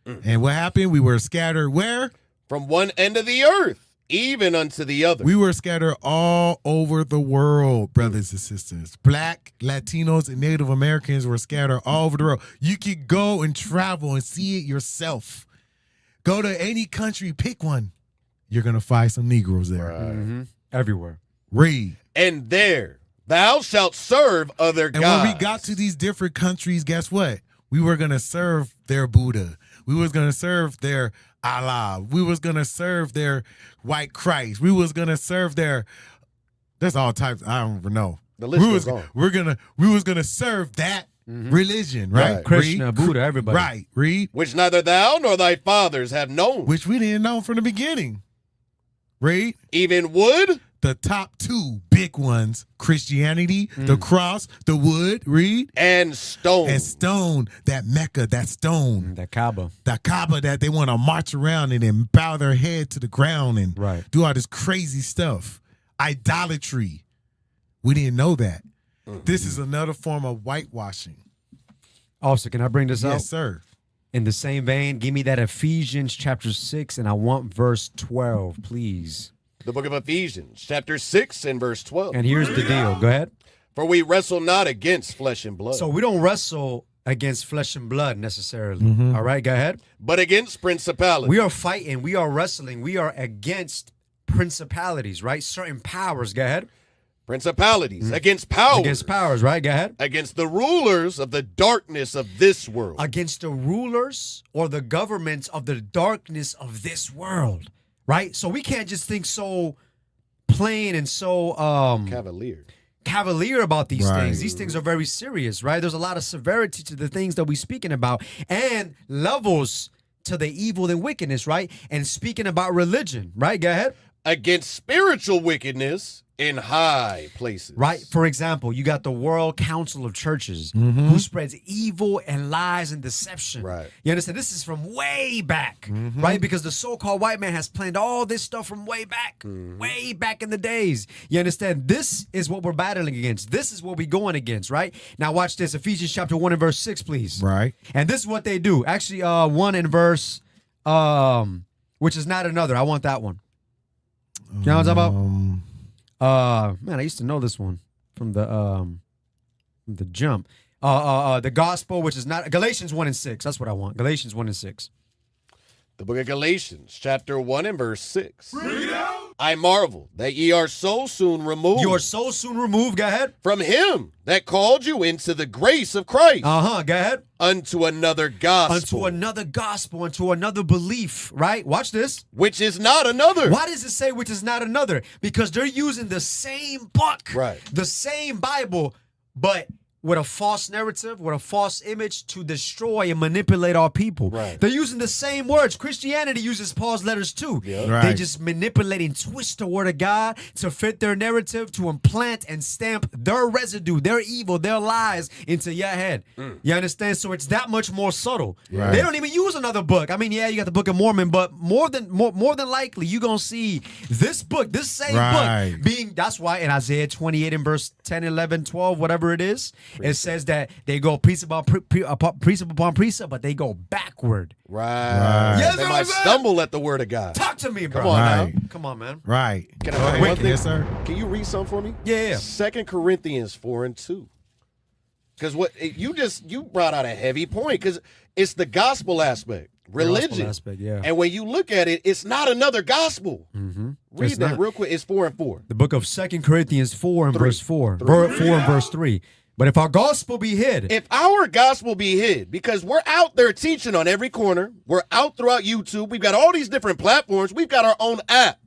And what happened? We were scattered where? From one end of the earth, even unto the other. We were scattered all over the world, brothers and sisters. Black, Latinos, and Native Americans were scattered all over the world. You could go and travel and see it yourself. Go to any country, pick one. You're going to find some Negroes there. Right. Everywhere. Read. And there thou shalt serve other And gods. when we got to these different countries, guess what? We were going to serve their Buddha. We was going to serve their Allah. We was going to serve their white Christ. We was going to serve their, there's all types. I don't even know. The list goes on. We was going to serve that religion, right? Krishna, Read. Buddha, everybody. Right. Read. Which neither thou nor thy fathers have known. Which we didn't know from the beginning. Read. Even wood. The top 2 big ones, Christianity, the cross, the wood, read. And stone. And stone, that Mecca, that stone. That Kaaba. That Kaaba that they want to march around and then bow their head to the ground and do all this crazy stuff. Idolatry. We didn't know that. This is another form of whitewashing. Also, can I bring this up? Yes, sir. In the same vein, give me that Ephesians chapter 6, and I want verse 12, please. The book of Ephesians, chapter 6 and verse 12. And here's the deal. Go ahead. For we wrestle not against flesh and blood. So we don't wrestle against flesh and blood necessarily. All right, go ahead. But against principalities. We are fighting. We are wrestling. We are against principalities, right? Certain powers. Go ahead. Principalities. Against powers. Against powers, right? Go ahead. Against the rulers of the darkness of this world. Against the rulers or the governments of the darkness of this world. Right? So we can't just think so plain and so cavalier about these things. These things are very serious, right? There's a lot of severity to the things that we're speaking about and levels to the evil and wickedness, right? And speaking about religion, right? Go ahead. Against spiritual wickedness in high places. Right. For example, you got the World Council of Churches who spreads evil and lies and deception. Right. You understand? This is from way back, right? Because the so-called white man has planned all this stuff from way back in the days. You understand? This is what we're battling against. This is what we're going against, right? Now watch this. Ephesians chapter 1 and verse 6, please. Right. And this is what they do. Actually, 1 and verse, which is not another. I want that one. You know what I'm talking about? Man, I used to know this one from the the jump. The gospel, which is not Galatians 1 and 6. That's what I want. Galatians 1 and 6. The book of Galatians, chapter 1 and verse 6. I marvel that ye are so soon removed. You are so soon removed, go ahead. From him that called you into the grace of Christ. Go ahead. Unto another gospel. Unto another gospel, unto another belief, right? Watch this. Which is not another. Why does it say which is not another? Because they're using the same book. Right. The same Bible, but with a false narrative, with a false image to destroy and manipulate our people. Right. They're using the same words. Christianity uses Paul's letters too. Yep. Right. They just manipulate and twist the word of God to fit their narrative, to implant and stamp their residue, their evil, their lies into your head. You understand? So it's that much more subtle. Right. They don't even use another book. I mean, yeah, you got the Book of Mormon, but more than likely, you're going to see this book, this same Right. book being, that's why in Isaiah 28 and verse 10, 11, 12, whatever it is, it says that they go precept upon precept, but they go backward. Right. Yes, They sir, might sir. stumble at the word of God. Talk to me, bro. Come on Right. now. Come on, man. Right. Can I Go say ahead. one thing? Yes, sir. Can you read something for me? Yeah. 2 Corinthians 4 and 2. Because what you brought out a heavy point, because it's the gospel aspect, religion. Gospel aspect, yeah. And when you look at it, it's not another gospel. Read It's that not. real quick. It's 4 and 4. The book of 2 Corinthians 4 and 3. verse 4. 4 and verse 3. But if our gospel be hid, If our gospel be hid, because we're out there teaching on every corner, we're out throughout YouTube, we've got all these different platforms, we've got our own app.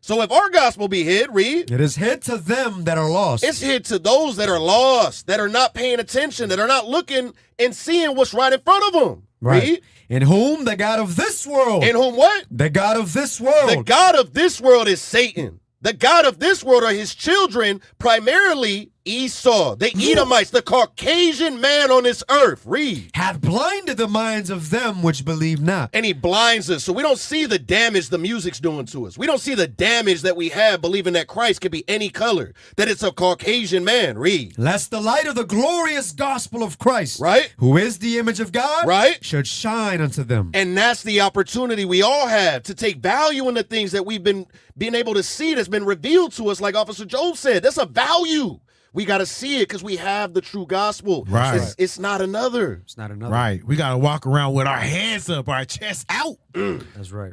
So if our gospel be hid, read. it is hid to them that are lost. It's hid to those that are lost, that are not paying attention, that are not looking and seeing what's right in front of them. Right. Read. In whom the God of this world. In whom what? The God of this world. The God of this world is Satan. The God of this world are his children, primarily Esau, the Edomites, the Caucasian man on this earth. Read. Hath blinded the minds of them which believe not. And he blinds us, so we don't see the damage the music's doing to us. We don't see the damage that we have believing that Christ could be any color, that it's a Caucasian man. Read. Lest the light of the glorious gospel of Christ, Right? who is the image of God, Right? should shine unto them. And that's the opportunity we all have to take value in the things that we've been able to see that's been revealed to us, like Officer Job said. That's a value. We got to see it because we have the true gospel. Right. It's not another. It's not another. Right. We got to walk around with our hands up, our chest out. That's right.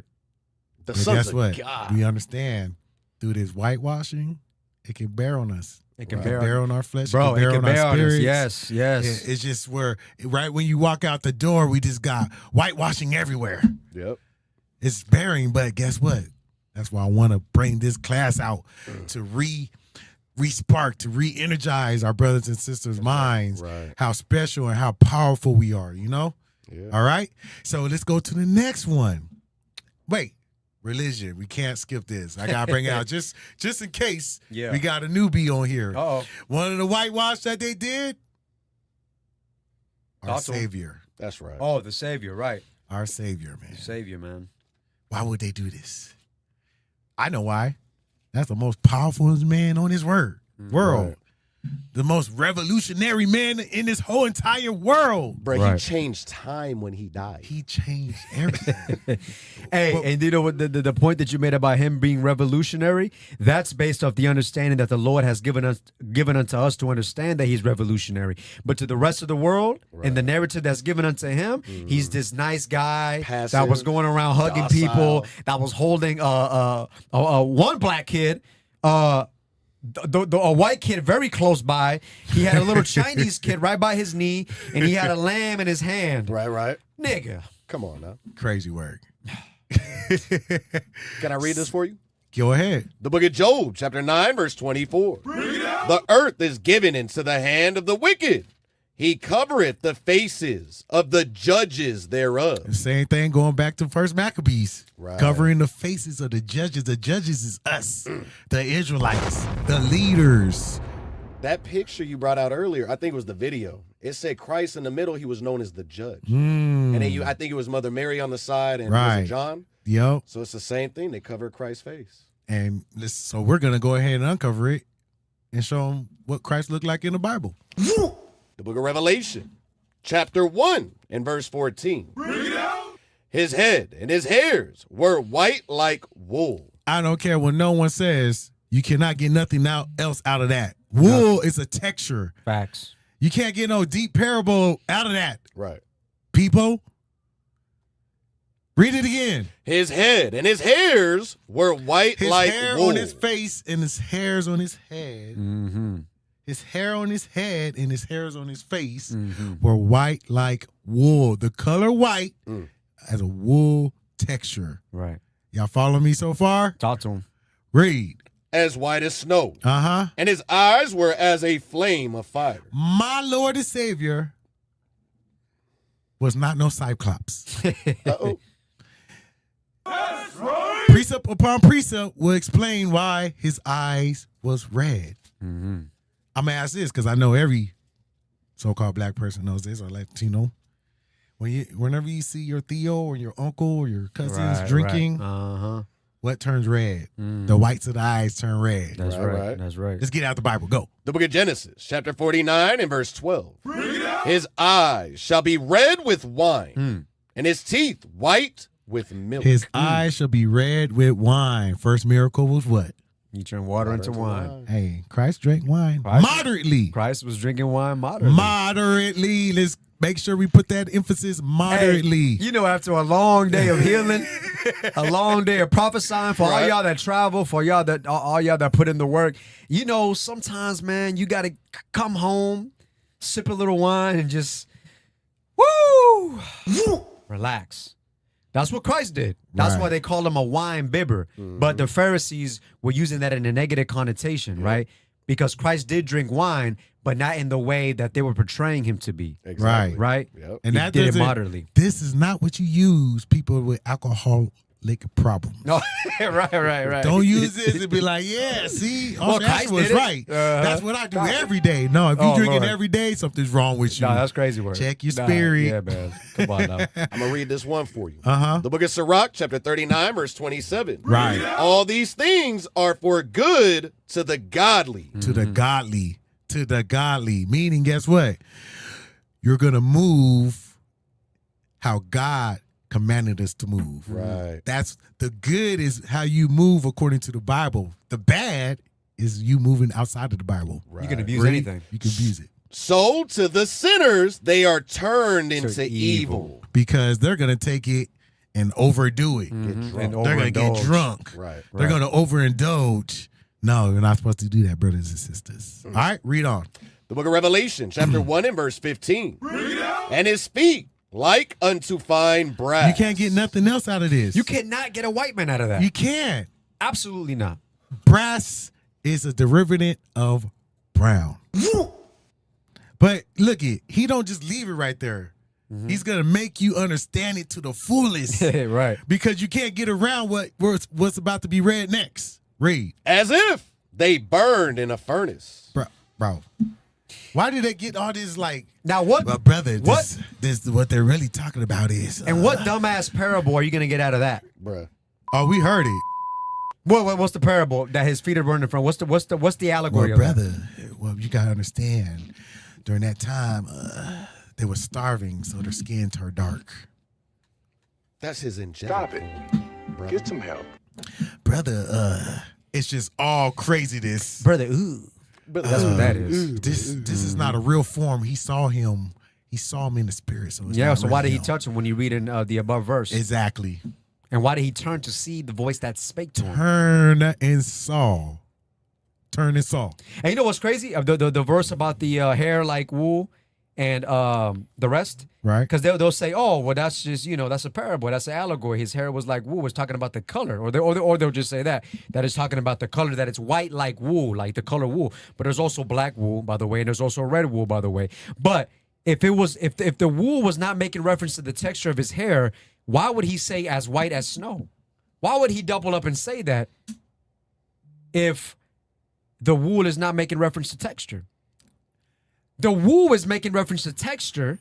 The But sons guess of what? God. We understand through this whitewashing, it can bear on us. It can It bear on our flesh. Bro, it can bear on our us. spirits. Yes, yes. It's just where, right when you walk out the door, we just got whitewashing everywhere. Yep. It's bearing, but guess what? That's why I want to bring this class out to re-spark, to re-energize our brothers and sisters' minds, Right. how special and how powerful we are, you know? Yeah. All right? So let's go to the next one. Wait, religion. We can't skip this. I got to bring it out just in case Yeah. we got a newbie on here. Uh-oh. One of the whitewash that they did, our Talk to 'em. Savior. That's right. Oh, the Savior, right. Our Savior, man. Savior, man. Why would they do this? I know why. That's the most powerful man on this world. Right. The most revolutionary man in this whole entire world. Bro, Right. he changed time when he died. He changed everything. Hey, and you know what the point that you made about him being revolutionary? That's based off the understanding that the Lord has given unto us to understand that he's revolutionary. But to the rest of the world, and the narrative that's given unto him, he's this nice guy that Passive, was going around hugging docile. people, that was holding one black kid, a white kid very close by. He had a little Chinese kid right by his knee, and he had a lamb in his hand. Right. Nigga. Come on now. Crazy work. Can I read this for you? Go ahead. The book of Job, chapter 9, verse 24. The earth is given into the hand of the wicked. He covereth the faces of the judges thereof. The same thing going back to First Maccabees. Right. Covering the faces of the judges. The judges is us, the Israelites, the leaders. That picture you brought out earlier, I think it was the video. It said Christ in the middle. He was known as the judge. And then I think it was Mother Mary on the side and Right. John. Yep. So it's the same thing. They cover Christ's face. And so we're going to go ahead and uncover it and show them what Christ looked like in the Bible. The book of Revelation, chapter 1 and verse 14. His head and his hairs were white like wool. I don't care what no one says. You cannot get nothing else out of that. Wool is a texture. Facts. You can't get no deep parable out of that. Right. People. Read it again. His head and his hairs were white His like hair wool. on his face and his hairs on his head. Mm-hmm. His hair on his head and his hairs on his face were white like wool. The color white has a wool texture. Right. Y'all follow me so far? Talk to him. Read. As white as snow. Uh-huh. And his eyes were as a flame of fire. My Lord and Savior was not no Cyclops. Uh-oh. Precept upon precept will explain why his eyes was red. Mm-hmm. I'm going to ask this because I know every so-called black person knows this, or Latino. Whenever you see your Theo or your uncle or your cousins drinking, what turns red? The whites of the eyes turn red. That's right. That's right. Let's get out the Bible. Go. The book of Genesis, chapter 49 and verse 12. His eyes shall be red with wine, and his teeth white with milk. His eyes shall be red with wine. First miracle was what? You turn water into wine. Hey, Christ drank wine moderately. Christ was drinking wine moderately. Moderately. Let's make sure we put that emphasis moderately. Hey, you know, after a long day of healing, a long day of prophesying, for all y'all that travel, for y'all that all y'all that put in the work, you know, sometimes, man, you got to come home, sip a little wine, and just relax. That's what Christ did. That's why they called him a wine bibber. But the Pharisees were using that in a negative connotation, right? Because Christ did drink wine, but not in the way that they were portraying him to be. Exactly. Right? Yep. And He that did it doesn't- moderately. This is not what you use people with alcoholic problems. No, right. Don't use this and be like, yeah, see, Well, Austin Christ Asher was did it. right. That's what I do every day. No, if Oh, you're drinking Lord. every day, something's wrong with you. No, that's crazy word. Check your Nah, spirit. Yeah, man. Come on now. I'm going to read this one for you. Uh-huh. The book of Sirach, chapter 39, verse 27. Right. All these things are for good to the godly. To the godly. To the godly. Meaning, guess what? You're going to move how God commanded us to move. Right. That's the good is how you move according to the Bible. The bad is you moving outside of the Bible. Right. You can abuse Read, anything. You can abuse it. So to the sinners, they are turned into evil. Because they're going to take it and overdo it. And They're going to get overindulge. drunk. Right. They're going to overindulge. No, you're not supposed to do that, brothers and sisters. All right, read on. The book of Revelation, chapter 1 and verse 15. And his feet like unto fine brass. You can't get nothing else out of this. You cannot get a white man out of that. You can't. Absolutely not. Brass is a derivative of brown. But look it, he don't just leave it right there. He's gonna make you understand it to the fullest. Right. Because you can't get around what's about to be read next. Read. As if they burned in a furnace. Bro. Why did they get all this like Now what? well, brother, What? this what they're really talking about is And what dumbass parable are you gonna get out of that? Bruh. Oh, we heard it. What's the parable that his feet are burned in front? What's the allegory Well, of that? brother, well, you gotta understand. During that time, they were starving, so their skin turned dark. That's his injection. Stop it. Bruh. Get some help. Brother, it's just all craziness. Brother, ooh. That's what that is. This is not a real form. He saw him in the spirit. So it's Yeah, not so why really did he him. touch him when you read in the above verse? Exactly. And why did he turn to see the voice that spake to him? Turn and saw. Turn and saw. And you know what's crazy? The verse about the hair like wool and the rest? Right. Because they'll say, oh, well, that's just, that's a parable. That's an allegory. His hair was like wool. It's talking about the color. Or they'll just say that it's talking about the color, that it's white like wool, like the color wool. But there's also black wool, by the way, and there's also red wool, by the way. But if the wool was not making reference to the texture of his hair, why would he say as white as snow? Why would he double up and say that if the wool is not making reference to texture? The wool is making reference to texture.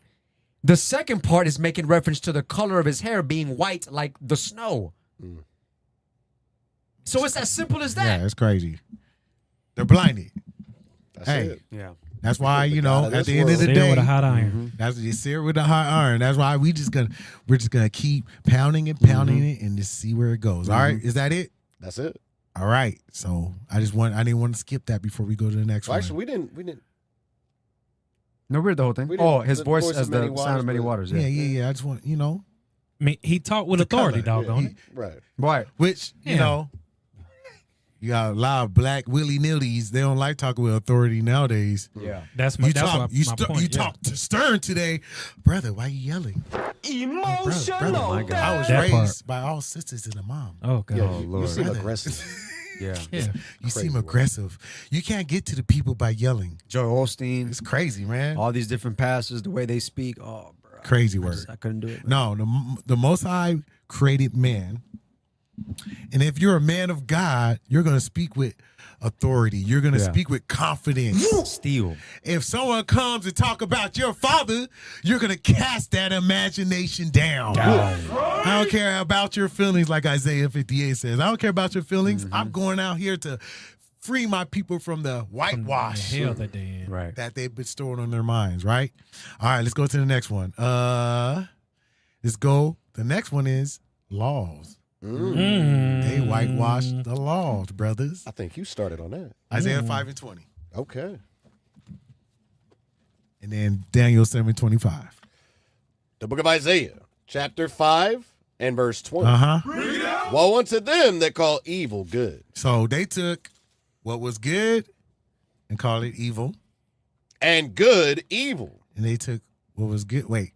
The second part is making reference to the color of his hair being white like the snow. So it's as simple as that. Yeah, it's crazy. They're blinded. That's Hey. it. Yeah. That's why, The God of at this the end of the Sear day, with a hot iron. that's you sear with a hot iron. That's why we're just gonna keep pounding and pounding it and just see where it goes. All right, is that it? That's it. All right. So I didn't want to skip that before we go to the next Well, one. actually, we didn't. No, read the whole thing. We Oh, did his the voice voice as of the many sound of many waters. Yeah. I just want, I mean, he talked with the authority, color. doggone Yeah, it. Right. Right. Which, you Yeah. know, you got a lot of black willy-nillies. They don't like talking with authority nowadays. Yeah. That's my, You that's talk, my, my point. you yeah. talk to Stern today. Brother, why you yelling? Emotional. Brother, my God. I was That part. raised by all sisters and a mom. Oh, God. Yeah, you Lord. seem Brother. aggressive. Yeah. Yeah. You Crazy seem word. aggressive. You can't get to the people by yelling. Joel Osteen, It's crazy, man. all these different pastors, the way they speak. Oh, bro. Crazy I word. I couldn't do it. No, the Most High created man. And if you're a man of God, you're going to speak with authority. You're going to Yeah. speak with confidence. Steel. If someone comes and talk about your father, you're going to cast that imagination down. I don't care about your feelings, like Isaiah 58 says. I don't care about your feelings. I'm going out here to free my people from the whitewash The hell that they in. Right. that they've been stored on their minds, right? All right, let's go to the next one. Let's go. The next one is laws. They whitewashed the laws, brothers. I think you started on that. Isaiah 5:20. Okay. And then Daniel 7:25. The book of Isaiah, chapter 5 and verse 20. Uh-huh. Woe unto them that call evil good, So they took what was good and called it evil. and good evil. And they took what was good. Wait.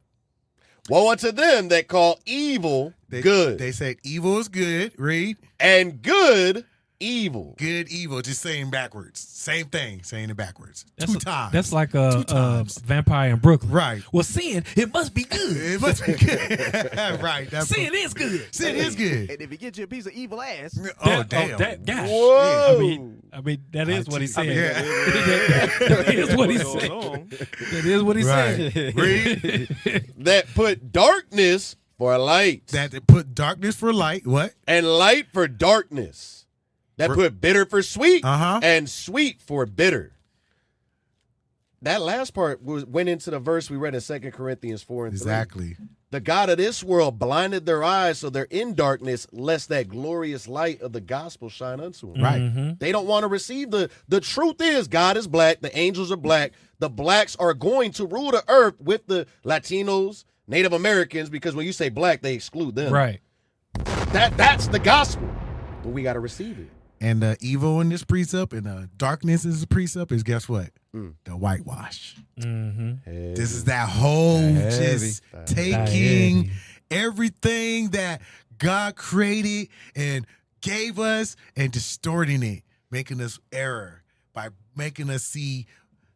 Woe unto them that call evil good, They said evil is good. Read. and good evil. Good, evil. Just saying backwards. Same thing. Saying it backwards. That's Two times. That's like Two a times. vampire in Brooklyn. Right. Well, sin, it must be good. It must be good. Right. That's Sin is good. Sin is good. And if he gets you a piece of evil ass, Oh, damn. that gosh. Whoa. I mean, that is what he said. Yeah. That is what he What's said. going on? That is what he Right. said. Read. That put darkness for light, That they put darkness for light. What? and light for darkness. That put bitter for sweet, Uh-huh. and sweet for bitter. That last part went into the verse we read in 2 Corinthians 4 and 3. Exactly. The God of this world blinded their eyes so they're in darkness, lest that glorious light of the gospel shine unto them. Right. They don't want to receive the truth is God is black, the angels are black, the blacks are going to rule the earth with the Latinos, Native Americans, because when you say black, they exclude them. Right. That's the gospel. But we got to receive it. And the evil in this precept and the darkness in this precept is, guess what? The whitewash. Mm-hmm. This is that whole just taking everything that God created and gave us and distorting it, making us error by making us see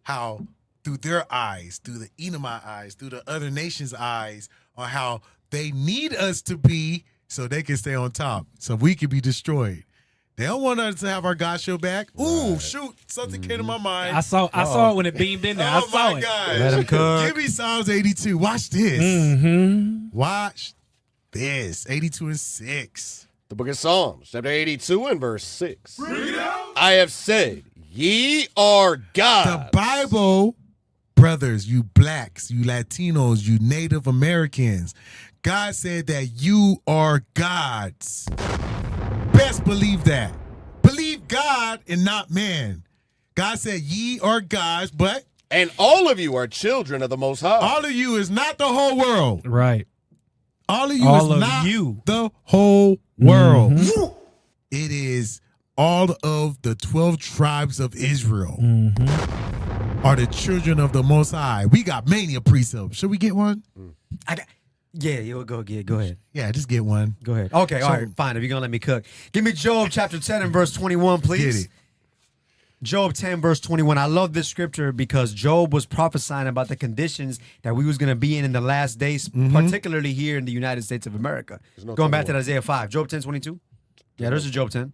how through their eyes, through the Edomite eyes, through the other nations' eyes, on how they need us to be so they can stay on top, so we can be destroyed. They don't want us to have our God show back. Ooh, shoot. Something came to my mind. I saw it when it beamed in there. I saw my it. God. Let him cook. Give me Psalms 82. Watch this. Mm-hmm. Watch this. 82 and 6. The book of Psalms, chapter 82 and verse 6. I have said, ye are God. The Bible, brothers, you blacks, you Latinos, you Native Americans, God said that you are gods. Best believe that. Believe God and not man. God said ye are gods, but And all of you are children of the Most High. all of you is not the whole world. Right. All of you All is of not you. the whole world. Mhm. It is all of the 12 tribes of Israel are the children of the Most High. We got mania precepts. Should we get one? Yeah, you'll go ahead. Yeah, just get one. Go ahead. Okay, all right, fine. If you're going to let me cook. Give me Job chapter 10 and verse 21, please. Get it. Job 10 verse 21. I love this scripture because Job was prophesying about the conditions that we was going to be in the last days, particularly here in the United States of America. Going back to Isaiah 5. Job 10, 22. Yeah, there's a Job 10.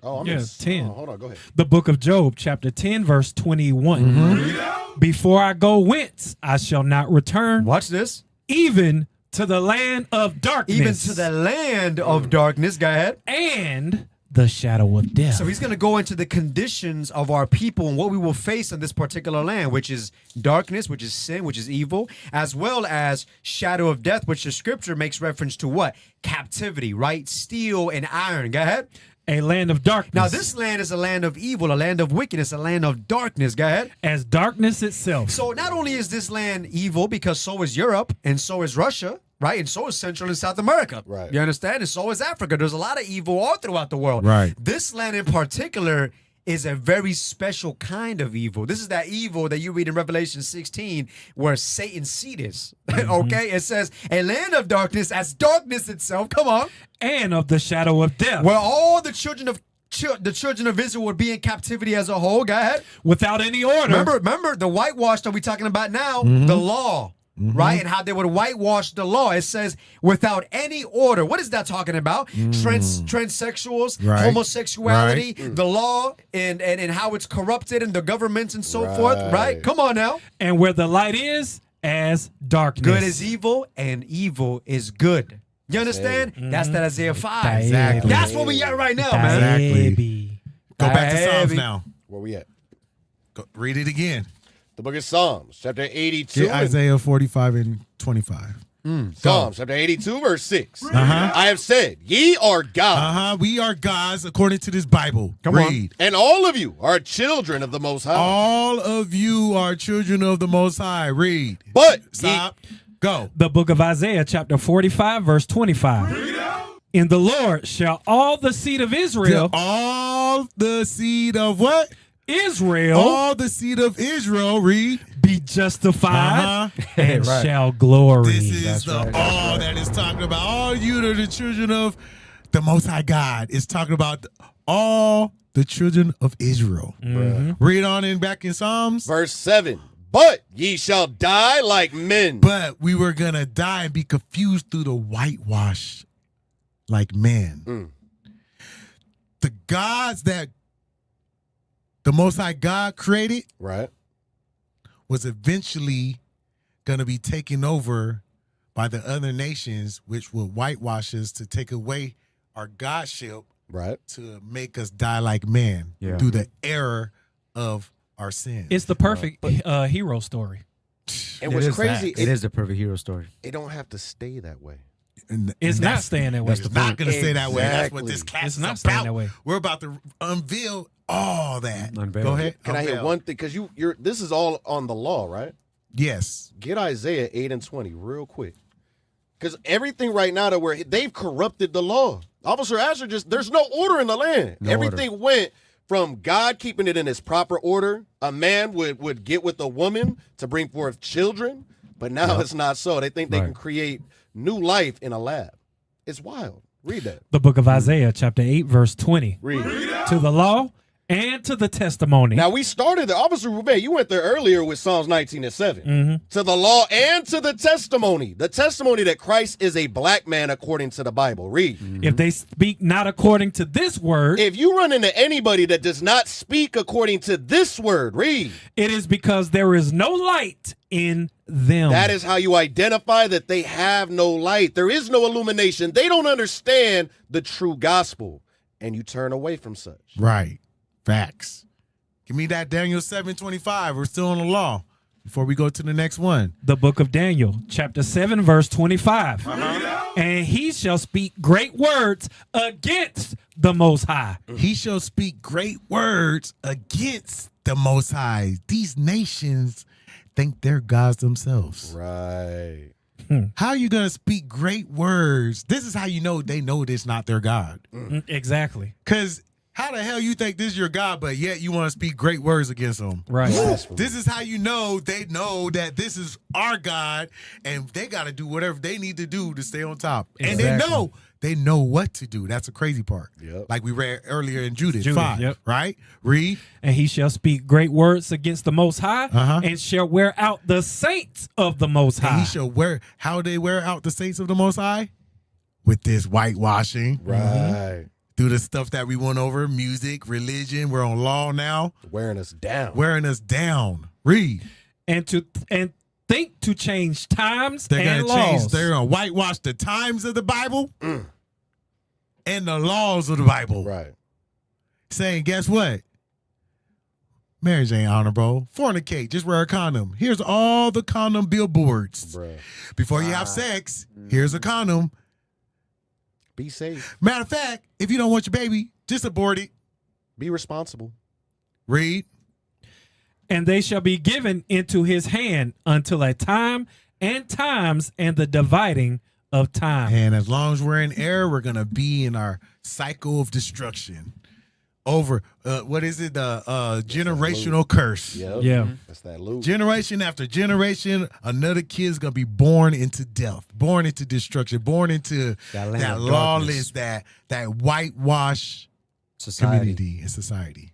Oh, I'm 10. hold on, go ahead. The book of Job, chapter 10, verse 21. Before I go whence, I shall not return. Watch this. Even to the land of darkness. Even to the land of darkness. Go ahead. And the shadow of death. So he's going to go into the conditions of our people and what we will face in this particular land, which is darkness, which is sin, which is evil, as well as shadow of death, which the scripture makes reference to what? Captivity, right? Steel and iron. Go ahead. A land of darkness. Now, this land is a land of evil, a land of wickedness, a land of darkness. Go ahead. As darkness itself. So not only is this land evil, because so is Europe and so is Russia, right? And so is Central and South America. Right. You understand? And so is Africa. There's a lot of evil all throughout the world. Right. This land in particular is a very special kind of evil. This is that evil that you read in Revelation 16 where Satan's seat is. Okay? It says, a land of darkness as darkness itself. Come on. And of the shadow of death. Where all the children of Israel would be in captivity as a whole. Go ahead. Without any order. Remember the whitewash that we're talking about now, the law. Right? And how they would whitewash the law. It says without any order. What is that talking about? Transsexuals, homosexuality, the law, and how it's corrupted and the governments and so forth. Right? Come on now. And where the light is, as darkness. Good is evil and evil is good. You understand? That's that Isaiah 5. Exactly. That's where we at right now, man. Exactly. Go back to Psalms now. Where we at? Go, read it again. The book of Psalms, chapter 82. Get Isaiah 45 and 25. Psalms, chapter 82, verse 6. I have said, ye are gods. We are gods according to this Bible. Read. And all of you are children of the Most High. All of you are children of the Most High. Read. But stop. Go. The book of Isaiah, chapter 45, verse 25. In the Lord shall all the seed of Israel. All the seed of what? Israel. All the seed of Israel, read. Be justified and shall glory. This is all that is talking about. All you are the children of the Most High God. It's talking about all the children of Israel. Read on in back in Psalms. Verse 7. But ye shall die like men. But we were going to die and be confused through the whitewash like men. The gods that the Most High God created was eventually going to be taken over by the other nations, which would whitewash us to take away our godship to make us die like men through the error of our sin. It's the perfect hero story. And what's crazy, it is the perfect hero story. It don't have to stay that way. It's not staying that way. It's not going to stay that way. That's what this class It's not is staying about. that way. We're about to unveil all that. Unveil. Go ahead. Can I hit one thing? Because you're this is all on the law, right? Yes. Get Isaiah 8 and 20 real quick. Because everything right now that they've corrupted the law. Officer Asher there's no order in the land. Everything went from God keeping it in its proper order. A man would get with a woman to bring forth children, but now it's not so. They think they can create new life in a lab. It's wild. Read that. The book of Isaiah, chapter 8, verse 20. Read. To the law and to the testimony. Now, we started there. Officer Rubé, you went there earlier with Psalms 19 and 7. To the law and to the testimony. The testimony that Christ is a black man according to the Bible. Read. If they speak not according to this word. If you run into anybody that does not speak according to this word, read. It is because there is no light in them. That is how you identify that they have no light. There is no illumination. They don't understand the true gospel. And you turn away from such. Right. Facts. Give me that Daniel 7:25. We're still on the law before we go to the next one. The book of Daniel, chapter 7, verse 25. And he shall speak great words against the Most High. He shall speak great words against the Most High. These nations think they're gods themselves. Right. How are you going to speak great words? This is how you know they know this not their God. Exactly. Because how the hell you think this is your God, but yet you want to speak great words against them? Right. This is how you know they know that this is our God, and they got to do whatever they need to do to stay on top. Exactly. And they know what to do. That's the crazy part. Like we read earlier in Judas 5, right? Read. And he shall speak great words against the Most High, and shall wear out the saints of the Most High. And he shall how they wear out the saints of the Most High? With this whitewashing. Right. Through the stuff that we went over, music, religion, we're on law now. Wearing us down. Read. And think to change times They're and gonna laws. They're going to whitewash the times of the Bible and the laws of the Bible. Right. Saying, guess what? Marriage ain't honorable. Fornicate. Just wear a condom. Here's all the condom billboards. Bruh. Before you have sex, here's a condom. Be safe. Matter of fact, if you don't want your baby Just abort it. Be responsible. Read. And they shall be given into his hand until a time and times and the dividing of time. And as long as we're in error, we're going to be in our cycle of destruction. Over, what is it? Generational curse. Yep. Yeah. That's that loop. Generation after generation, another kid's going to be born into death, born into destruction, born into that lawless, that whitewash community and society.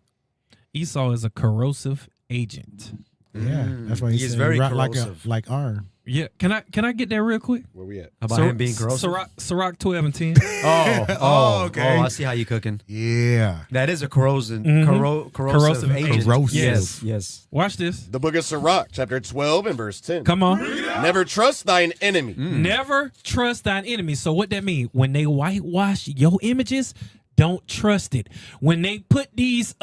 Esau is a corrosive agent. Yeah, that's why he's very like corrosive. like iron. Yeah, can I get that real quick? Where we at? How about him being corrosive? Sirach 12 and 10. Okay. Oh, I see how you cooking. Yeah. That is a corrosive agent. Corrosive. Yes. Watch this. The book of Sirach, chapter 12 and verse 10. Come on. Never trust thine enemy. Never trust thine enemy. So what that mean? When they whitewash your images, don't trust it. When they put these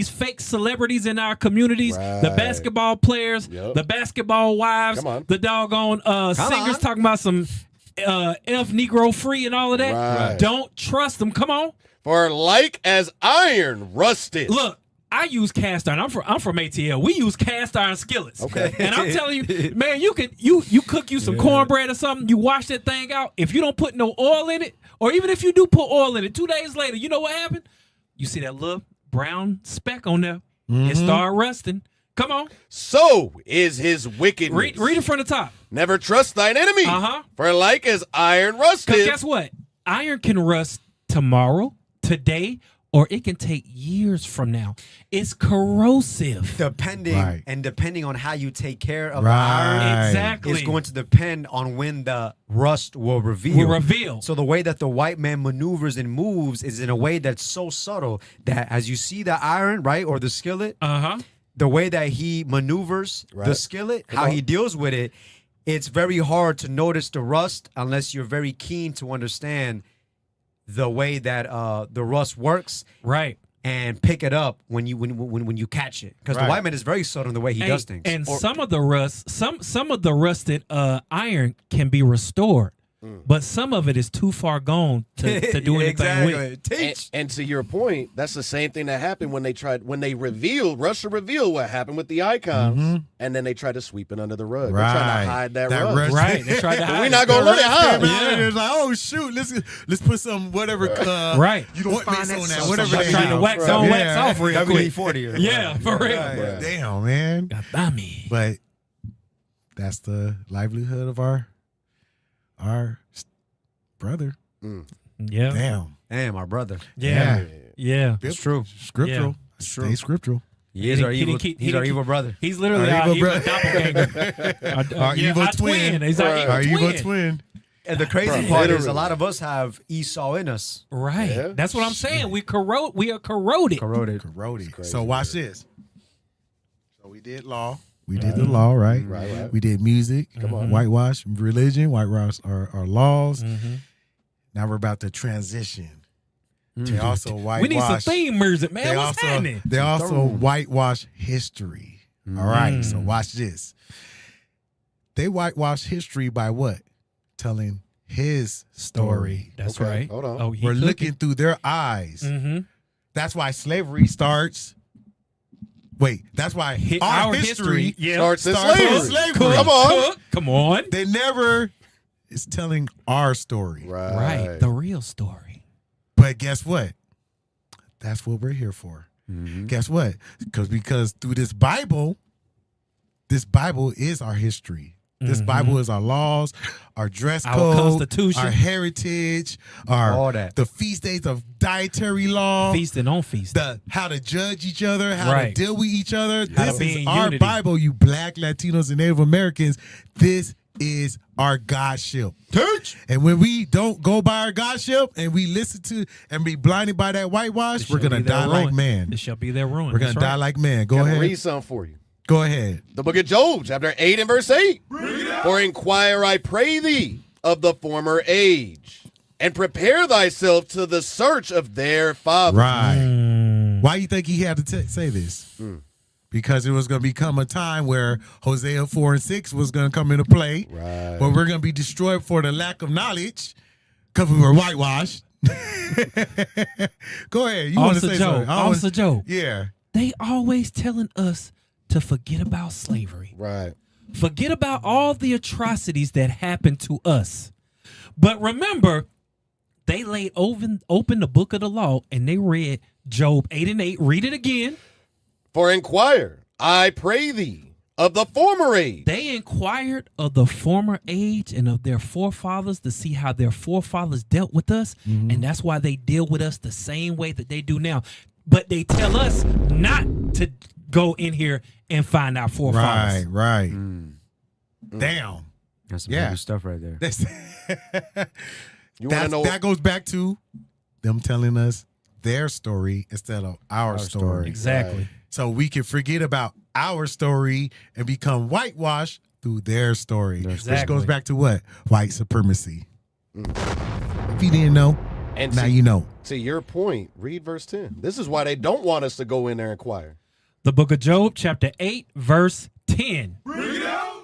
fake celebrities in our communities, the basketball players, the basketball wives, the doggone singers talking about some F Negro free and all of that, don't trust them. Come on. For like as iron rusted. Look, I use cast iron. I'm from ATL. We use cast iron skillets. Okay. And I'm telling you, man, you cook you some cornbread or something, you wash that thing out. If you don't put no oil in it, or even if you do put oil in it, 2 days later, you know what happened? You see that little brown speck on there. It start rusting. Come on. So is his wickedness. Read it from the top. Never trust thine enemy. For like as iron rusted. Because guess what? Iron can rust tomorrow, today, or it can take years from now. It's corrosive. Depending on how you take care of the iron, exactly, it's going to depend on when the rust will reveal. So the way that the white man maneuvers and moves is in a way that's so subtle that as you see the iron, right, or the skillet, the way that he maneuvers the skillet, how he deals with it, it's very hard to notice the rust unless you're very keen to understand the way that the rust works, right, and pick it up when you catch it, because the white man is very subtle in the way he does things. And some of the rust, some of the rusted iron can be restored, but some of it is too far gone to do anything with. And to your point, that's the same thing that happened when Russia revealed what happened with the icons, and then they tried to sweep it under the rug. They're trying to hide that rust. Right, they tried to hide. We're not gonna let it hide. It's like, oh shoot, let's put some whatever. Right, you don't find that on that. Whatever they trying to wax on, wax off real quick. WD-40. Yeah, for real. Damn, man. But that's the livelihood of our brother. Yeah. Damn, our brother. Yeah. It's true. Scriptural. It's true. Stay scriptural. He is our evil brother. He's literally our evil doppelganger. Our evil twin. He's our evil twin. And the crazy part is a lot of us have Esau in us. Right. Yeah. That's what I'm saying. We are corroded. Corroded. So watch this. So we did law. We did the law, right? Right. We did music. Come on. Whitewash religion. Whitewash our laws. Now we're about to transition. They also whitewash. We need some theme music, man. What's happening? They also whitewash history. All right. So watch this. They whitewash history by what? Telling his story. That's right. Hold on. Oh, we're looking through their eyes. That's why slavery starts. Wait, that's why our history starts in slavery. Come on. They never is telling our story. Right. The real story. But guess what? That's what we're here for. Guess what? Because through this Bible is our history. This Bible is our laws, our dress code, our constitution, our heritage, all that. The feast days of dietary law, feast and on feast, how to judge each other, how to deal with each other. How this to be is in our unity. Bible, you Black, Latinos, and Native Americans. This is our Godship. And when we don't go by our Godship and we listen to and be blinded by that whitewash, we're gonna die like man. It shall be their ruin. We're gonna die like man. Go ahead. Read something for you. Go ahead. The book of Job, chapter 8 and verse 8. For inquire, I pray thee, of the former age, and prepare thyself to the search of their fathers. Right. Why you think he had to say this? Because it was going to become a time where Hosea 4 and 6 was going to come into play. Right. But we're going to be destroyed for the lack of knowledge because we were whitewashed. Go ahead. You want to say something? Officer Joe. Yeah. They always telling us to forget about slavery. Right. Forget about all the atrocities that happened to us. But remember, they laid open the book of the law and they read Job 8:8. Read it again. For inquire, I pray thee, of the former age. They inquired of the former age and of their forefathers to see how their forefathers dealt with us. Mm-hmm. And that's why they deal with us the same way that they do now. But they tell us not to go in here and find our forefathers. Right. Damn. That's some heavy stuff right there. You want to know? That goes back to them telling us their story instead of our story. Exactly. Right. So we can forget about our story and become whitewashed through their story. Exactly. Which goes back to what? White supremacy. If you didn't know, And now to, you know. To your point, read verse 10. This is why they don't want us to go in there and inquire. The book of Job, chapter 8, verse 10.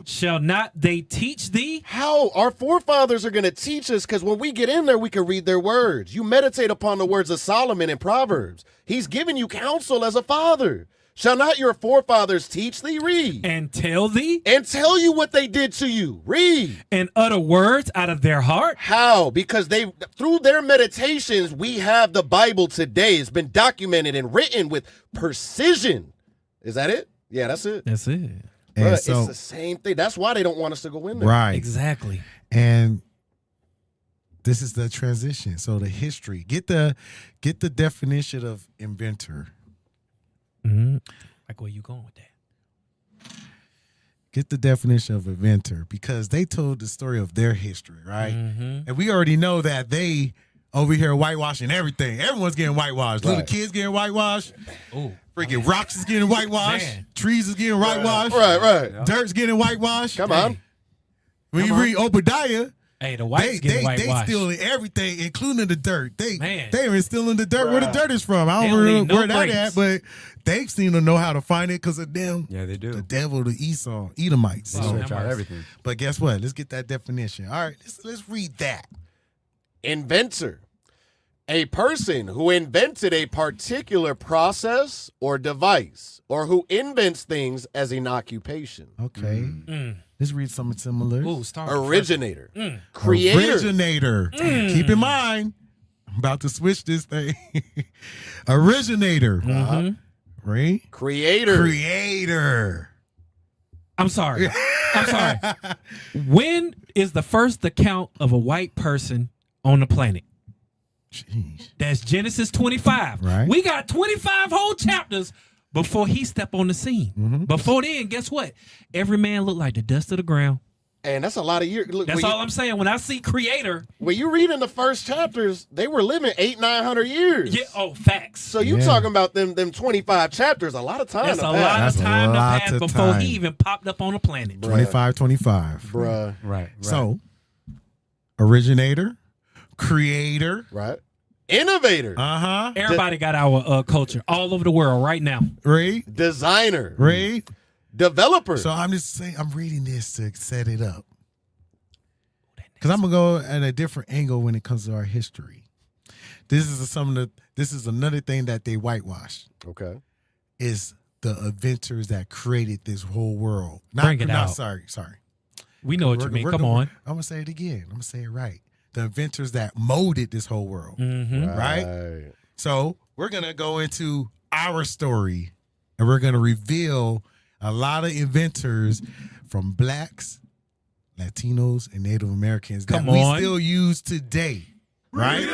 Shall not they teach thee? How? Our forefathers are going to teach us, because when we get in there, we can read their words. You meditate upon the words of Solomon in Proverbs. He's giving you counsel as a father. Shall not your forefathers teach thee? Read. And tell thee? And tell you what they did to you. Read. And utter words out of their heart? How? Because they, through their meditations, we have the Bible today. It's been documented and written with precision. Is that it? Yeah, that's it. That's it. Bruh, So, it's the same thing. That's why they don't want us to go in there. right. Exactly. And this is the transition. So the history. Get the definition of inventor. Mm-hmm. Like, where you going with that? Get the definition of inventor, because they told the story of their history, right? Mm-hmm. And we already know that they over here whitewashing everything. Everyone's getting whitewashed. Little Right. kids getting whitewashed. Oh, Freaking rocks is getting whitewashed. Man. Trees is getting whitewashed. Right. Dirt's getting whitewashed. Come on. When you read Obadiah, hey, the whites they getting whitewashed. stealing everything, including the dirt. They Man. even stealing the dirt where the dirt is from. I They don't don't know need no where that breaks. at, but they seem to know how to find it because of them. Yeah, they do. The devil, the Esau, Edomites. Oh, So- Search out everything. but guess what? Let's get that definition. All right, let's read that. Inventor. A person who invented a particular process or device, or who invents things as an occupation. Okay. Let's read something similar. Ooh, start Originator. Creator. Originator. Keep in mind, I'm about to switch this thing. Originator. Right? Creator. I'm sorry. When is the first account of a white person on the planet? Jeez. That's Genesis 25. Right. We got 25 whole chapters before he stepped on the scene. Before then, guess what? Every man looked like the dust of the ground. And that's a lot of years. Look, That's all I'm saying. When I see creator. When you read in the first chapters, they were living 800-900 years. Yeah. Oh, facts. So you talking about them 25 chapters, a lot of time. That's to a pass. lot of time to lot pass of before time. he even popped up on the planet. 25. Bruh. Right. So, originator, creator, Right. Innovator. Everybody got our culture all over the world right now. right? Designer. Right? Developer. So I'm just saying, I'm reading this to set it up. Because I'm going to go at a different angle when it comes to our history. This is another thing that they whitewash. Okay. Is the inventors that created this whole world. Bring it out. Sorry. We know what you mean. Come on. I'm going to say it again. I'm going to say it right. The inventors that molded this whole world. Right? So we're going to go into our story, and we're going to reveal a lot of inventors from blacks, Latinos, and Native Americans that we still use today. Right?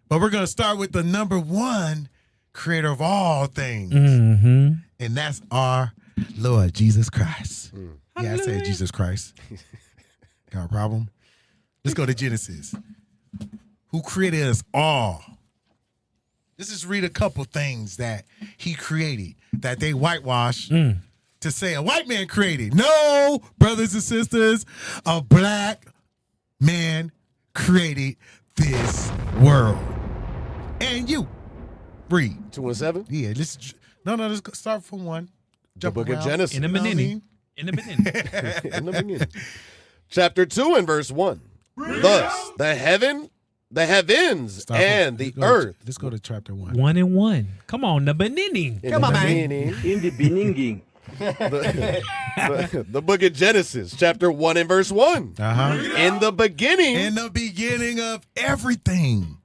But we're going to start with the number one creator of all things. And that's our Lord Jesus Christ. Yeah, I said Jesus Christ. Got a problem? Let's go to Genesis. Who created us all? Let's just read a couple things that he created that they whitewash to say a white man created. No, brothers and sisters, a black man created this world. And you, read. 2 and 7? Yeah, let's start from 1. The book of Genesis. In the beginning. In the beginning. Chapter 2 and verse 1. Thus the heaven the heavens and the earth. Let's go to chapter 1. 1 and 1. Come on, the beginning. Come on, man. In the beginning. The book of Genesis, chapter 1 and verse 1. In the beginning. In the beginning of everything.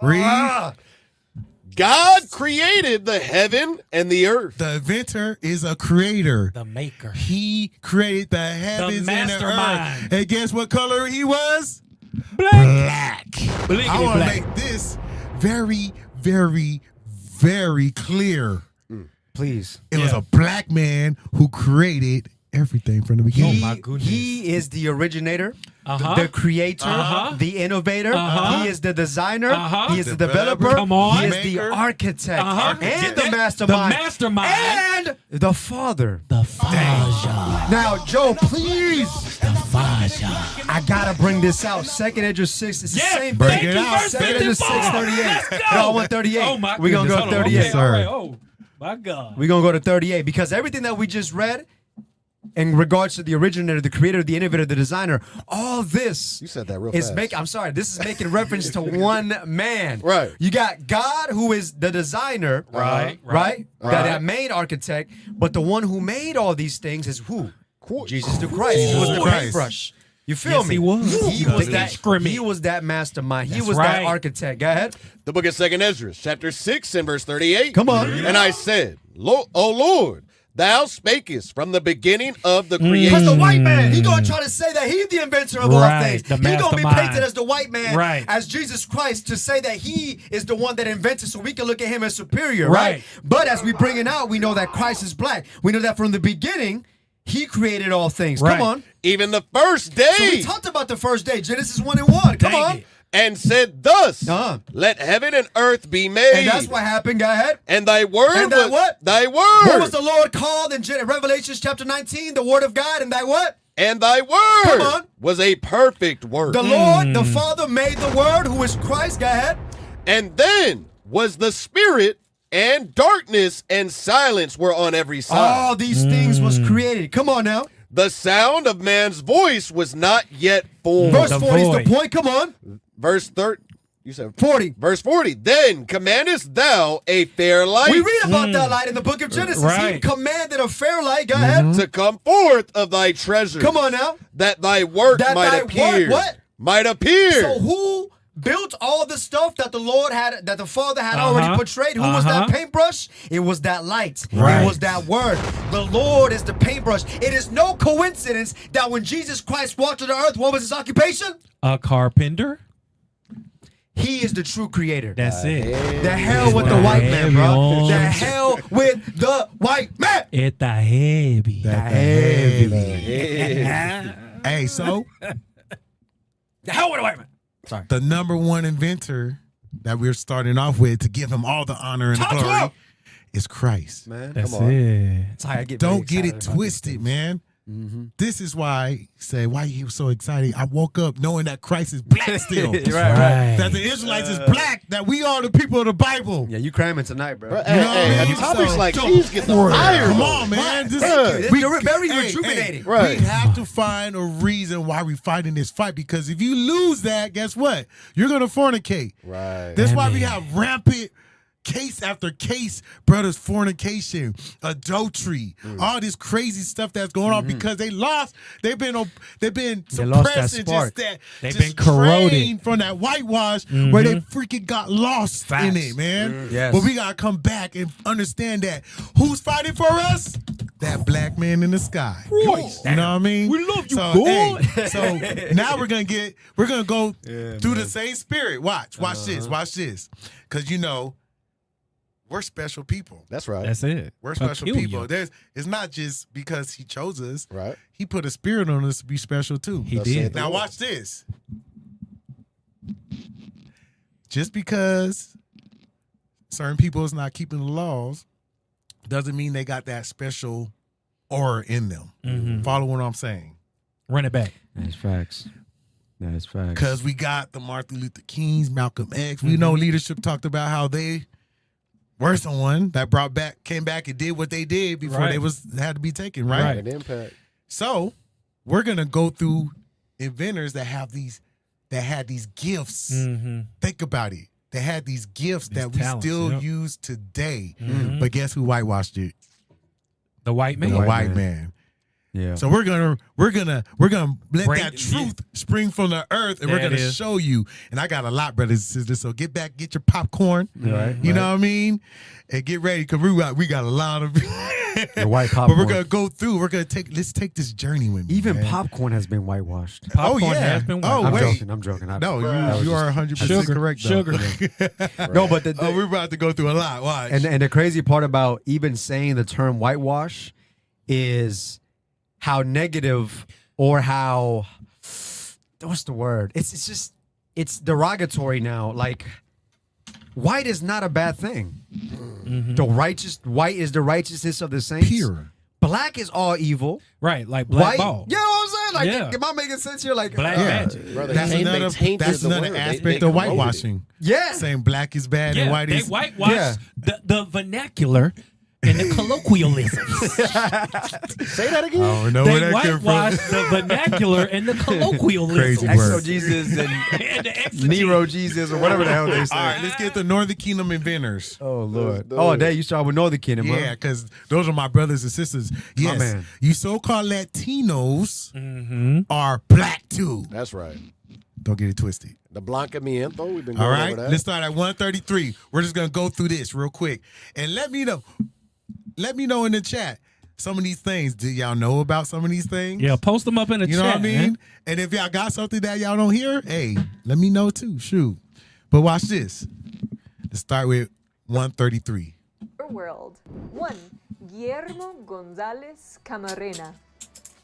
Read. God created the heaven and the earth. The inventor is a creator. The maker. He created the heavens and the mastermind. earth. And guess what color he was? Black. I want to make this very, very, very clear. Please. It was a black man who created everything from the beginning. Oh my goodness. He is the originator, Uh-huh. the creator, Uh-huh. the innovator. Uh-huh. He is the designer. Uh-huh. He is the developer. Come on. He is the Maker. architect Uh-huh. and the The mastermind. mastermind. And the father. The Faja. Now, Joe, please. The Faja. I gotta bring this out. 2nd Edge 6. It's the same Break thing. it out. 2nd Edge 6:38. Let's go. No, I want 38. Oh my We're gonna goodness. go Hold on. 38. Okay, all right. Oh my God. We're gonna go to 38 because everything that we just read in regards to the originator, the creator, the innovator, the designer, all this You said that real is fast. I'm sorry, this is making reference to one man. Right. You got God, who is the designer, Right. That main architect, but the one who made all these things is who? Jesus the Christ. He was the Christ. paintbrush. You feel Yes, me? he was. He He was was that. instrument. He was that mastermind. He That's was that right. architect. Go ahead. The book of 2nd Ezra, chapter 6 and verse 38. Come on. And I said, O Lord, thou spakest from the beginning of the creation. Because the white man, he gonna try to say that he's the inventor of all Right, things. the He gonna be mastermind. painted as the white man, Right. as Jesus Christ, to say that he is the one that invented, so we can look at him as superior, Right. right? But as we bring it out, we know that Christ is black. We know that from the beginning, he created all things. Right. Come on. Even the first day. So we talked about the first day, Genesis 1 and 1. Come Dang on. it. And said thus, Uh-huh. let heaven and earth be made. And that's what happened. Go ahead. And thy word And that was what? Thy What word. was the Lord called in Revelation chapter 19? The word of God. And that what? And thy word Come on. was a perfect word. The Lord, the Father made the word, who is Christ. Go ahead. And then was the spirit, and darkness and silence were on every side. All these things was created. Come on now. The sound of man's voice was not yet formed. Verse The 40 is void. the point. Come on. Verse 30. You said 40. Verse 40. Then commandest thou a fair light We read about that light in the book of Genesis. He Right. commanded a fair light. Go ahead. to come forth of thy treasure. Come on now. That thy work That might thy appear. what? Might appear. So who built all the stuff that the Lord had, that the Father had already portrayed? Who was that paintbrush? It was that light. Right. It was that word. The Lord is the paintbrush. It is no coincidence that when Jesus Christ walked to the earth, what was his occupation? A carpenter. He is the true creator. That's it. The hell with the white man, bro. The hell with the white man. It's the heavy. Hey, so The hell with the white man. Sorry. the number one inventor that we're starting off with to give him all the honor and Talk to glory him. is Christ. Man, That's come on. it. Sorry, I get Don't very get it excited about these twisted, things. man. This is why why you so excited. I woke up knowing that Christ is black still. Right. That the Israelites is black. That we are the people of the Bible. Yeah, you cramming tonight, bro. Hey, You know what I mean? topics So- like these get the fire. Come on, man. This, You're very rejuvenating. Right. We have to find a reason why we're fighting this fight, because if you lose that, guess what? You're gonna fornicate. Right. That's why we have rampant case after case, brothers, fornication, adultery, all this crazy stuff that's going on because they lost. They've been lost suppressed that and spark. They've just been corroded. drained from that whitewash where they freaking got lost in it, man. Yes. But we gotta come back and understand that who's fighting for us? That black man in the sky. You know what I mean? We love you, so, boy. hey, so now we're gonna go through the same spirit. Watch this. Cause we're special people. That's right. That's it. We're I'll special kill people. you. It's not just because he chose us. Right. He put a spirit on us to be special too. He Thus saith did. the Now Lord. watch this. Just because certain people is not keeping the laws doesn't mean they got that special aura in them. Follow what I'm saying? Run it back. That's facts. That's facts. Because we got the Martin Luther Kings, Malcolm X. We know leadership talked about how they were someone that came back and did what they did before Right. they had to be taken, right? An impact. So we're gonna go through inventors that have these that had these gifts. Mm-hmm. Think about it. They had these gifts that we talents, still yep. use today. Mhm. But guess who whitewashed it? The white man. The white man. Yeah. So we're gonna let Break- that truth spring from the earth, and we're There it gonna is. show you. And I got a lot, brothers and sisters. So get your popcorn. Right, You know what I mean? And get ready because we got a lot of. The white But popcorn. we're gonna go through. Let's take this journey with me. Even man. popcorn has been whitewashed. Popcorn oh yeah. has been oh white. wait. I'm joking. No, that was you just- are 100% Sugar. correct. Though. Sugar. No, but we're about to go through a lot. Watch. and the crazy part about even saying the term whitewash is how negative or how what's the word? It's just it's derogatory now. Like white is not a bad thing. Mhm. White is the righteousness of the saints. Pure. Black is all evil. Right, like black White, ball. you know what I'm saying? Like, Yeah. am I making sense here? Like, Black magic. Brother, That's they another tainted the word. aspect They of corroded it. whitewashing. yeah. Saying black is bad Yeah, and white they is whitewash Yeah. the vernacular and the colloquialisms. Say that again. I don't know They where that came whitewash from. the vernacular and the colloquialisms. Crazy word. Exo Jesus and And the exegete. Nero Jesus or whatever the hell they say. All right, let's get the Northern Kingdom inventors. Oh Lord. Let's do Oh, it. there you start with Northern Kingdom. Yeah, because those are my brothers and sisters. Yes, man. you so-called Latinos Mm-hmm. are black too. That's right. Don't get it twisted. The Blancamiento. We've been going All right, over that. let's start at 133. We're just gonna go through this real quick, and let me know in the chat some of these things. Do y'all know about some of these things? Yeah, post them up in the You chat. know what I mean? man. And if y'all got something that y'all don't hear, hey, let me know too. Shoot. But watch this. Let's start with 133. World. 1. Guillermo Gonzalez Camarena.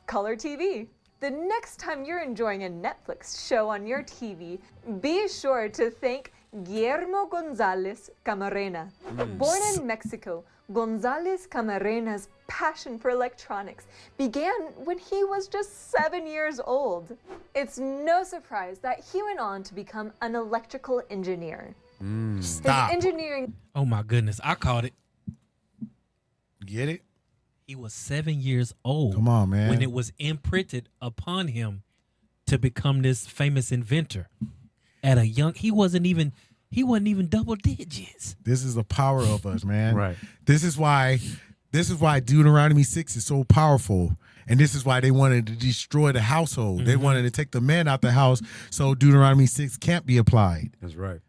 Color TV. The next time you're enjoying a Netflix show on your TV, be sure to thank Guillermo Gonzalez Camarena. Born in Mexico, Gonzalez Camarena's passion for electronics began when he was just 7 years old. It's no surprise that he went on to become an electrical engineer. Stop. His engineering Oh my goodness, I caught it. Get it? He was 7 years old. Come on, man. When it was imprinted upon him to become this famous inventor. At a young, he wasn't even double digits. This is the power of us, man. Right. This is why Deuteronomy 6 is so powerful. And this is why they wanted to destroy the household. They wanted to take the man out the house so Deuteronomy 6 can't be applied. That's right.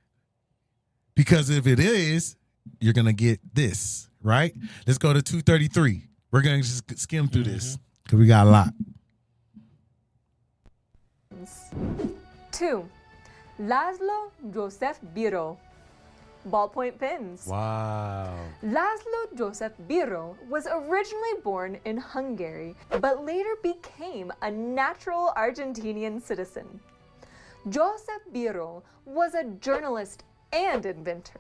Because if it is, you're going to get this, right? Let's go to 233. We're going to just skim through this because we got a lot. 2. Laszlo Joseph Biro. Ballpoint pens. Wow. Laszlo Joseph Biro was originally born in Hungary, but later became a natural Argentinian citizen. Joseph Biro was a journalist and inventor.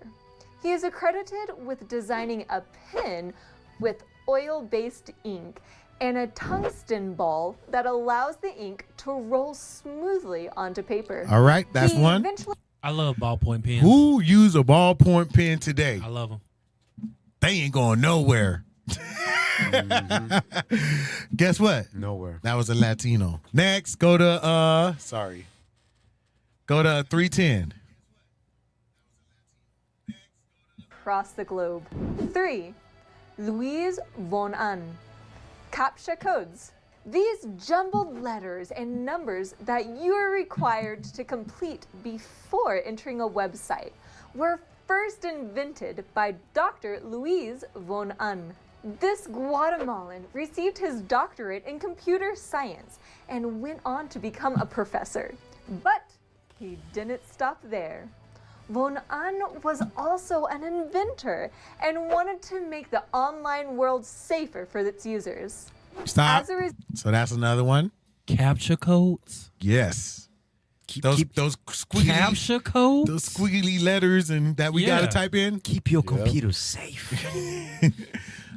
He is accredited with designing a pen with oil-based ink and a tungsten ball that allows the ink to roll smoothly onto paper. All right, that's He one. eventually- I love ballpoint pens. Who use a ballpoint pen today? I love them. They ain't going nowhere. Guess what? Nowhere. That was a Latino. Next, go to 310. across the globe. 3. Louise von Ahn. CAPTCHA codes. These jumbled letters and numbers that you are required to complete before entering a website were first invented by Dr. Louise von Ahn. This Guatemalan received his doctorate in computer science and went on to become a professor. But he didn't stop there. Von Ahn was also an inventor and wanted to make the online world safer for its users. Stop. As a So that's another one. CAPTCHA codes. Yes. Those squiggly CAPTCHA codes. Those squiggly letters and that we gotta type in. Keep your computer safe.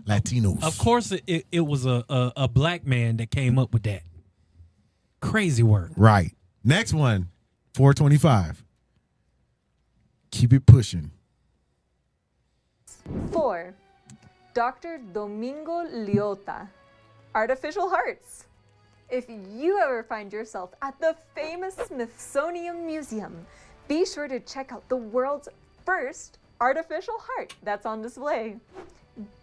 Latinos. Of course, it was a black man that came up with that. Crazy work. Right. Next one. 425. Keep it pushing. 4. Dr. Domingo Liotta. Artificial hearts. If you ever find yourself at the famous Smithsonian Museum, be sure to check out the world's first artificial heart that's on display.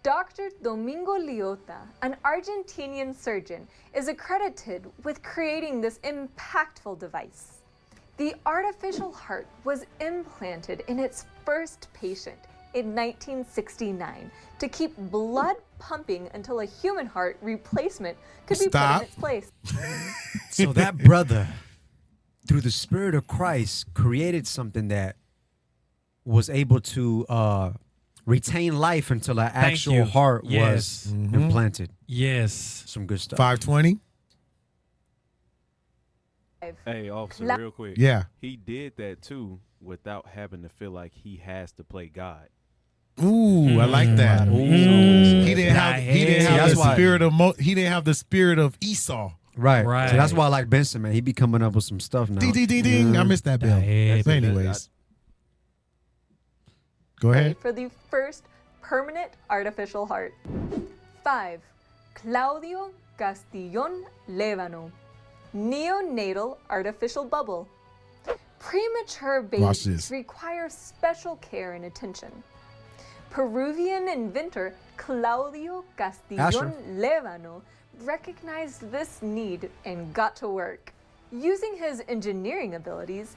Dr. Domingo Liotta, an Argentinian surgeon, is accredited with creating this impactful device. The artificial heart was implanted in its first patient in 1969 to keep blood pumping until a human heart replacement could be put in its place. So that brother, through the Spirit of Christ, created something that was able to retain life until an actual heart was implanted. Yes. Some good stuff. 520. Hey, officer, real quick. Yeah. He did that too without having to feel like he has to play God. Ooh, I like that. He didn't have the spirit of he didn't have the spirit of Esau. Right. So that's why I like Benson, man. He be coming up with some stuff now. Ding, ding, ding, ding. I missed that bill. But anyways. Go ahead. For the first permanent artificial heart. 5. Claudio Castillon Levano. Neonatal artificial bubble. Premature babies require special care and attention. Peruvian inventor Claudio Castillon Levano recognized this need and got to work. Using his engineering abilities,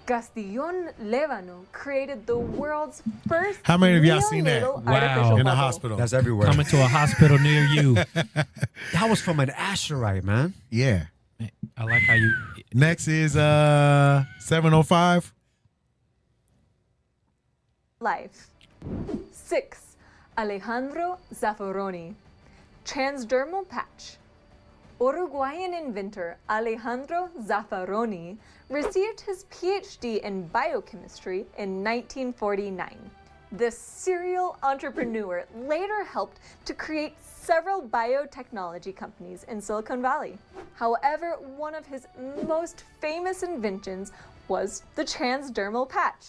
Castillon Levano created the world's first How many of y'all seen that? Wow. In the hospital. That's everywhere. Coming to a hospital near you. That was from an Asherite, man. Yeah. I like how you. Next is 705. Life. 6. Alejandro Zaffaroni. Transdermal patch. Uruguayan inventor Alejandro Zaffaroni received his PhD in biochemistry in 1949. This serial entrepreneur later helped to create several biotechnology companies in Silicon Valley. However, one of his most famous inventions was the transdermal patch.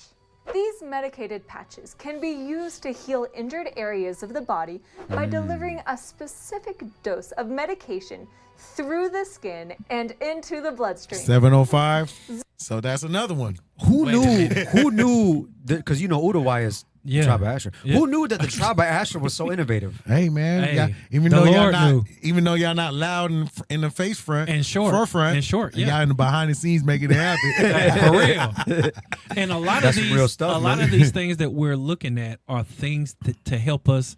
These medicated patches can be used to heal injured areas of the body by delivering a specific dose of medication through the skin and into the bloodstream. 705. So that's another one. Who knew? Because you know Uruguay is tribe of Asher. Yeah. Who knew that the tribe of Asher was so innovative? Hey man, Hey, even the though y'all Lord not, knew. even though y'all not loud in the face front And short. forefront, And short, yeah. y'all in the behind the scenes making it happen. For real. And a lot That's of some these, real stuff, a lot man. of these things that we're looking at are things to help us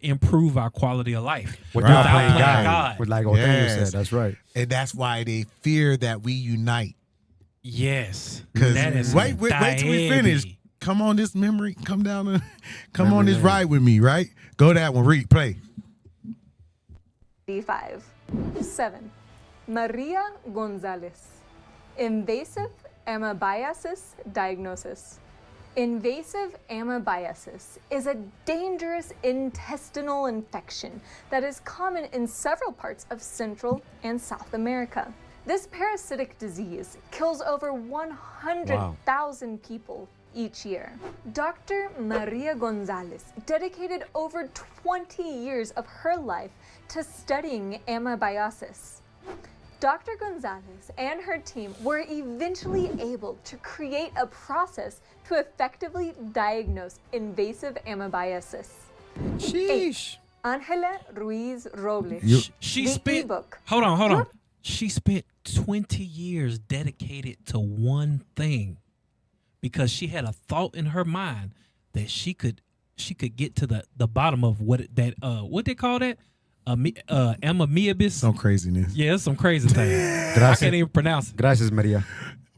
improve our quality of life Without playing playing God. With like Othaniel Yes. said, that's right. And that's why they fear that we unite. Yes, Because that is wait till we finish. heavy. Come on this memory. Come down and come on this ride with me, right? Go that one. Read, play. D5. 7. Maria Gonzalez. Invasive amoebiasis diagnosis. Invasive amoebiasis is a dangerous intestinal infection that is common in several parts of Central and South America. This parasitic disease kills over 100,000 people each year. Dr. Maria Gonzalez dedicated over 20 years of her life to studying amoebiasis. Dr. Gonzalez and her team were eventually able to create a process to effectively diagnose invasive amoebiasis. Sheesh. Angela Ruiz Robles. She The spent. ebook. Hold on. She spent 20 years dedicated to one thing because she had a thought in her mind that she could get to the bottom of what they call that amoebiasis. Some craziness. Yeah, it's some crazy thing. I can't even pronounce it. Gracias, Maria.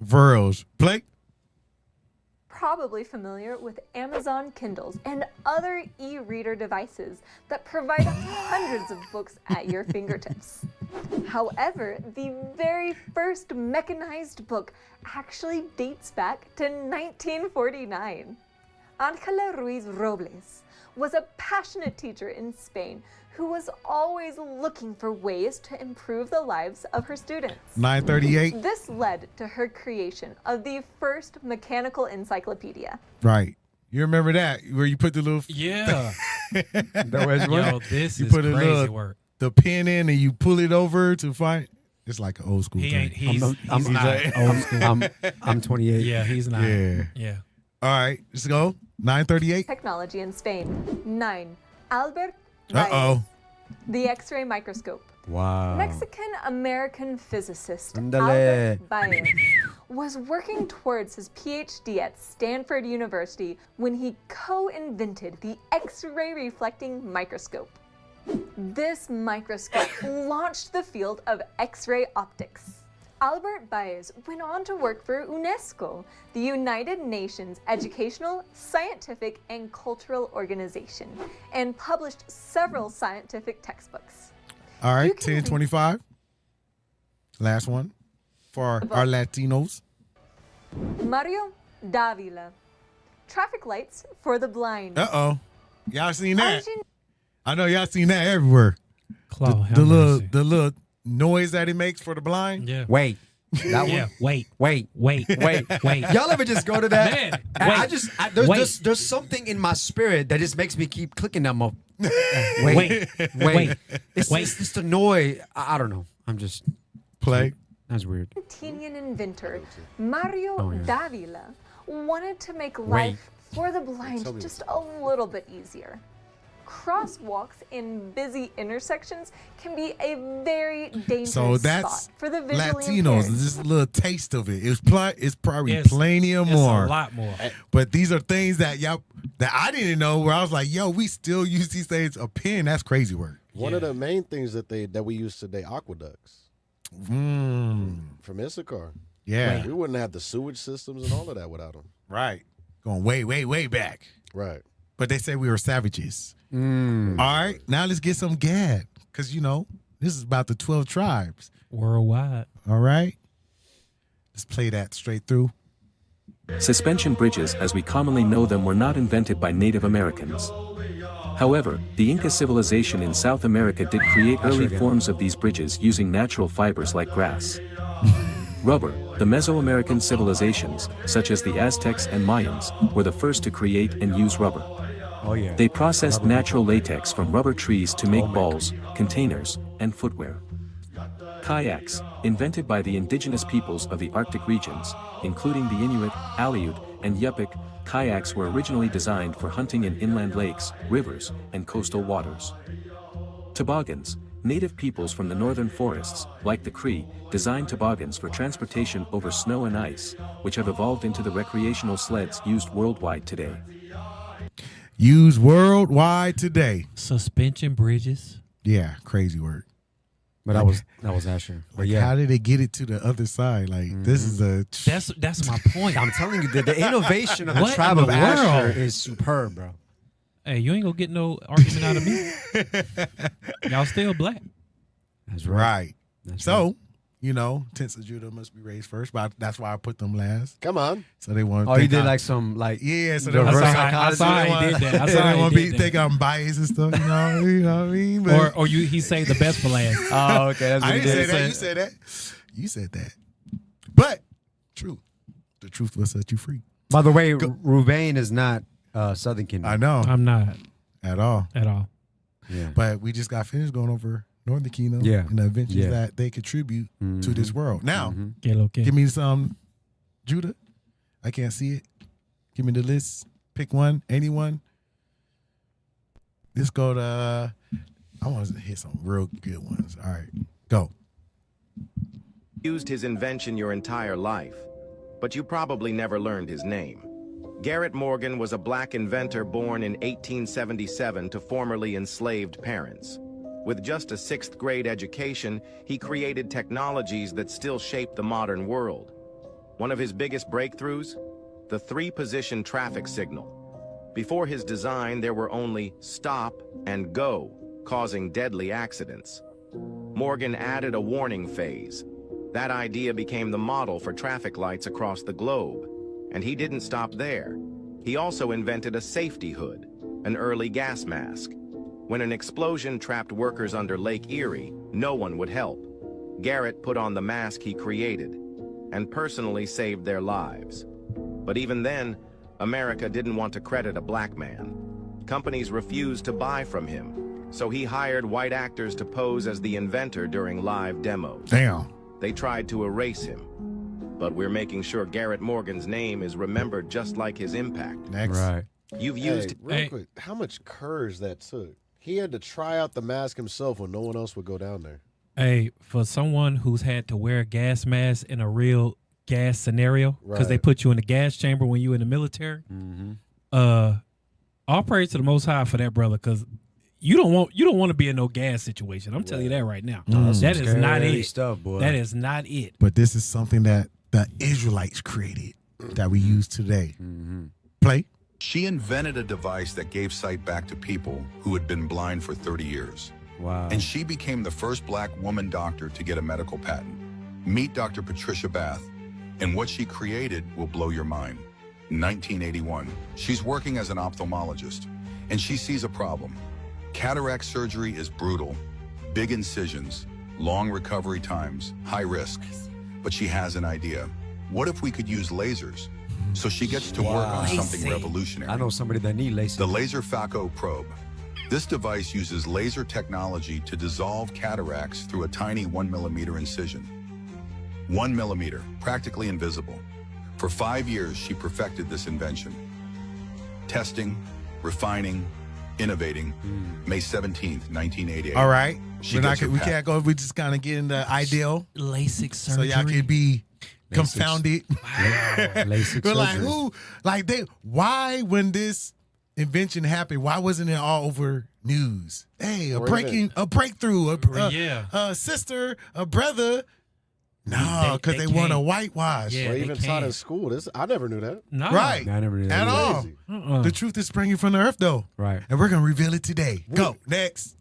Verls. Play. Probably familiar with Amazon Kindles and other e-reader devices that provide hundreds of books at your fingertips. However, the very first mechanized book actually dates back to 1949. Angela Ruiz Robles was a passionate teacher in Spain who was always looking for ways to improve the lives of her students. 938. This led to her creation of the first mechanical encyclopedia. Right. You remember that where you put the little Yeah. That was Yo, this you is put a crazy little work. the pen in and you pull it over to find. It's like an old school He thing. ain't. He's not old school. I'm 28. Yeah, he's not. Yeah. All right, let's go. 938. Technology in Spain. 9. Albert Uh-oh. Baez. The X-ray microscope. Wow. Mexican-American physicist Ándale. Albert Baez was working towards his PhD at Stanford University when he co-invented the X-ray reflecting microscope. This microscope launched the field of X-ray optics. Albert Baez went on to work for UNESCO, the United Nations Educational, Scientific, and Cultural Organization, and published several scientific textbooks. All right, 1025. Last one for our Latinos. Mario Davila. Traffic lights for the blind. Uh-oh. Y'all seen that? I know y'all seen that everywhere. The little noise that it makes for the blind. Yeah. Wait. That Yeah. one? Wait. Wait. Y'all ever just go to that? Man, There's something in my spirit that just makes me keep clicking that mo. Wait. It's just the noise. I don't know. I'm just play. That's weird. Argentinian inventor Mario Davila wanted to make Wait. life for the blind just a little bit easier. Crosswalks in busy intersections can be a very dangerous So that's spot for the visually Latinos. impaired. Just a little taste of it. It's probably plenty of more. It's a lot more. But these are things that I didn't know. Where I was like, yo, we still use these things. A pen, that's crazy work. One of the main things that we use today, aqueducts. From Issachar. Yeah. We wouldn't have the sewage systems and all of that without them. Right. Going way back. Right. But they say we were savages. All right. Now let's get some Gad. Because, this is about the 12 tribes. Worldwide. All right. Let's play that straight through. Suspension bridges, as we commonly know them, were not invented by Native Americans. However, the Inca civilization in South America did create early forms of these bridges using natural fibers like grass. Rubber. The Mesoamerican civilizations, such as the Aztecs and Mayans, were the first to create and use rubber. Oh, yeah. They processed natural latex from rubber trees to make balls, containers, and footwear. Kayaks, invented by the indigenous peoples of the Arctic regions, including the Inuit, Aleut, and Yupik, kayaks were originally designed for hunting in inland lakes, rivers, and coastal waters. Toboggans. Native peoples from the northern forests, like the Cree, designed toboggans for transportation over snow and ice, which have evolved into the recreational sleds used worldwide today. Used worldwide today. Suspension bridges. Yeah, crazy word. But that was Asher. But yeah. How did they get it to the other side? Like this is That's my point. I'm telling you, the innovation of the What tribe in of the Asher world? is superb, bro. Hey, you ain't gonna get no argument out of me. Y'all still black. That's right. That's so, tents of Judah must be raised first, but that's why I put them last. Come on. So they want. Oh, you did like some yeah. So reverse I saw how he did that. I saw they how he want to did that. think I'm biased and stuff. You know what I mean? But, Or he saved the best for last. Oh, okay. That's what I he didn't did. say that. You said that. You said that. But true. The truth will set you free. By the way, Ruvain is not Southern Kingdom. I know. I'm not At all. Yeah. But we just got finished going over Northern Kingdom and the adventures that they contribute to this world. Now, give me some, Judah. I can't see it. Give me the list. Pick one. Anyone. Let's go to, I want to hit some real good ones. All right. Go. Used his invention your entire life, but you probably never learned his name. Garrett Morgan was a black inventor born in 1877 to formerly enslaved parents. With just a 6th grade education, he created technologies that still shape the modern world. One of his biggest breakthroughs? The 3-position traffic signal. Before his design, there were only stop and go, causing deadly accidents. Morgan added a warning phase. That idea became the model for traffic lights across the globe. And he didn't stop there. He also invented a safety hood, an early gas mask. When an explosion trapped workers under Lake Erie, no one would help. Garrett put on the mask he created and personally saved their lives. But even then, America didn't want to credit a black man. Companies refused to buy from him, so he hired white actors to pose as the inventor during live demos. Damn. They tried to erase him. But we're making sure Garrett Morgan's name is remembered just like his impact. Next. Right. You've used... Real quick, how much courage that took? He had to try out the mask himself when no one else would go down there. Hey, for someone who's had to wear a gas mask in a real gas scenario, because Right. they put you in the gas chamber when you in the military, all praise to the Most High for that, brother, because you don't want to be in no gas situation. I'm telling you that right now. That is not it. Stuff, boy. That is not it. But this is something that the Israelites created that we use today. Play. She invented a device that gave sight back to people who had been blind for 30 years. Wow. And she became the first black woman doctor to get a medical patent. Meet Dr. Patricia Bath, and what she created will blow your mind. 1981, she's working as an ophthalmologist, and she sees a problem. Cataract surgery is brutal, big incisions, long recovery times, high risk. But she has an idea. What if we could use lasers? So she gets to work on something revolutionary. I know somebody that need lasers. The Laser Phaco probe. This device uses laser technology to dissolve cataracts through a tiny 1 millimeter incision. 1 millimeter, practically invisible. For 5 years, she perfected this invention. Testing, refining, innovating. May 17th, 1988. All right. She We gets her can't go. We just kind of get in the ideal. LASIK So surgery. y'all can be confounded. LASIK We're like, surgery. who? Like, why, when this invention happened, why wasn't it all over news? Hey, a breakthrough, a sister, a brother. No, because they want to whitewash. Yeah, Or even taught in school. I never knew that. No. Right. I never knew that At either. all. The truth is springing from the earth, though. Right. And we're going to reveal it today. Go. Next.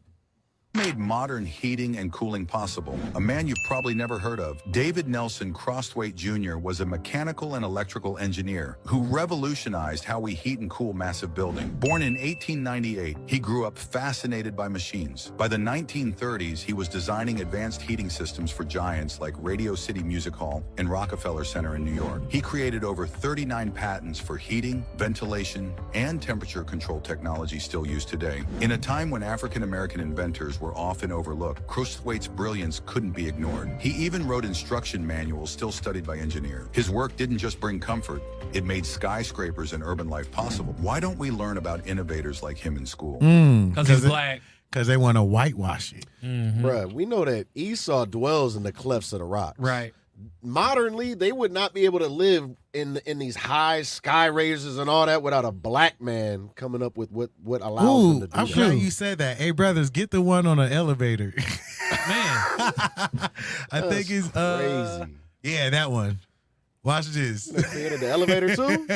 Made modern heating and cooling possible. A man you've probably never heard of. David Nelson Crosthwaite Jr. was a mechanical and electrical engineer who revolutionized how we heat and cool massive buildings. Born in 1898, he grew up fascinated by machines. By the 1930s, he was designing advanced heating systems for giants like Radio City Music Hall and Rockefeller Center in New York. He created over 39 patents for heating, ventilation, and temperature control technology still used today. In a time when African-American inventors were often overlooked, Crosthwaite's brilliance couldn't be ignored. He even wrote instruction manuals still studied by engineers. His work didn't just bring comfort, it made skyscrapers and urban life possible. Why don't we learn about innovators like him in school? Because he's black. Because they want to whitewash it. Bruh, we know that Esau dwells in the clefts of the rocks. Right. Modernly, they would not be able to live in these high sky raises and all that without a black man coming up with what allows them to do I'm that. glad you said that. Hey, brothers, get the one on an elevator. Man. I think it's crazy. Yeah, that one. Watch this. You created the elevator too?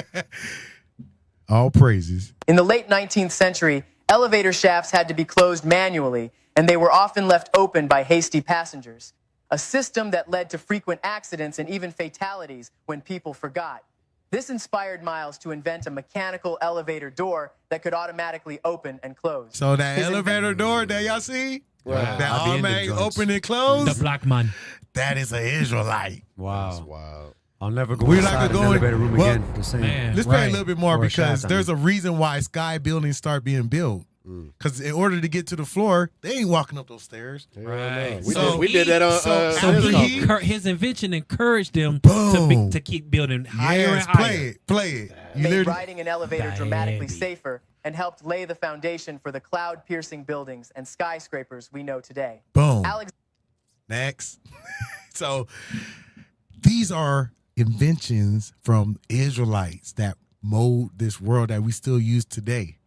All praises. In the late 19th century, elevator shafts had to be closed manually, and they were often left open by hasty passengers. A system that led to frequent accidents and even fatalities when people forgot. This inspired Miles to invent a mechanical elevator door that could automatically open and close. So that elevator door that y'all see, that I'll be in the automatic joints. open and close, The black man. that is an Israelite. Wow. Wow. I'll never go We're not inside gonna an go in- elevator room well, again. The same. Man. Let's pay Right. a little bit more Or a because shaft, there's a reason why sky buildings start being built. Because in order to get to the floor, they ain't walking up those stairs. Right. We did that on So this he, conference. his invention encouraged them Boom. to keep building higher Yes, and higher. play it. You Made literally, riding an elevator dramatically Daddy. safer and helped lay the foundation for the cloud-piercing buildings and skyscrapers we know today. boom. Alex Next. So these are inventions from Israelites that mold this world that we still use today.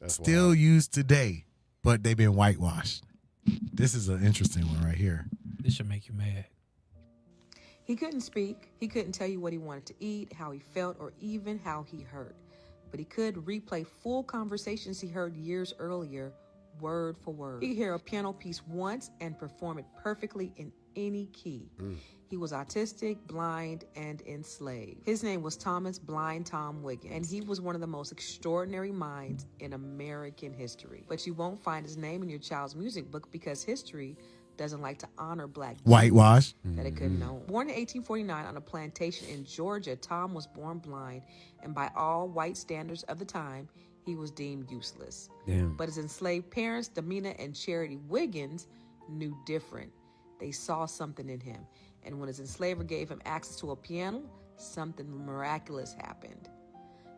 That's Still wild. used today, but they've been whitewashed. This is an interesting one right here. This should make you mad. He couldn't speak. He couldn't tell you what he wanted to eat, how he felt, or even how he hurt. But he could replay full conversations he heard years earlier, word for word. He could hear a piano piece once and perform it perfectly in any key. He was autistic, blind, and enslaved. His name was Thomas Blind Tom Wiggins, and he was one of the most extraordinary minds in American history. But you won't find his name in your child's music book because history doesn't like to honor black Whitewash. that it couldn't know. Born in 1849 on a plantation in Georgia, Tom was born blind, and by all white standards of the time, he was deemed useless. Damn. But his enslaved parents, Demina and Charity Wiggins, knew different. They saw something in him. And when his enslaver gave him access to a piano, something miraculous happened.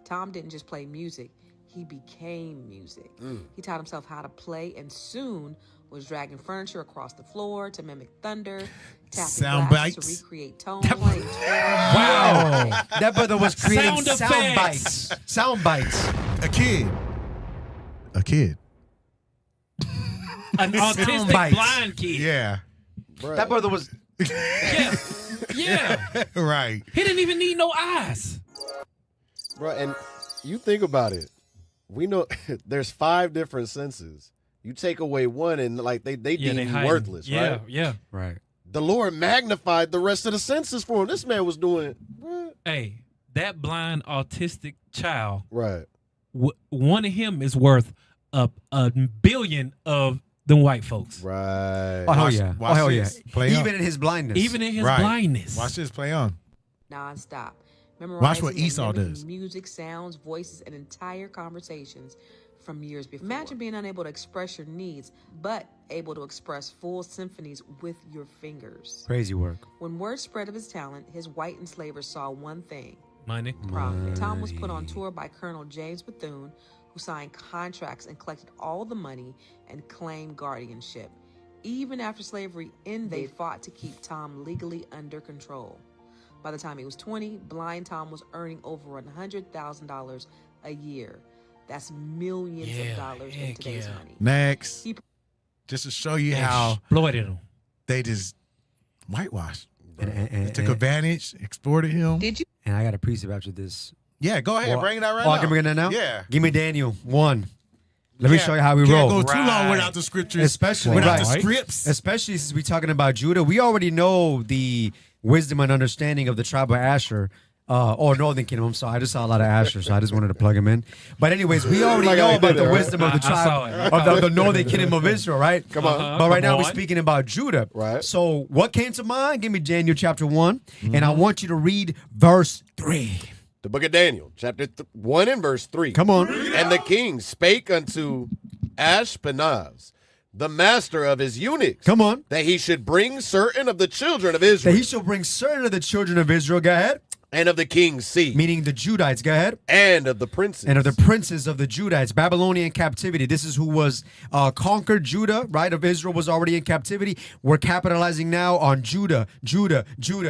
Tom didn't just play music, he became music. He taught himself how to play and soon was dragging furniture across the floor to mimic thunder, tapping Sound glasses bites. to recreate tones. playing Wow. That brother was creating Sound sound effects. bites. Sound bites. A kid. An autistic bites. blind kid. Yeah. That brother was. Yeah. Right. He didn't even need no eyes. Bro, and you think about it. We know there's 5 different senses. You take away one and like they deem you worthless, right? Yeah. Right. The Lord magnified the rest of the senses for him. This man was doing Hey, that blind autistic child, right. One of him is worth a billion of them white folks. Right. Oh, hell yeah. watch Oh, hell yeah. this. Play Even on. in his blindness. Even in his Right. blindness. Watch this. Play on. Non-stop. Watch what Memorizing and Esau mimicking does. Music, sounds, voices, and entire conversations from years before. Imagine being unable to express your needs, but able to express full symphonies with your fingers. Crazy work. When word spread of his talent, his white enslavers saw one thing: Money. profit. Tom was put on tour by Colonel James Bethune, who signed contracts and collected all the money and claimed guardianship. Even after slavery ended, they fought to keep Tom legally under control. By the time he was 20, blind Tom was earning over $100,000 a year. That's millions of dollars in today's money. Next. Just to show you how exploited him. They just whitewashed. And Took advantage, exploited him. Did you? And I got a precept after this. Yeah, go ahead. Well, bring it out right oh, now. I can bring it out now? Yeah. Give me Daniel 1. Let me Can't- show you how we can't roll. go too long without the scriptures, Especially without right. the scripts. Especially since we're talking about Judah. We already know the wisdom and understanding of the tribe of Asher. Or Northern Kingdom. I'm sorry. I just saw a lot of Asher, so I just wanted to plug him in. But anyways, we already know about the wisdom of the tribe of the Northern Kingdom of Israel, right? Come on. But right now Come we're on. speaking about Judah. Right. So what came to mind? Give me Daniel chapter 1, and I want you to read verse 3. The book of Daniel, chapter 1 and verse 3. Come on. And the king spake unto Ashpenaz, the master of his eunuchs. Come on. That he should bring certain of the children of Israel. That he shall bring certain of the children of Israel. Go ahead. And of the king's seed. Meaning the Judites. Go ahead. And of the princes. And of the princes of the Judites. Babylonian captivity. This is who was conquered. Judah, right, of Israel was already in captivity. We're capitalizing now on Judah.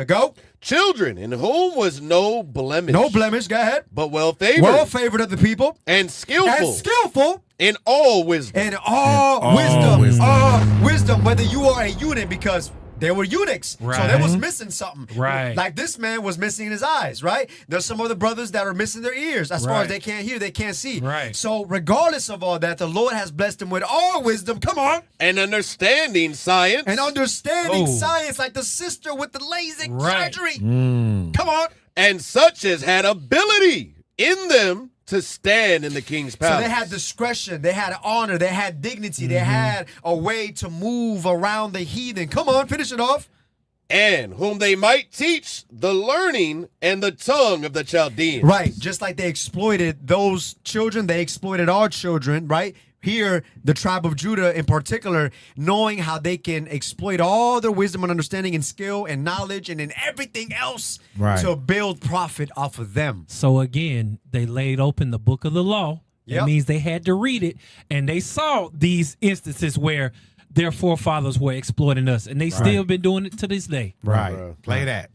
Go. Children in whom was no blemish. No blemish. Go ahead. But well favored. Well favored of the people. And skillful. And skillful. In all wisdom. In all wisdom. All wisdom. Whether you are a eunuch, because they were eunuchs. Right. So they was missing something. Right. Like this man was missing his eyes, right? There's some other brothers that are missing their ears. As far as Right. they can't hear, they can't see. Right. So regardless of all that, the Lord has blessed him with all wisdom. Come on. And understanding science. And understanding Oh. science, like the sister with the LASIK Right. surgery. Mm. Come on. And such as had ability in them to stand in the king's palace. So they had discretion, they had honor, they had dignity, they had a way to move around the heathen. Come on, finish it off. And whom they might teach the learning and the tongue of the Chaldeans. Right, just like they exploited those children, they exploited our children, right? Here, the tribe of Judah in particular, knowing how they can exploit all their wisdom and understanding and skill and knowledge and in everything else Right. to build profit off of them. So again, they laid open the book of the law. Yep. That means they had to read it, and they saw these instances where their forefathers were exploiting us, and they still been doing it to this day. Right. Play that.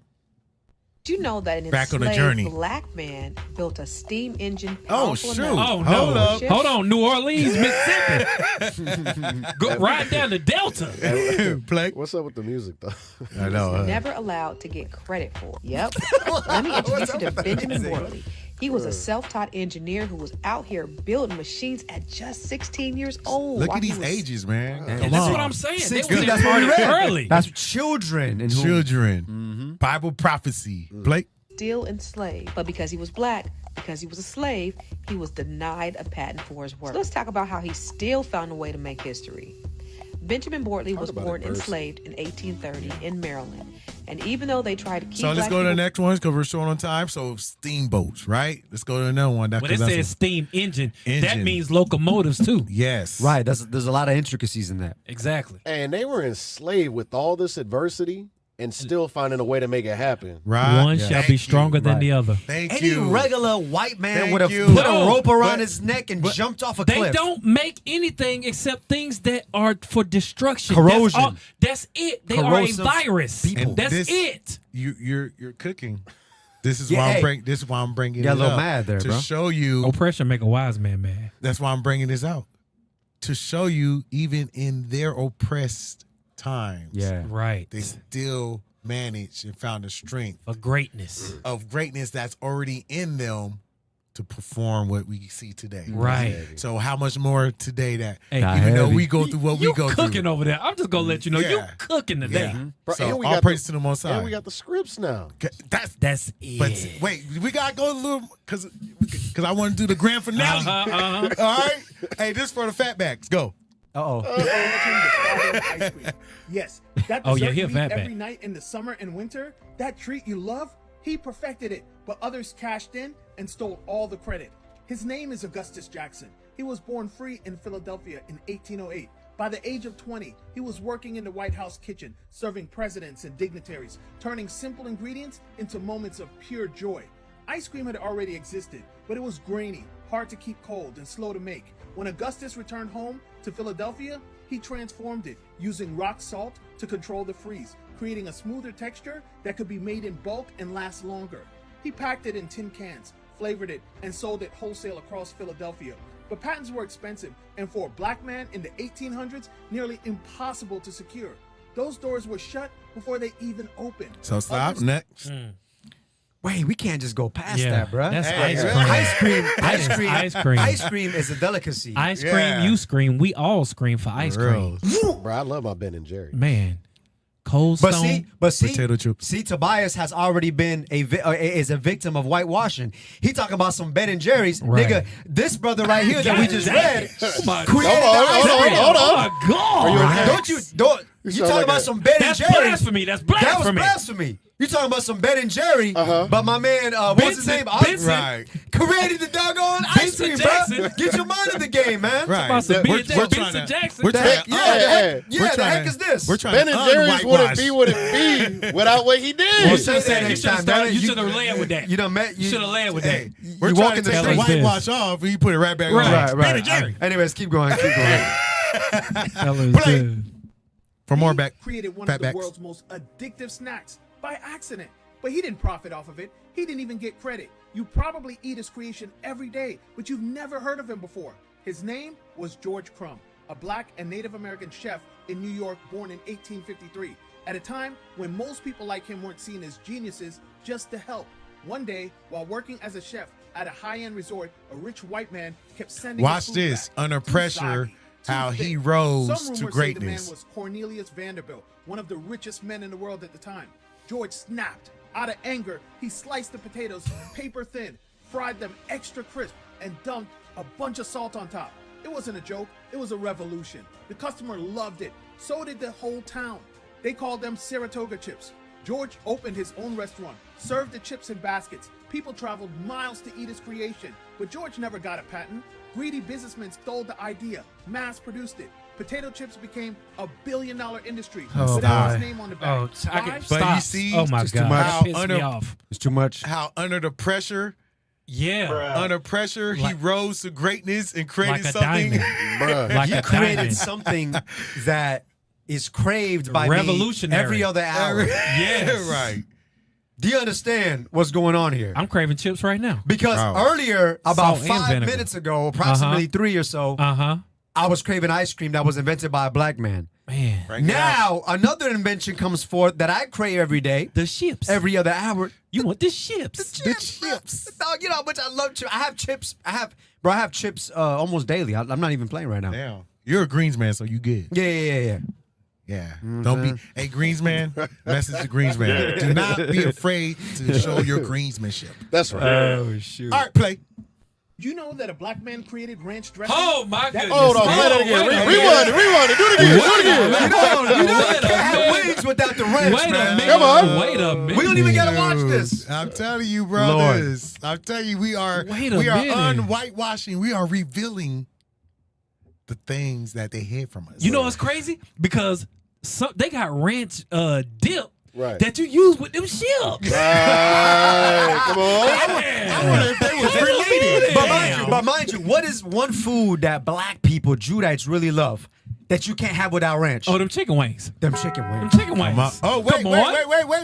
Did you know that an Back on the enslaved journey. black man built a steam engine? Oh, powerful shoot. enough Oh, Hold no. up. Hold on. New Orleans, Mississippi. Go right down the Delta. Play. What's up with the music, though? I know. Never allowed to get credit for. Yep. Let me introduce you to Benjamin Worley. He was a self-taught engineer who was out here building machines at just 16 years old. Look while at he these was ages, man. Come That's on. what I'm saying. They 16, was that's what we started read. early. That's children. And who- Children. Bible prophecy. Blake. still enslaved. But because he was black, because he was a slave, he was denied a patent for his work. So let's talk about how he still found a way to make history. Benjamin Bortley was born enslaved in 1830 in Maryland, And even though they try to keep So let's black go to the people- next one because we're short on time. So steamboats, right? Let's go to another one. When it says steam engine, that Engine. means locomotives too. Yes. Right. There's a lot of intricacies in that. Exactly. And they were enslaved with all this adversity and still finding a way to make it happen. Right. One shall be stronger than the other. Thank Any you. regular white man Thank would have you. put No, a rope around but- his neck and jumped off a They cliff. don't make anything except things that are for destruction. Corrosion. That's it. They Corrosive are a virus. people. That's This- it. You're cooking. This is Yeah, why hey. This is why I'm bringing You got it a little up, mad there, to bro. show you. Oppression make a wise man mad. That's why I'm bringing this out to show you, even in their oppressed times, Yeah. Right. they still managed and found the strength For greatness. of greatness that's already in them to perform what we see today. Right. So how much more today that Hey, even though heavy. we go through what You we go cooking through. over there. I'm just gonna let you know you Yeah. cooking today. Yeah. Bro, So and we all got praise the- to the Most High. And we got the scripts now. That's it. But wait, we gotta go a little because I want to do the grand finale. All right. Hey, this for the fatbacks. Go. Uh-oh. Ice cream. Yes, that Oh, dessert yeah, he a you eat fatback. every night in the summer and winter, that treat you love, he perfected it, but others cashed in and stole all the credit. His name is Augustus Jackson. He was born free in Philadelphia in 1808. By the age of 20, he was working in the White House kitchen, serving presidents and dignitaries, turning simple ingredients into moments of pure joy. Ice cream had already existed, but it was grainy, hard to keep cold, and slow to make. When Augustus returned home to Philadelphia, he transformed it using rock salt to control the freeze, creating a smoother texture that could be made in bulk and last longer. He packed it in tin cans, flavored it, and sold it wholesale across Philadelphia. But patents were expensive, and for a black man in the 1800s, nearly impossible to secure. Those doors were shut before they even opened. So stop. Others- Next. Wait, we can't just go past Yeah, that, bro. that's Hey, ice man. cream. Ice cream. That is ice cream. Ice cream is a delicacy. Ice cream, Yeah. you scream. We all scream for ice cream. Bro, I love my Ben and Jerry. Man. Cold But Stone. see, Potato chips. see, Tobias has already been is a victim of whitewashing. He talking about some Ben and Jerry's, Right. nigga. This brother right here that we just read My- created Hold on, the ice cream. hold on. Oh my God. Are you okay? Don't you sound talking like about a- some Ben and That's Jerry's? blasphemy. That's That was blasphemy. blasphemy. You talking about some Ben and Jerry, Uh-huh. but my man, what was his name? Vincent. Right. Created the doggone ice Vincent cream, Jackson. bro. Get your mind in the game, man. Right. About some We're- Ben we're and trying Vincent to- Jackson. we're The trying heck, to- yeah, Hey, the heck, hey. yeah, We're the trying heck to- is this? We're trying Ben to and Jerry's wouldn't unwhitewash. be what it be without what he did. You should have said Hey, you should have time, damn started. it, You you- should have led with that. You done met. You should have led with Hey, that. we're You trying walking to take the the street. whitewash off and you put it right back Right. on. Right, Ben and right. Jerry. Anyways, keep going. Keep going. That was Play. good. For more He back. created one of the fatbacks. world's most addictive snacks by accident. But he didn't profit off of it. He didn't even get credit. You probably eat his creation every day, but you've never heard of him before. His name was George Crumb, a black and Native American chef in New York born in 1853, at a time when most people like him weren't seen as geniuses, just to help. One day, while working as a chef at a high-end resort, a rich white man kept sending Watch his food this. back, Under too pressure, soggy, too how he thick. rose Some to rumors say greatness. the man was Cornelius Vanderbilt, one of the richest men in the world at the time. George snapped. Out of anger, he sliced the potatoes paper thin, fried them extra crisp, and dumped a bunch of salt on top. It wasn't a joke, it was a revolution. The customer loved it. So did the whole town. They called them Saratoga chips. George opened his own restaurant, served the chips in baskets. People traveled miles to eat his creation, but George never got a patent. Greedy businessmen stole the idea, mass-produced it. Potato chips became a billion-dollar industry Oh, without boy. his name on the bag. Oh, I Why? can But stop. you see, Oh my it's God. too much. That pissed Under- me off. It's too much. How under the pressure, Yeah. under pressure, he Like- rose to greatness and created Like a something. diamond. Bruh. Like You a created diamond. something that is craved by me Revolutionary. every other hour. Yes. Right. Do you understand what's going on here? I'm craving chips right now. Because Oh. earlier, about Salt and 5 vinegar. minutes ago, approximately 3 or so, Uh-huh. I was craving ice cream that was invented by a black man. Man. Break it out. Now, another invention comes forth that I crave every day, The chips. every other hour. You want the chips. The chips. Dog, you know how much I love chips. I have chips. I have chips almost daily. I'm not even playing right now. Damn. You're a Greens man, so you good. Yeah. Yeah. Don't be hey Greens man. Message to Greens man. Do not be afraid to show your greensmanship. That's right. Oh, shoot. All right, play. Do you know that a black man created ranch dressing? Oh my goodness! Hold on, play that again. Rewind it. Do it again. You can't have wings without the ranch, Wait a man. minute. Come on. Wait a minute. We don't even gotta watch this. I'm telling you, brothers. I'm telling you, we are unwhitewashing. We are revealing the things that they hid from us. You know what's crazy? Because they got ranch dip Right. that you use with them ships. Right. Come on. I wonder if they was related. But mind you, what is one food that black people, Judites, really love that you can't have without ranch? Oh, them chicken wings. Them chicken wings. Them chicken wings. Oh, wait, Come on.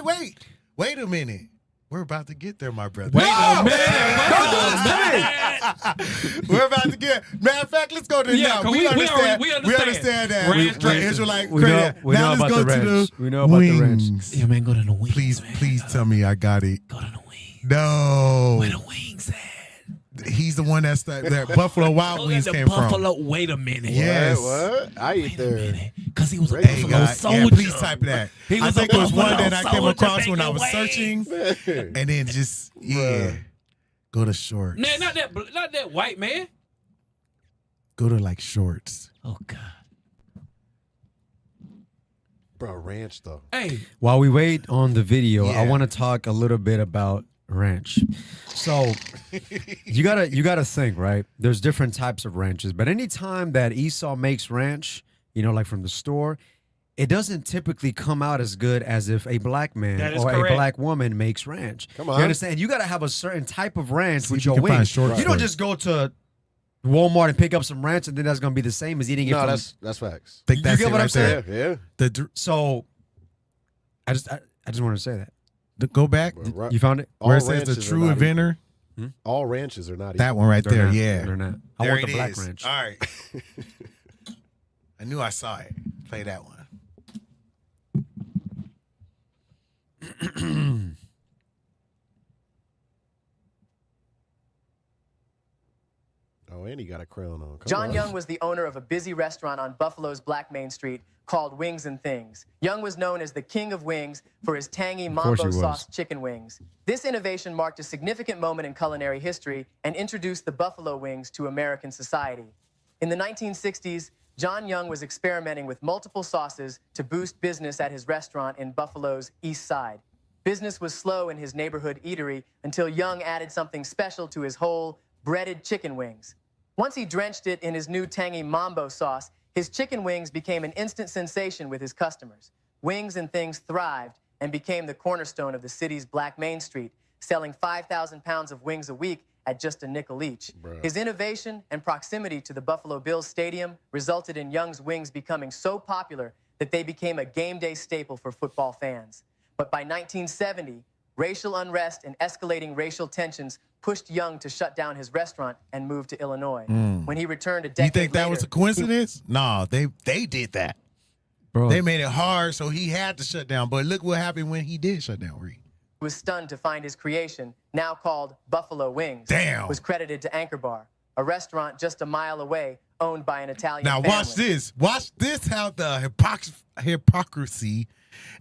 wait. Wait a minute. We're about to get there, my brother. Wait a minute. We're about to get. Matter of fact, let's go to now. We understand that. Ranch We're Israelite. We know now let's about go the to ranch. the We know about the ranch. wings. Yeah, man, go to the wings. Please tell me I got it. Go to the wings. No. Where the wings at? He's the one that Buffalo Wild Wings came Buffalo. from. Wait a minute. Yes. What? I eat there. Because he was a Hey, Buffalo God. soldier. Yeah, please type that. He I was think a it was one Buffalo that I came soldier across when I making was searching. And then just, go to shorts. Nah, not that white man. Go to like shorts. Oh, God. Bro, ranch though. Hey. While we wait on the video, I Yeah. want to talk a little bit about ranch. So you gotta think, right? There's different types of ranches, but anytime that Esau makes ranch, like from the store, it doesn't typically come out as good as if a black man or a black woman makes ranch. Come on. You understand? You gotta have a certain type of ranch See with if you your can find wings. shorts You for don't it. just go to Walmart and pick up some ranch and then that's gonna be the same as eating it No, from that's facts. Think You that's get it what I'm right there. saying? Yeah. So I just want to say that. Go back. You found it? Where it says the true inventor. All ranches are not That one right They're there. not. Yeah. They're not. I There want the it black is. ranch. All right. I knew I saw it. Play that one. Oh, and he got a crown on. Come John on. Young was the owner of a busy restaurant on Buffalo's Black Main Street called Wings and Things. Young was known as the king of wings for his tangy mambo sauce chicken wings. This innovation marked a significant moment in culinary history and introduced the buffalo wings to American society. In the 1960s, John Young was experimenting with multiple sauces to boost business at his restaurant in Buffalo's East Side. Business was slow in his neighborhood eatery until Young added something special to his whole breaded chicken wings. Once he drenched it in his new tangy mambo sauce, his chicken wings became an instant sensation with his customers. Wings and Things thrived and became the cornerstone of the city's Black Main Street, selling 5,000 pounds of wings a week at just a nickel each. Bruh. His innovation and proximity to the Buffalo Bills Stadium resulted in Young's wings becoming so popular that they became a game day staple for football fans. But by 1970, racial unrest and escalating racial tensions pushed Young to shut down his restaurant and move to Illinois. When he returned a decade You think that later, was a coincidence? No, they did that. Bro. They made it hard, so he had to shut down. But look what happened when he did shut down, Reed. was stunned to find his creation, now called Buffalo Wings, was credited to Anchor Bar, a restaurant just a mile away owned by an Italian Now family. watch this. Watch this how the hypocrisy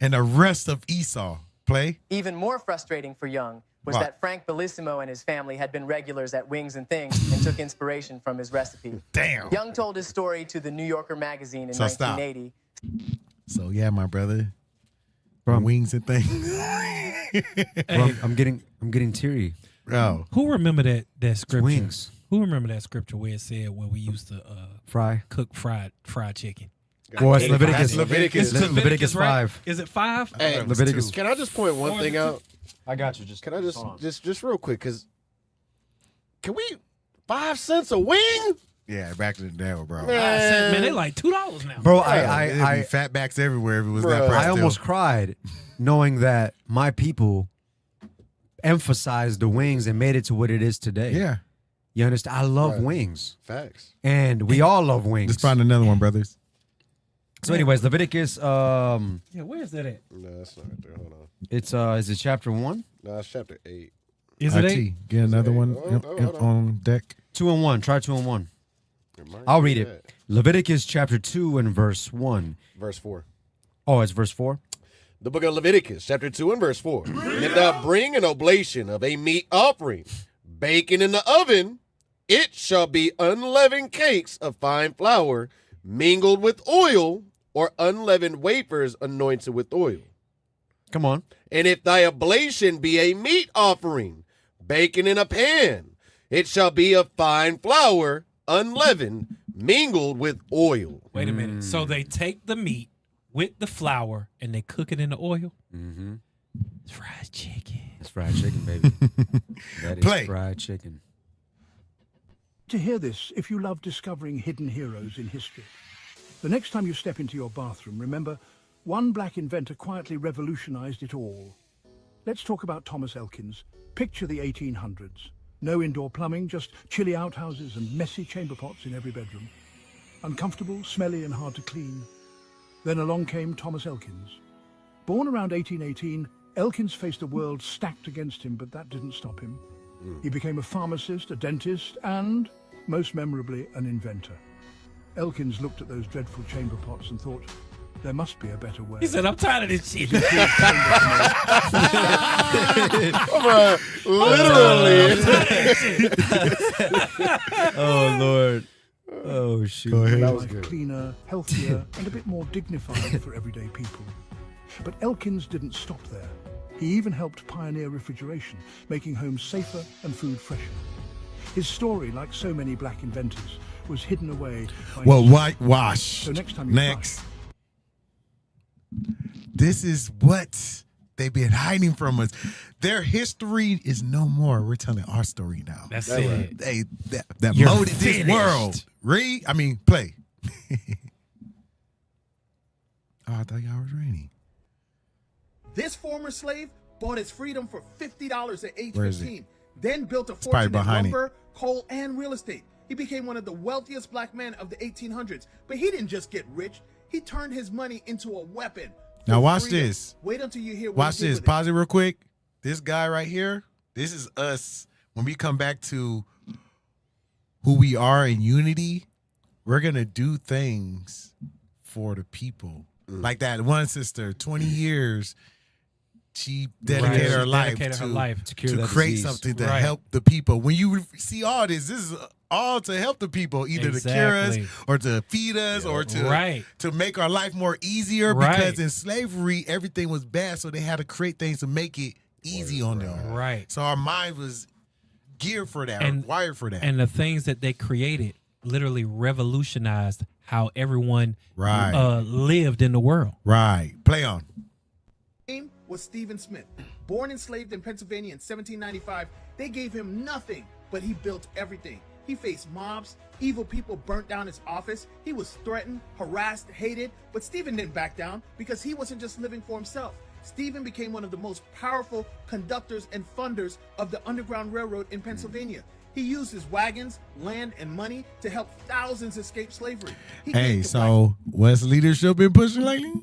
and the rest of Esau play. Even more frustrating for Young was What? that Frank Bellissimo and his family had been regulars at Wings and Things and took inspiration from his recipe. Damn. Young told his story to the New Yorker magazine in So stop. 1980. So yeah, my brother. Wings and Things. Bro, I'm getting teary. Bro. Who remember that scripture? Wings. Who remember that scripture where it said where we used to cook fried chicken? Well, it's Leviticus. That's Leviticus. It's Leviticus right? 5. Is it 5? Hey, Leviticus. Can I just point one thing out? I got you. Can I just real quick? Because can we 5 cents a wing? Yeah, back in the day, bro. Man, they like $2 now. Bro, It'd I be fatbacks everywhere if it was that price. I almost cried knowing that my people emphasized the wings and made it to what it is today. Yeah. You understand? I love wings. Facts. And we all love wings. Let's find another one, brothers. So anyways, Leviticus Yeah, where is that at? No, that's not right there. Hold on. it's is it chapter 1? No, it's chapter 8. Is it IT, 8? get another one hold on deck. 2 and 1. Try 2 and 1. I'll read it. Leviticus chapter 2 and verse 1. Verse 4. Oh, it's verse 4? The book of Leviticus, chapter 2 and verse 4. And if thou bring an oblation of a meat offering, baking in the oven, It shall be unleavened cakes of fine flour mingled with oil, or unleavened wafers anointed with oil. Come on. And if thy oblation be a meat offering, baken in a pan, it shall be of fine flour, unleavened, mingled with oil. Wait a minute. So they take the meat with the flour and they cook it in the oil? Mm-hmm. It's fried chicken. It's fried chicken, baby. That is Play. fried chicken. To hear this, if you love discovering hidden heroes in history. The next time you step into your bathroom, remember, one black inventor quietly revolutionized it all. Let's talk about Thomas Elkins. Picture the 1800s. No indoor plumbing, just chilly outhouses and messy chamber pots in every bedroom. Uncomfortable, smelly and hard to clean. Then along came Thomas Elkins. Born around 1818, Elkins faced a world stacked against him, but that didn't stop him. He became a pharmacist, a dentist, and, most memorably, an inventor. Elkins looked at those dreadful chamber pots and thought, there must be a better way. He said, I'm tired of this shit. Literally. Oh, Lord. Oh, shoot. Go ahead. That was cleaner, healthier, and a bit more dignified for everyday people. But Elkins didn't stop there. He even helped pioneer refrigeration, making homes safer and food fresher. His story, like so many black inventors, was hidden away by whitewash. So next time you Next. This is what they've been hiding from us. Their history is no more. We're telling our story now. That's it. That You're molded this finished. world. Play. Oh, I thought y'all was raining. This former slave bought his freedom for $50 at age Where is 15, then built a probably fortune in behind it. lumber, coal, and real estate. He became one of the wealthiest black men of the 1800s. But he didn't just get rich. He turned his money into a weapon. for Now watch freedom. this. Wait until you hear what Watch he did this. with it. Pause it real quick. This guy right here, this is us. When we come back to who we are in unity, we're going to do things for the people. Like that one sister, 20 years, she dedicated her life to create something to help the people. When you see all this is all to help the people, either to cure us or to feed us or to make our life more easier. Because in slavery, everything was bad, so they had to create things to make it easy on them. Right. So our mind was geared for that, wired for that. And the things that they created literally revolutionized how everyone lived in the world. Right. Play on. name was Stephen Smith. Born enslaved in Pennsylvania in 1795, they gave him nothing, but he built everything. He faced mobs, evil people burnt down his office, he was threatened, harassed, hated, but Stephen didn't back down because he wasn't just living for himself. Stephen became one of the most powerful conductors and funders of the Underground Railroad in Pennsylvania. He used his wagons, land, and money to help thousands escape slavery. Hey, so what's leadership been pushing lately?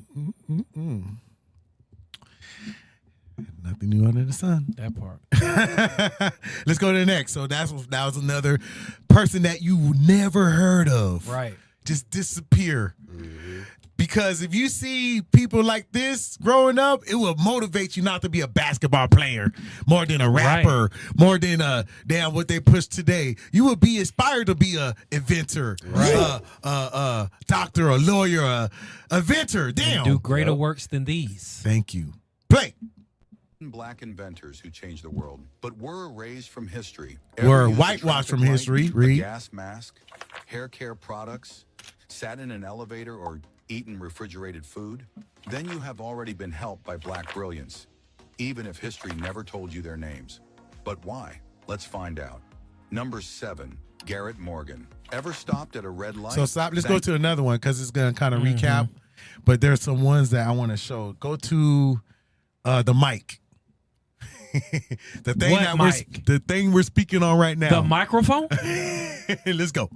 Nothing new under the sun. That part. Let's go to the next. So that was another person that you never heard of. Right. Just disappear. Because if you see people like this growing up, it will motivate you not to be a basketball player more than a rapper, more than what they push today. You will be inspired to be a inventor, doctor, a lawyer, a inventor. Damn. And do greater works than these. Thank you. Play. Black inventors who changed the world, but were erased from history. Were Ever used a whitewashed from traffic light, history. a Read. gas mask, hair care products, sat in an elevator, or eaten refrigerated food? Then you have already been helped by black brilliance, even if history never told you their names. But why? Let's find out. Number 7, Garrett Morgan. Ever stopped at a red light? So stop. Let's go to another one because it's going to kind of recap. But there's some ones that I want to show. Go to the mic. the thing we're speaking on right now. The microphone? Let's go.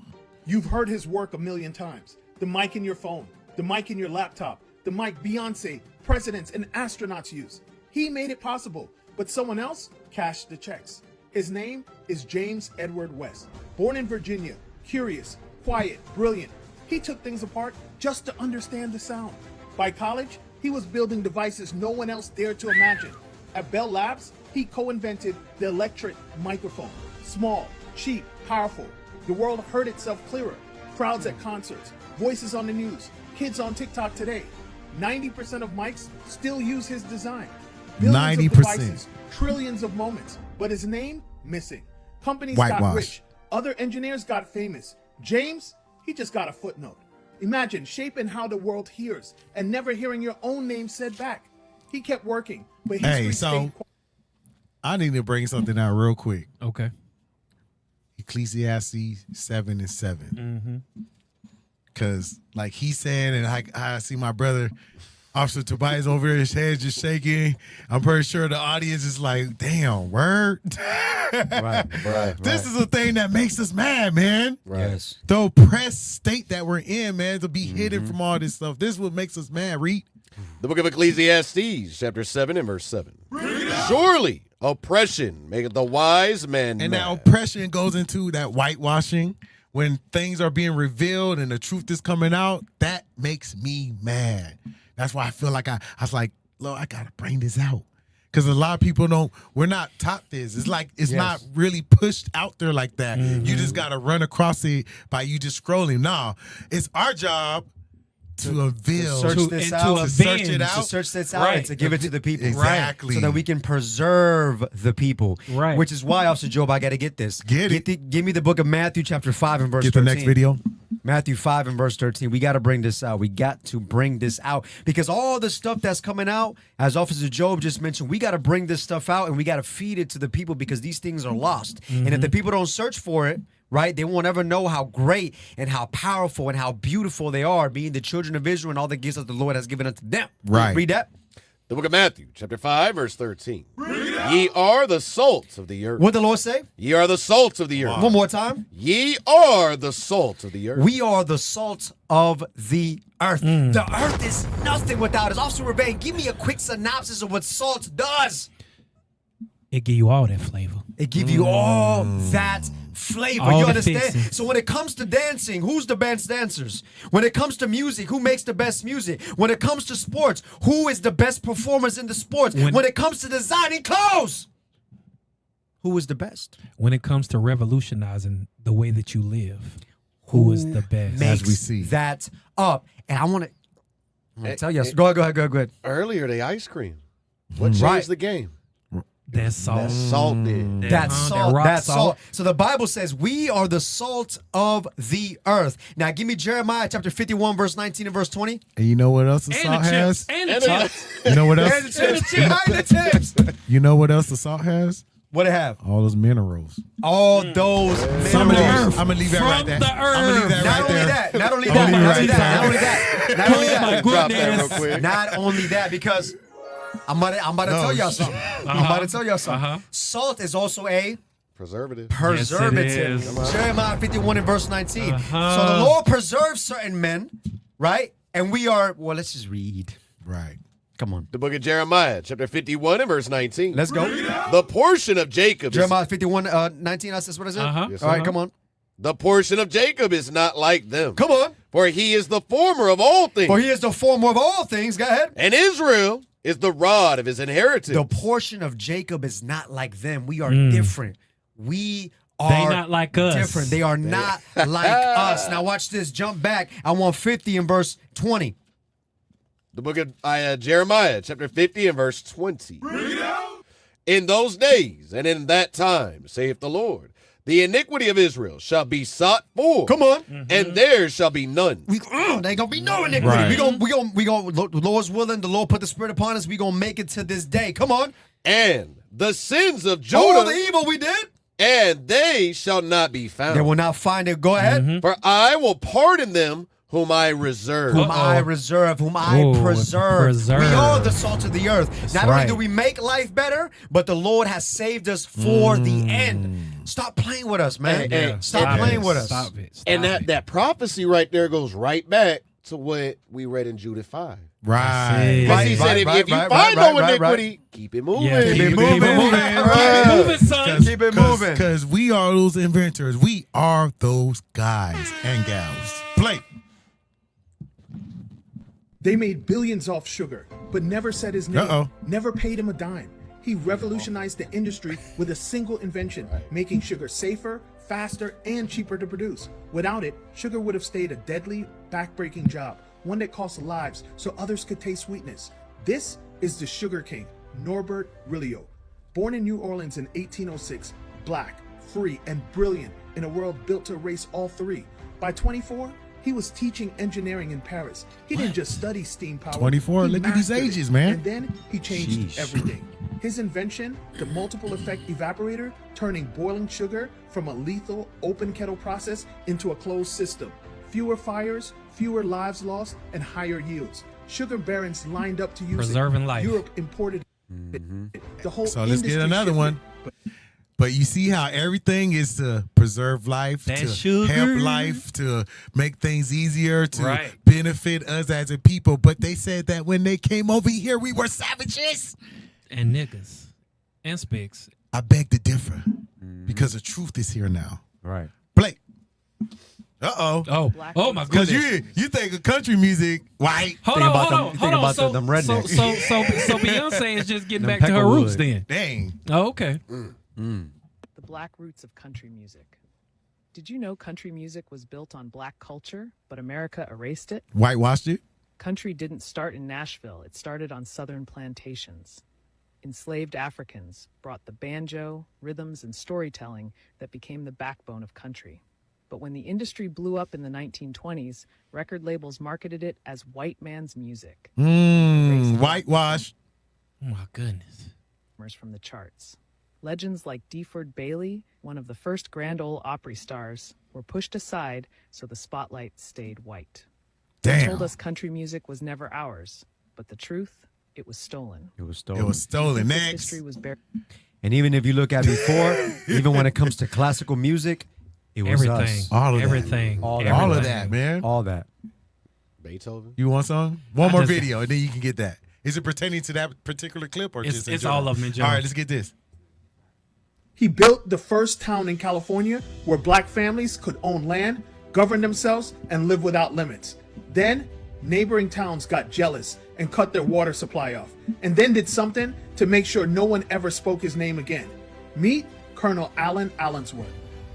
You've heard his work a million times. The mic in your phone, the mic in your laptop, the mic Beyonce, presidents, and astronauts use. He made it possible, but someone else cashed the checks. His name is James Edward West. Born in Virginia, curious, quiet, brilliant. He took things apart just to understand the sound. By college, he was building devices no one else dared to imagine. At Bell Labs, he co-invented the electric microphone. Small, cheap, powerful. The world heard itself clearer. Crowds at concerts, voices on the news, kids on TikTok today. 90% of mics still use his design. Billions 90%. of devices, trillions of moments, but his name missing. Companies got Whitewash. rich. Other engineers got famous. James, he just got a footnote. Imagine shaping how the world hears and never hearing your own name said back. He kept working, but history Hey, so stayed I need to bring something out real quick. Okay. Ecclesiastes 7 and 7. Because like he said, and I see my brother, Officer Tobias over here, his head just shaking. I'm pretty sure the audience is like, damn, word. Right. This is the thing that makes us mad, man. Right. Yes. The oppressed state that we're in, man, to be hidden from all this stuff. This is what makes us mad, Reed. The book of Ecclesiastes, chapter 7 and verse 7. Surely oppression maketh the wise man And mad. that oppression goes into that whitewashing. When things are being revealed and the truth is coming out, that makes me mad. That's why I feel like I was like, Lord, I gotta bring this out. Because a lot of people we're not taught this. It's like it's not really pushed out there like that. You just gotta run across it by you just scrolling. No, it's our job to unveil, search this out, to search it out, to search this out, and to give it to the people, exactly, so that we can preserve the people. Right. Which is why, Officer Job, I got to get this. Give me the book of Matthew, chapter 5 and verse 13. Get the next video. Matthew 5 and verse 13. We got to bring this out. We got to bring this out because all the stuff that's coming out, as Officer Job just mentioned, we got to bring this stuff out and we got to feed it to the people because these things are lost. And if the people don't search for it, right, they won't ever know how great and how powerful and how beautiful they are, being the children of Israel and all the gifts that the Lord has given unto them. Right. Read that. The book of Matthew, chapter 5, verse 13. Ye are the salt of the earth. What the Lord say? Ye are the salt of the earth. One more time. Ye are the salt of the earth. We are the salt of the earth. The earth is nothing without us. Officer Rebane, give me a quick synopsis of what salt does. It give you all that flavor. It give you all that flavor. All You the understand? fixing. So when it comes to dancing, who's the best dancers? When it comes to music, who makes the best music? When it comes to sports, who is the best performers in the sports? When it comes to designing clothes, who is the best? When it comes to revolutionizing the way that you live, who is the best? Makes As we see that up. And I want to tell you. Go ahead. Earlier, the ice cream. What changed Right. the game? That salt. That salt did. That's salt. rock That's salt. salt. So the Bible says we are the salt of the earth. Now give me Jeremiah chapter 51, verse 19 and verse 20. And you know what else the And salt the has? chips. And the chips. You know what else? And the chips. And the chips. You know what else the salt has? What it have? All those minerals. All those minerals. I'm gonna leave that right there. From the I'm gonna leave that Not right only there. that. Not only I'm that. gonna Not leave only it right that. Not only there. that. Not only Oh my that. Drop that real goodness. quick. Not only that, because I'm about to tell y'all something. I'm about to tell y'all something. Salt is also a Preservative. preservative. Yes, it is. Jeremiah 51 and verse 19. So the Lord preserves certain men, right? And we are, well, let's just read. Right. Come on. The book of Jeremiah, chapter 51 and verse 19. Let's go. The portion of Jacob Jeremiah 51, 19, that's what it said? Yes, All right, come on. The portion of Jacob is not like them. Come on. For he is the former of all things. For he is the former of all things. Go ahead. And Israel is the rod of his inheritance. The portion of Jacob is not like them. We are different. We are They not like us. different. They are not like us. Now watch this. Jump back. I want 50 in verse 20. The book of Jeremiah, chapter 50 and verse 20. In those days and in that time, saith the Lord, the iniquity of Israel shall be sought for. Come on. And there shall be none. There ain't gonna be no iniquity. Right. We gonna, the Lord's willing, the Lord put the Spirit upon us. We gonna make it to this day. Come on. And the sins of All Judah, the evil we did, and they shall not be found. they will not find it. Go ahead. For I will pardon them whom I reserve. Whom I reserve, whom I preserve. We are the salt of the earth. Not only do we make life better, but the Lord has saved us for the end. Stop playing with us, man. Stop playing with us. Stop it. And that prophecy right there goes right back to what we read in Jude 5. Right. Because he said, if you find no iniquity, keep it moving. Yeah, keep it moving. Keep it moving, son. Keep it moving. Because we are those inventors. We are those guys and gals. Play. They made billions off sugar, but never said his name. Uh-oh. Never paid him a dime. He revolutionized the industry with a single invention, making sugar safer, faster, and cheaper to produce. Without it, sugar would have stayed a deadly, back-breaking job, one that cost lives so others could taste sweetness. This is the Sugar King, Norbert Rilliot. Born in New Orleans in 1806, black, free, and brilliant in a world built to erase all three. By 24, he was teaching engineering in Paris. He didn't just study steam power. 24, he look at these mastered it. ages, man. And then he changed everything. His invention, the multiple effect evaporator, turning boiling sugar from a lethal open kettle process into a closed system. Fewer fires, fewer lives lost, and higher yields. Sugar barons lined up to use Preserving it. life. Europe imported the whole So let's get industry another shifted. one. But you see how everything is to preserve life, That to sugar. help life, to make things easier, to Right. benefit us as a people. But they said that when they came over here, we were savages. And niggas. And spics. I beg to differ because the truth is here now. Right. Blake. Uh-oh. Oh my Because goodness. you think of country music, white. Hold on. So Beyonce is just getting back to her roots then. Dang. Oh, okay. The black roots of country music. Did you know country music was built on black culture, but America erased it? Whitewashed it. Country didn't start in Nashville. It started on southern plantations. Enslaved Africans brought the banjo, rhythms, and storytelling that became the backbone of country. But when the industry blew up in the 1920s, record labels marketed it as white man's music. Whitewash. Oh my goodness. From the charts. Legends like Deford Bailey, one of the first Grand Ole Opry stars, were pushed aside so the spotlight stayed white. They told us country music was never ours, but the truth, it was stolen. It was stolen. It was stolen. This Next. history was buried. And even if you look at before, even when it comes to classical music, it was Everything. us. All of Everything. that. All Everything. of that, man. All that. Beethoven. You want some? One more video, and then you can get that. Is it pertaining to that particular clip or just in It's general? all of them in general. All right, let's get this. He built the first town in California where black families could own land, govern themselves, and live without limits. Then, neighboring towns got jealous and cut their water supply off, and then did something to make sure no one ever spoke his name again. Meet Colonel Allen Allensworth.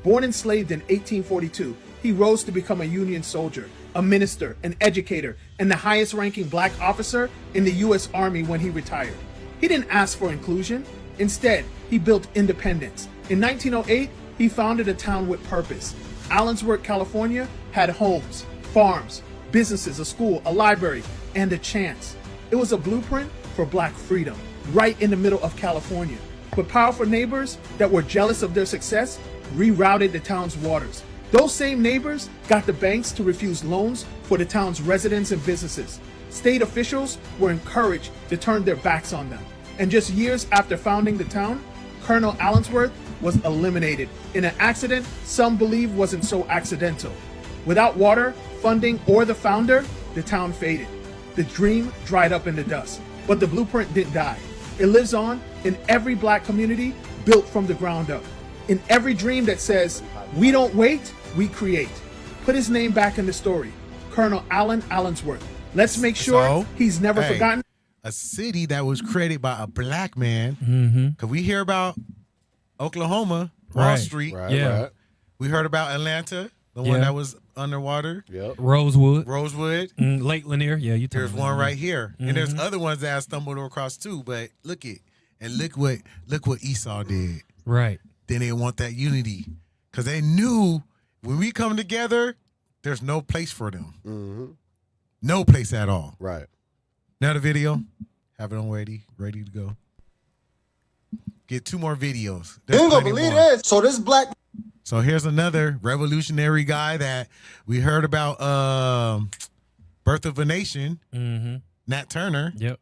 Born enslaved in 1842, he rose to become a Union soldier, a minister, an educator, and the highest-ranking black officer in the U.S. Army when he retired. He didn't ask for inclusion. Instead, he built independence. In 1908, he founded a town with purpose. Allensworth, California had homes, farms, businesses, a school, a library, and a chance. It was a blueprint for black freedom, right in the middle of California. But powerful neighbors that were jealous of their success rerouted the town's waters. Those same neighbors got the banks to refuse loans for the town's residents and businesses. State officials were encouraged to turn their backs on them. And just years after founding the town, Colonel Allensworth was eliminated in an accident some believe wasn't so accidental. Without water, funding, or the founder, the town faded. The dream dried up in the dust, but the blueprint didn't die. It lives on in every black community built from the ground up. In every dream that says, we don't wait, we create. Put his name back in the story, Colonel Allen Allensworth. Let's make sure he's never forgotten. A city that was created by a black man. Cause we hear about Oklahoma, Wall Street. Right. We heard about Atlanta, the one that was underwater. Yep. Rosewood. Lake Lanier. Yeah, you. There's one right here, and there's other ones that I stumbled across too. But look what Esau did. Right. Then they want that unity, cause they knew when we come together, there's no place for them. No place at all. Right. Now the video, have it on ready to go. Get two more videos. You ain't gonna believe this. So this black. So here's another revolutionary guy that we heard about. Birth of a Nation. Nat Turner. Yep.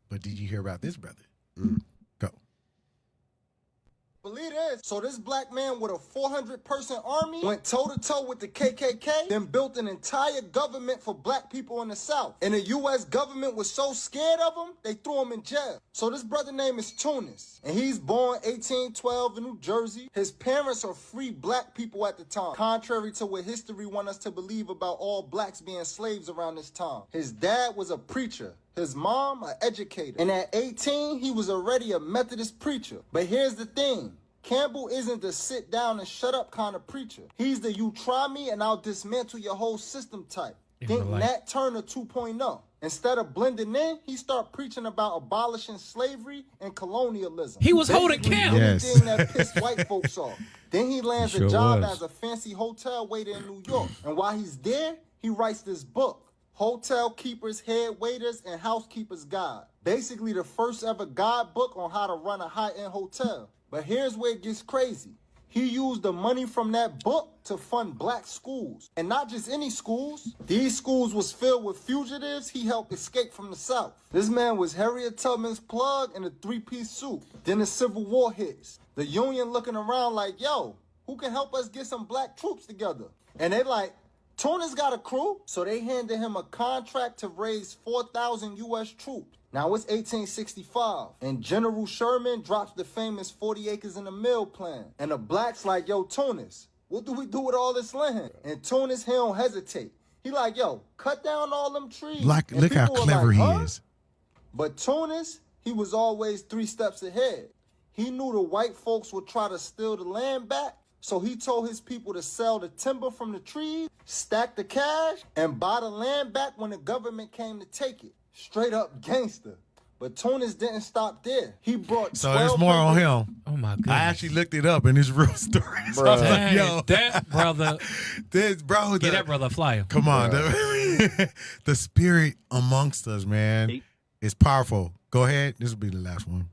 But did you hear about this brother? Go. Believe this. So this black man with a 400-person army went toe-to-toe with the KKK, then built an entire government for black people in the South. And the U.S. government was so scared of him, they threw him in jail. So this brother name is Tunis, and he's born 1812 in New Jersey. His parents are free black people at the time, contrary to what history wants us to believe about all blacks being slaves around this time. His dad was a preacher. His mom, an educator. And at 18, he was already a Methodist preacher. But here's the thing. Campbell isn't the sit down and shut up kind of preacher. He's the you try me and I'll dismantle your whole system type. Think Nat Turner 2.0. Instead of blending in, he start preaching about abolishing slavery and colonialism. He was holding camp. Anything that pissed white folks off. Then he lands He sure a job was. as a fancy hotel waiter in New York. And while he's there, he writes this book, Hotel Keepers, Head Waiters, and Housekeepers Guide. Basically the first ever guidebook on how to run a high-end hotel. But here's where it gets crazy. He used the money from that book to fund black schools. And not just any schools. These schools was filled with fugitives he helped escape from the South. This man was Harriet Tubman's plug in a three-piece suit. Then the Civil War hits. The Union looking around like, yo, who can help us get some black troops together? And they like, Tunis got a crew. So they handed him a contract to raise 4,000 U.S. troops. Now it's 1865, and General Sherman drops the famous 40 acres in a mill plan. And the blacks like, yo, Tunis, what do we do with all this land? And Tunis, he don't hesitate. He like, yo, cut down all them trees. Like, And look how people were clever like, he is. But Tunis, he was always 3 steps ahead. He knew the white folks would try to steal the land back, so he told his people to sell the timber from the trees, stack the cash, and buy the land back when the government came to take it. Straight up gangster. But Tunis didn't stop there. He brought So there's more on him. Oh my goodness. I actually looked it up and it's real story. So I was like, Dang, yo, that brother. Get that brother a flyer. Come on. The spirit amongst us, man, is powerful. Go ahead. This will be the last one.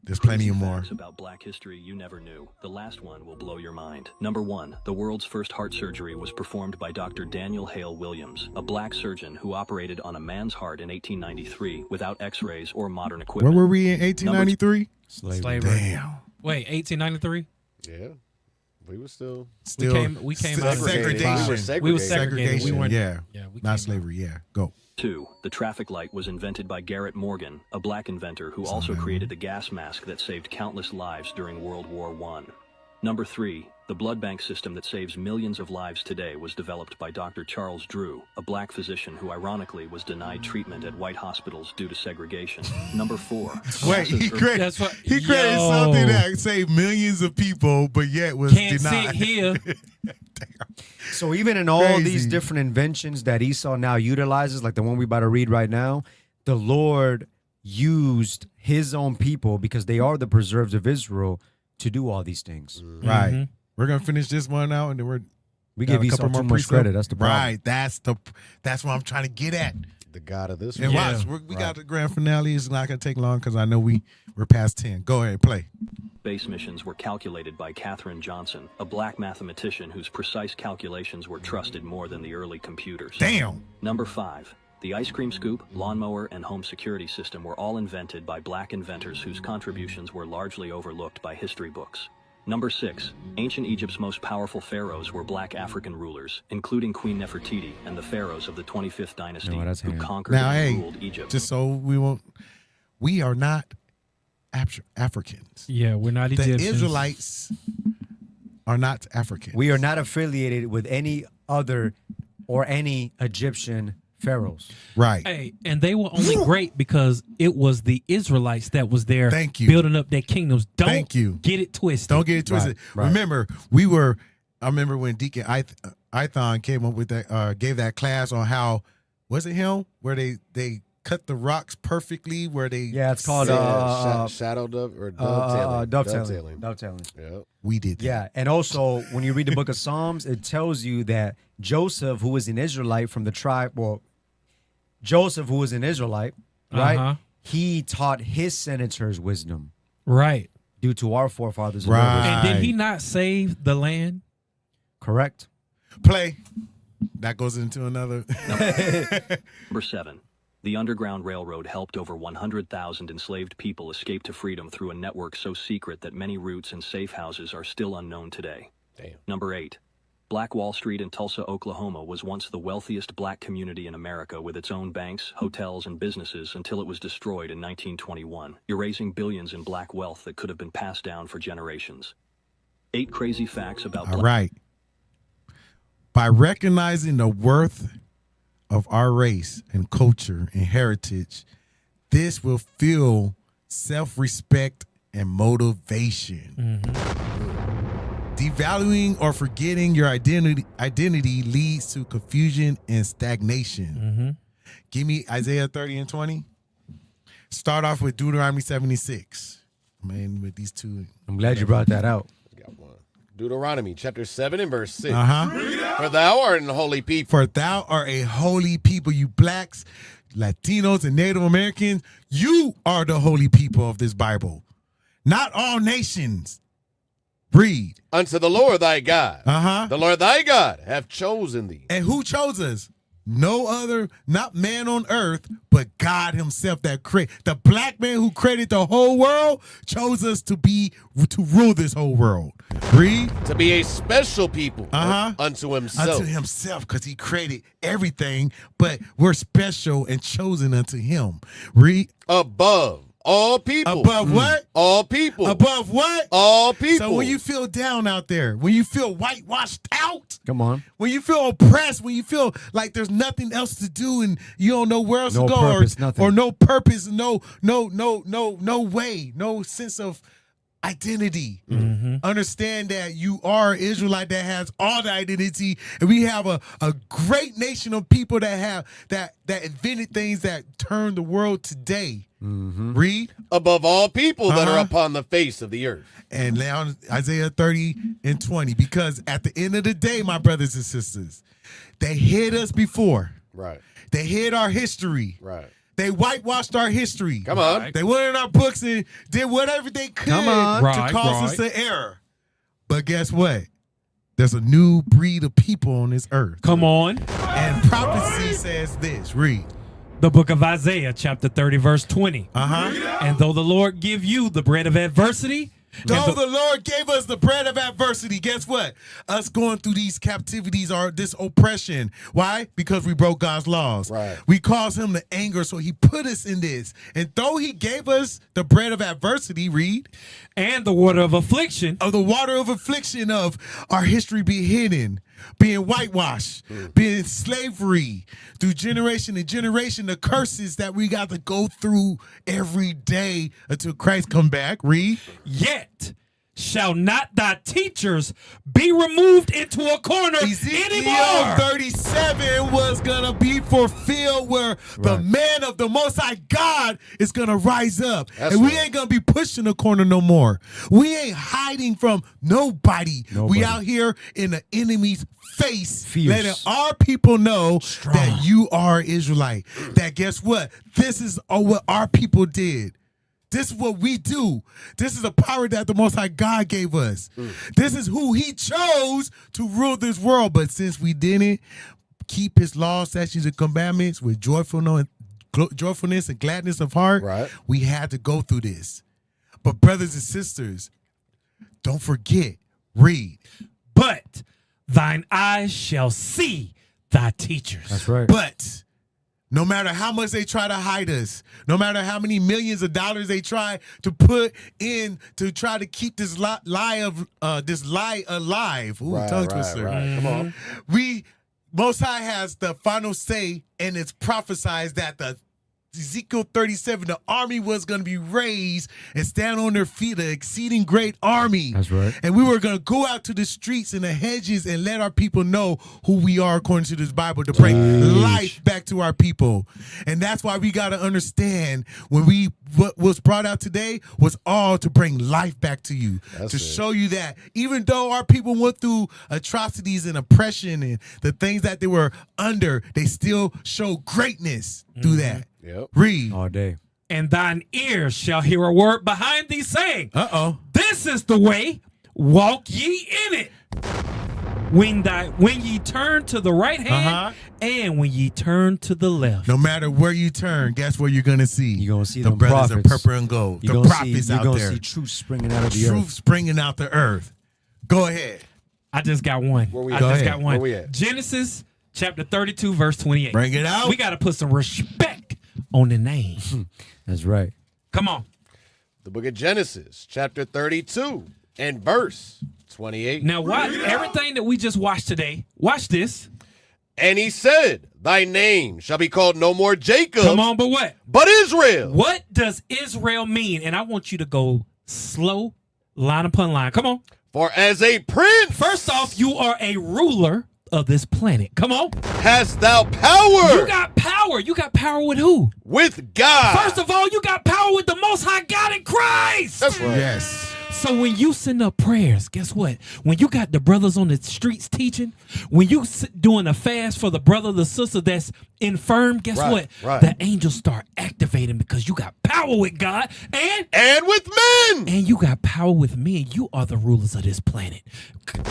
There's plenty of more. Facts about black history you never knew. The last one will blow your mind. Number 1, the world's first heart surgery was performed by Dr. Daniel Hale Williams, a black surgeon who operated on a man's heart in 1893 without x-rays or modern equipment. Where were we in 1893? Slavery. Damn. Wait, 1893? Yeah. We were still we came out of segregation. We were segregated. We weren't. Yeah. we Not slavery. Yeah. Go. 2, the traffic light was invented by Garrett Morgan, a black inventor who also created the gas mask that saved countless lives during World War I. Number 3, the blood bank system that saves millions of lives today was developed by Dr. Charles Drew, a black physician who ironically was denied treatment at white hospitals due to segregation. Number 4. Wait, he created something that saved millions of people, but yet was denied. Sit here. So even in all these different inventions that Esau now utilizes, like the one we about to read right now, the Lord used his own people because they are the preserves of Israel to do all these things. Right. We're gonna finish this one out, and then we give Esau too much credit. That's the problem. Right. That's what I'm trying to get at. The God of this. And watch, we got the grand finale. It's not gonna take long because I know we're past 10. Go ahead, play. Space missions were calculated by Katherine Johnson, a black mathematician whose precise calculations were trusted more than the early computers. Damn. Number 5. The ice cream scoop, lawnmower, and home security system were all invented by black inventors whose contributions were largely overlooked by history books. Number 6. Ancient Egypt's most powerful pharaohs were black African rulers, including Queen Nefertiti and the pharaohs of the 25th dynasty who conquered and ruled Egypt. Just so we are not Africans. Yeah, we're not Egyptians. The Israelites are not Africans. We are not affiliated with any other or any Egyptian pharaohs. Right. Hey, and they were only great because it was the Israelites that was there building up their kingdoms. Don't get it twisted. Don't get it twisted. Right. Remember, I remember when Deacon Ithon came up with that, gave that class on how, was it him? Where they cut the rocks perfectly, where they... Yeah, it's called... shadow dove or dovetailing. Dovetailing. Yeah. We did that. Yeah, and also, when you read the book of Psalms, it tells you that Joseph, who was an Israelite from the tribe... Well, Joseph, who was an Israelite, right? He taught his senators wisdom. Right. Due to our forefathers. Right. And did he not save the land? Correct. Play. That goes into another... Number 7. The Underground Railroad helped over 100,000 enslaved people escape to freedom through a network so secret that many routes and safe houses are still unknown today. Damn. Number 8. Black Wall Street in Tulsa, Oklahoma was once the wealthiest black community in America with its own banks, hotels, and businesses until it was destroyed in 1921, erasing billions in black wealth that could have been passed down for generations. 8 crazy facts about All right. By recognizing the worth of our race and culture and heritage, this will fuel self-respect and motivation. Devaluing or forgetting your identity leads to confusion and stagnation. Give me Isaiah 30 and 20. Start off with Deuteronomy 76. Man, with these two. I'm glad you brought that out. Got one. Deuteronomy chapter 7 and verse 6. Uh-huh. For thou art an holy people. For thou art a holy people, you blacks, Latinos, and Native Americans. You are the holy people of this Bible. Not all nations. Read. Unto the Lord thy God. Uh-huh. The Lord thy God hath chosen thee. And who chose us? No other, not man on earth, but God himself that created. The black man who created the whole world chose us to rule this whole world. Read. To be a special people unto himself. Unto himself, because he created everything, but we're special and chosen unto him. Read. Above all people. Above what? All people. Above what? All people. So when you feel down out there, when you feel whitewashed out, come on. When you feel oppressed, when you feel like there's nothing else to do and you don't know where else No to go, purpose, nothing. or no purpose, no way, no sense of identity. Understand that you are an Israelite that has all the identity, and we have a great nation of people that have that invented things that turn the world today. Read. Above all people that are upon the face of the earth. And now Isaiah 30 and 20, because at the end of the day, my brothers and sisters, they hid us before. Right. They hid our history. Right. They whitewashed our history. Come on. They went in our books and did whatever they could to cause us to error. But guess what? There's a new breed of people on this earth. Come on. And prophecy says this. Read. The book of Isaiah, chapter 30, verse 20. And though the Lord give you the bread of adversity, Though the Lord gave us the bread of adversity, guess what? Us going through these captivities or this oppression. Why? Because we broke God's laws. Right. We caused him to anger, so he put us in this. And though he gave us the bread of adversity, read. And the water of affliction. Of the water of affliction of our history being hidden, being whitewashed, being slavery through generation to generation, the curses that we got to go through every day until Christ come back. Read. Yet shall not thy teachers be removed into a corner anymore. 37 was going to be fulfilled where the man of the Most High God is going to rise up. That's and we ain't going to be pushed in the corner no more. We ain't hiding from nobody. We out here in the enemy's face, letting our people know that you are Israelite. That guess what? This is what our people did. This is what we do. This is the power that the Most High God gave us. This is who he chose to rule this world. But since we didn't keep his laws, statutes, and commandments with joyfulness and gladness of heart, we had to go through this. But brothers and sisters, don't forget, read. But thine eyes shall see thy teachers. That's right. But no matter how much they try to hide us, no matter how many millions of dollars they try to put in to try to keep this lie alive. Ooh, tongue twister. Come on. Most High has the final say, and it's prophesied that the Ezekiel 37, the army was going to be raised and stand on their feet, an exceeding great army. That's right. And we were going to go out to the streets and the hedges and let our people know who we are according to this Bible, to bring life back to our people. And that's why we got to understand what was brought out today was all to bring life back to you, show you that even though our people went through atrocities and oppression and the things that they were under, they still show greatness through that. Read. All day. And thine ears shall hear a word behind thee saying, this is the way, walk ye in it. When ye turn to the right hand and when ye turn to the left. No matter where you turn, guess where you're going to see? You're going to see the them brothers in prophets. purple and gold. You're the prophets out there. You're going to see truth springing out of the earth. Truth springing out the earth. Go ahead. I just got one. Got one. Where we at? Genesis chapter 32, verse 28. Bring it out. We got to put some respect on the name. That's right. Come on. The book of Genesis, chapter 32 and verse 28. Now, watch everything that we just watched today. Watch this. And he said, thy name shall be called no more Jacob. Come on, but what? But Israel. What does Israel mean? And I want you to go slow, line upon line. Come on. For as a prince. First off, you are a ruler of this planet. Come on. Hast thou power? You got power. You got power with who? With God. First of all, you got power with the Most High God in Christ. That's right. Yes. So when you send up prayers, guess what? When you got the brothers on the streets teaching, when you doing a fast for the brother, the sister that's infirm, guess what? Right. The angels start activating because you got power with God and with men. And you got power with men. You are the rulers of this planet.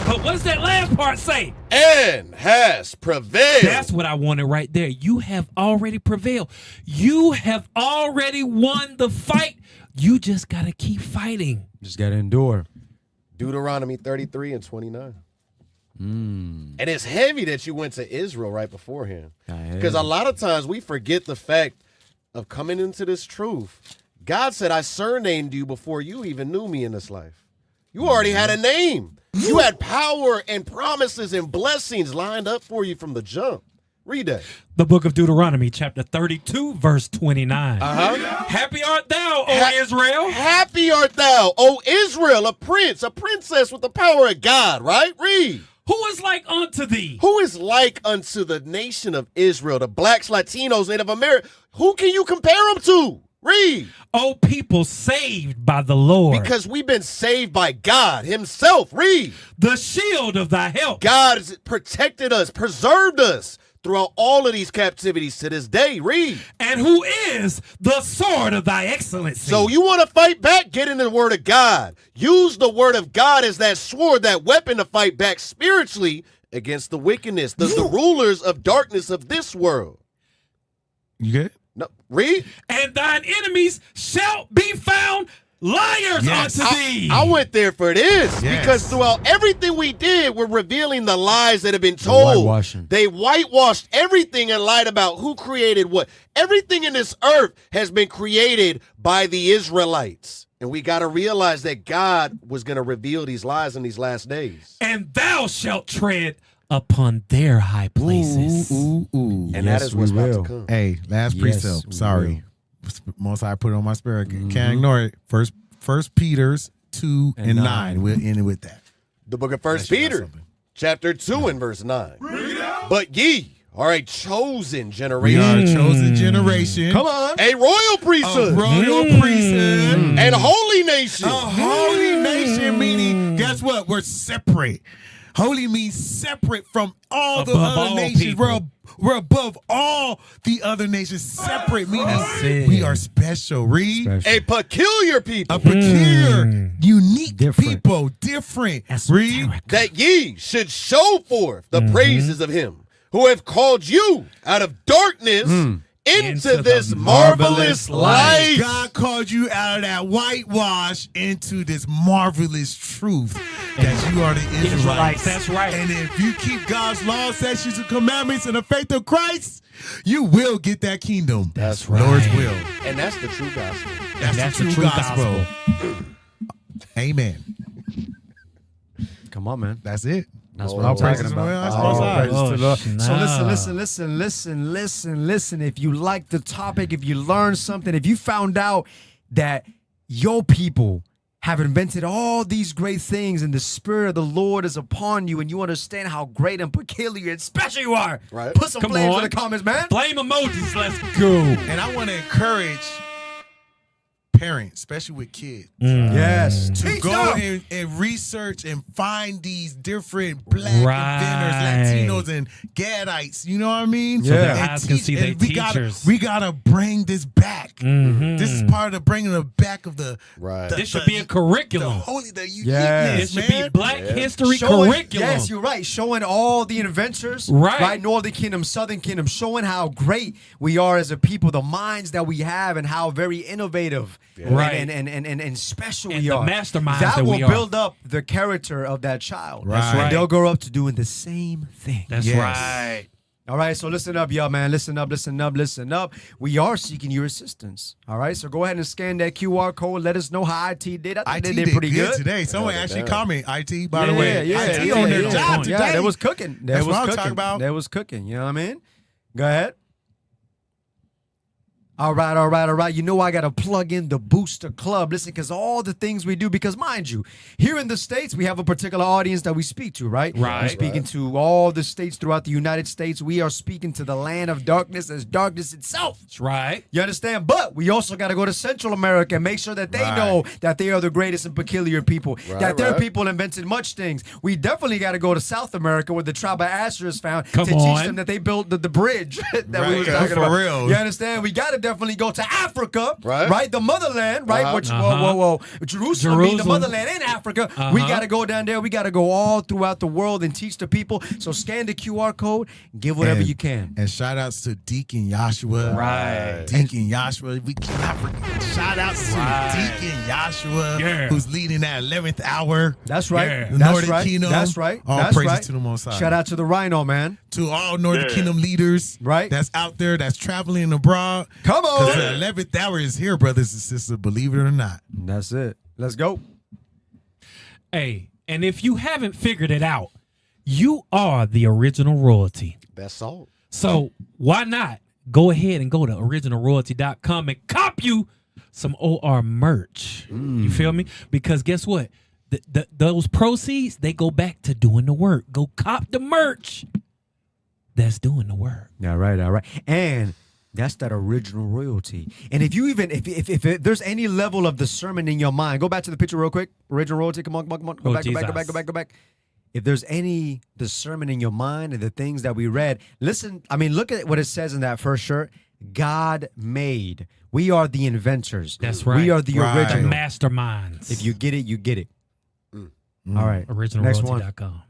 But what does that last part say? And has prevailed. That's what I wanted right there. You have already prevailed. You have already won the fight. You just got to keep fighting. Just got to endure. Deuteronomy 33 and 29. And it's heavy that you went to Israel right beforehand. Because a lot of times we forget the fact of coming into this truth. God said, I surnamed you before you even knew me in this life. You already had a name. You had power and promises and blessings lined up for you from the jump. Read that. The book of Deuteronomy, chapter 32, verse 29. Happy art thou, O Israel. Happy art thou, O Israel, a prince, a princess with the power of God, right? Read. Who is like unto thee? Who is like unto the nation of Israel, the blacks, Latinos, Native Americans? Who can you compare them to? Read. O people saved by the Lord. Because we've been saved by God himself. Read. The shield of thy help. God has protected us, preserved us throughout all of these captivities to this day. Read. And who is the sword of thy excellency. So you want to fight back? Get into the word of God. Use the word of God as that sword, that weapon to fight back spiritually against the wickedness, the rulers of darkness of this world. You get it? No, read. And thine enemies shall be found liars unto thee. I went there for this because throughout everything we did, we're revealing the lies that have been told. Whitewashing. They whitewashed everything and lied about who created what. Everything in this earth has been created by the Israelites. And we got to realize that God was going to reveal these lies in these last days. And thou shalt tread upon their high places. And that is what's about to come. Hey, last precept. Sorry. Most I put it on my spirit. Can't ignore it. First Peter's 2 and 9. We'll end it with that. The book of First Peter, chapter 2 and verse 9. But ye are a chosen generation. We are a chosen generation. Come on. A royal priesthood. A royal priesthood. And holy nation. A holy nation, meaning, guess what? We're separate. Holy means separate from all the other nations. We're above all the other nations. Separate, meaning we are special. Read. A peculiar people. A peculiar, unique people. Different. Read. That ye should show forth the praises of him who have called you out of darkness into this marvelous light. God called you out of that whitewash into this marvelous truth that you are the Israelites. That's right. And if you keep God's laws, statutes, and commandments in the faith of Christ, you will get that kingdom. That's right. Lord's will. And that's the true gospel. That's the true gospel. Amen. Come on, man. That's it. That's what I'm talking about. So listen. If you like the topic, if you learned something, if you found out that your people have invented all these great things and the Spirit of the Lord is upon you and you understand how great and peculiar and special you are, put some flames in the comments, man. Flame emojis, let's go. And I want to encourage parents, especially with kids, yes, to go and research and find these different black inventors, Latinos, and Gadites. You know what I mean? So the eyes can see their teachers. We gotta bring this back. This is part of bringing it back of the. This should be a curriculum. The uniqueness, It should be Black History curriculum. Yes, you're right. Showing all the inventors, right? Northern Kingdom, Southern Kingdom, showing how great we are as a people, the minds that we have, and how very innovative. Right. And special and we the are. Masterminds that we will are. build up the character of that child. Right. That's right. And they'll grow up to doing the same thing. That's right. All right, so listen up, y'all, man. Listen up. We are seeking your assistance. All right, so go ahead and scan that QR code. Let us know how IT did. I think they did pretty good today. Someone actually comment IT, by the way. Yeah, IT on their job today. Yeah, that was cooking. That's what I'm talking about. That was cooking. You know what I mean? Go ahead. All right. You know I got to plug in the Booster Club. Listen, because all the things we do, because mind you, here in the States, we have a particular audience that we speak to, right? Right. We're speaking to all the states throughout the United States. We are speaking to the land of darkness as darkness itself. That's right. You understand? But we also got to go to Central America and make sure that they know that they are the greatest and peculiar people, that their people invented much things. We definitely got to go to South America where the tribe of Asher is found to teach them that they built the bridge that we were talking about. Real. You understand? We got to definitely go to Africa, right? The motherland, right? Which, Jerusalem being the motherland in Africa. We got to go down there. We got to go all throughout the world and teach the people. So scan the QR code, give whatever you can. And shout outs to Deacon Joshua. Right. Deacon Joshua. We cannot forget. Shout outs to Deacon Joshua, who's leading that 11th hour. That's right. The That's Northern right. Kingdom. That's right. All That's praises right. to the Most High. Shout out to the Rhino, man. To all Northern Kingdom leaders, that's out there, that's traveling abroad. Come on. Because the 11th hour is here, brothers and sisters, believe it or not. That's it. Let's go. Hey, and if you haven't figured it out, you are the original royalty. That's all. So why not go ahead and go to originalroyalty.com and cop you some OR merch. You feel me? Because guess what? Those proceeds, they go back to doing the work. Go cop the merch. That's doing the work. All right. And that's that original royalty. And if you even, if there's any level of discernment in your mind, go back to the picture real quick. Original royalty, come on. Go back. If there's any discernment in your mind and the things that we read, listen, I mean, look at what it says in that first shirt. God made. We are the inventors. That's right. We are the original. The masterminds. If you get it, you get it. All right. Originalroyalty.com.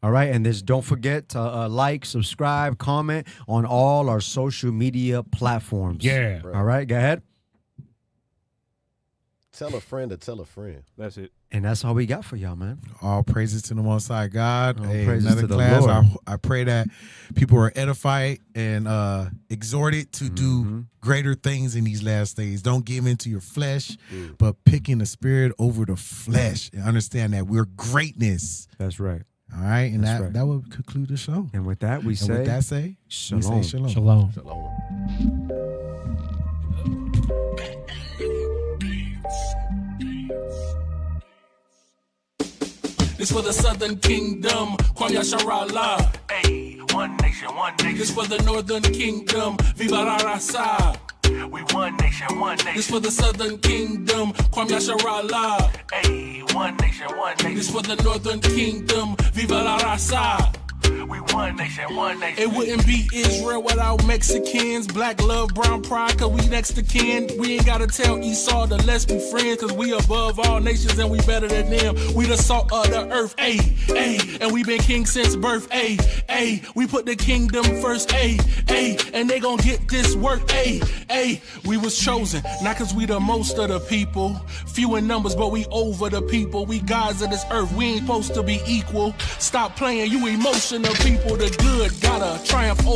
All right, and don't forget to like, subscribe, comment on all our social media platforms. Yeah. All right, go ahead. Tell a friend to tell a friend. That's it. And that's all we got for y'all, man. All praises to the Most High God. All Hey, praises another to the class. Lord. I pray that people are edified and exhorted to do greater things in these last days. Don't give into your flesh, but picking the spirit over the flesh. And understand that we're greatness. That's right. All right, and That's right. that will conclude the show. And with that, we say shalom. We say shalom. Shalom. This for the Southern Kingdom, Kwam Yasharallah. Hey, one nation, one nation. This for the Northern Kingdom, Viva la Raza. We one nation, one nation. This for the Southern Kingdom, Kwam Yasharallah. Hey, one nation, one nation. This for the Northern Kingdom, Viva la Raza. We one nation, one nation. It wouldn't be Israel without Mexicans. Black love, brown pride, cause we next to kin. We ain't gotta tell Esau to let's be friends, cause we above all nations and we better than them. We the salt of the earth, ayy, and we been king since birth, ayy. We put the kingdom first, ayy, and they gon' get this work, ayy. We was chosen, not cause we the most of the people. Few in numbers, but we over the people. We gods of this earth, we ain't supposed to be equal. Stop playing, you emotional people. The good gotta triumph over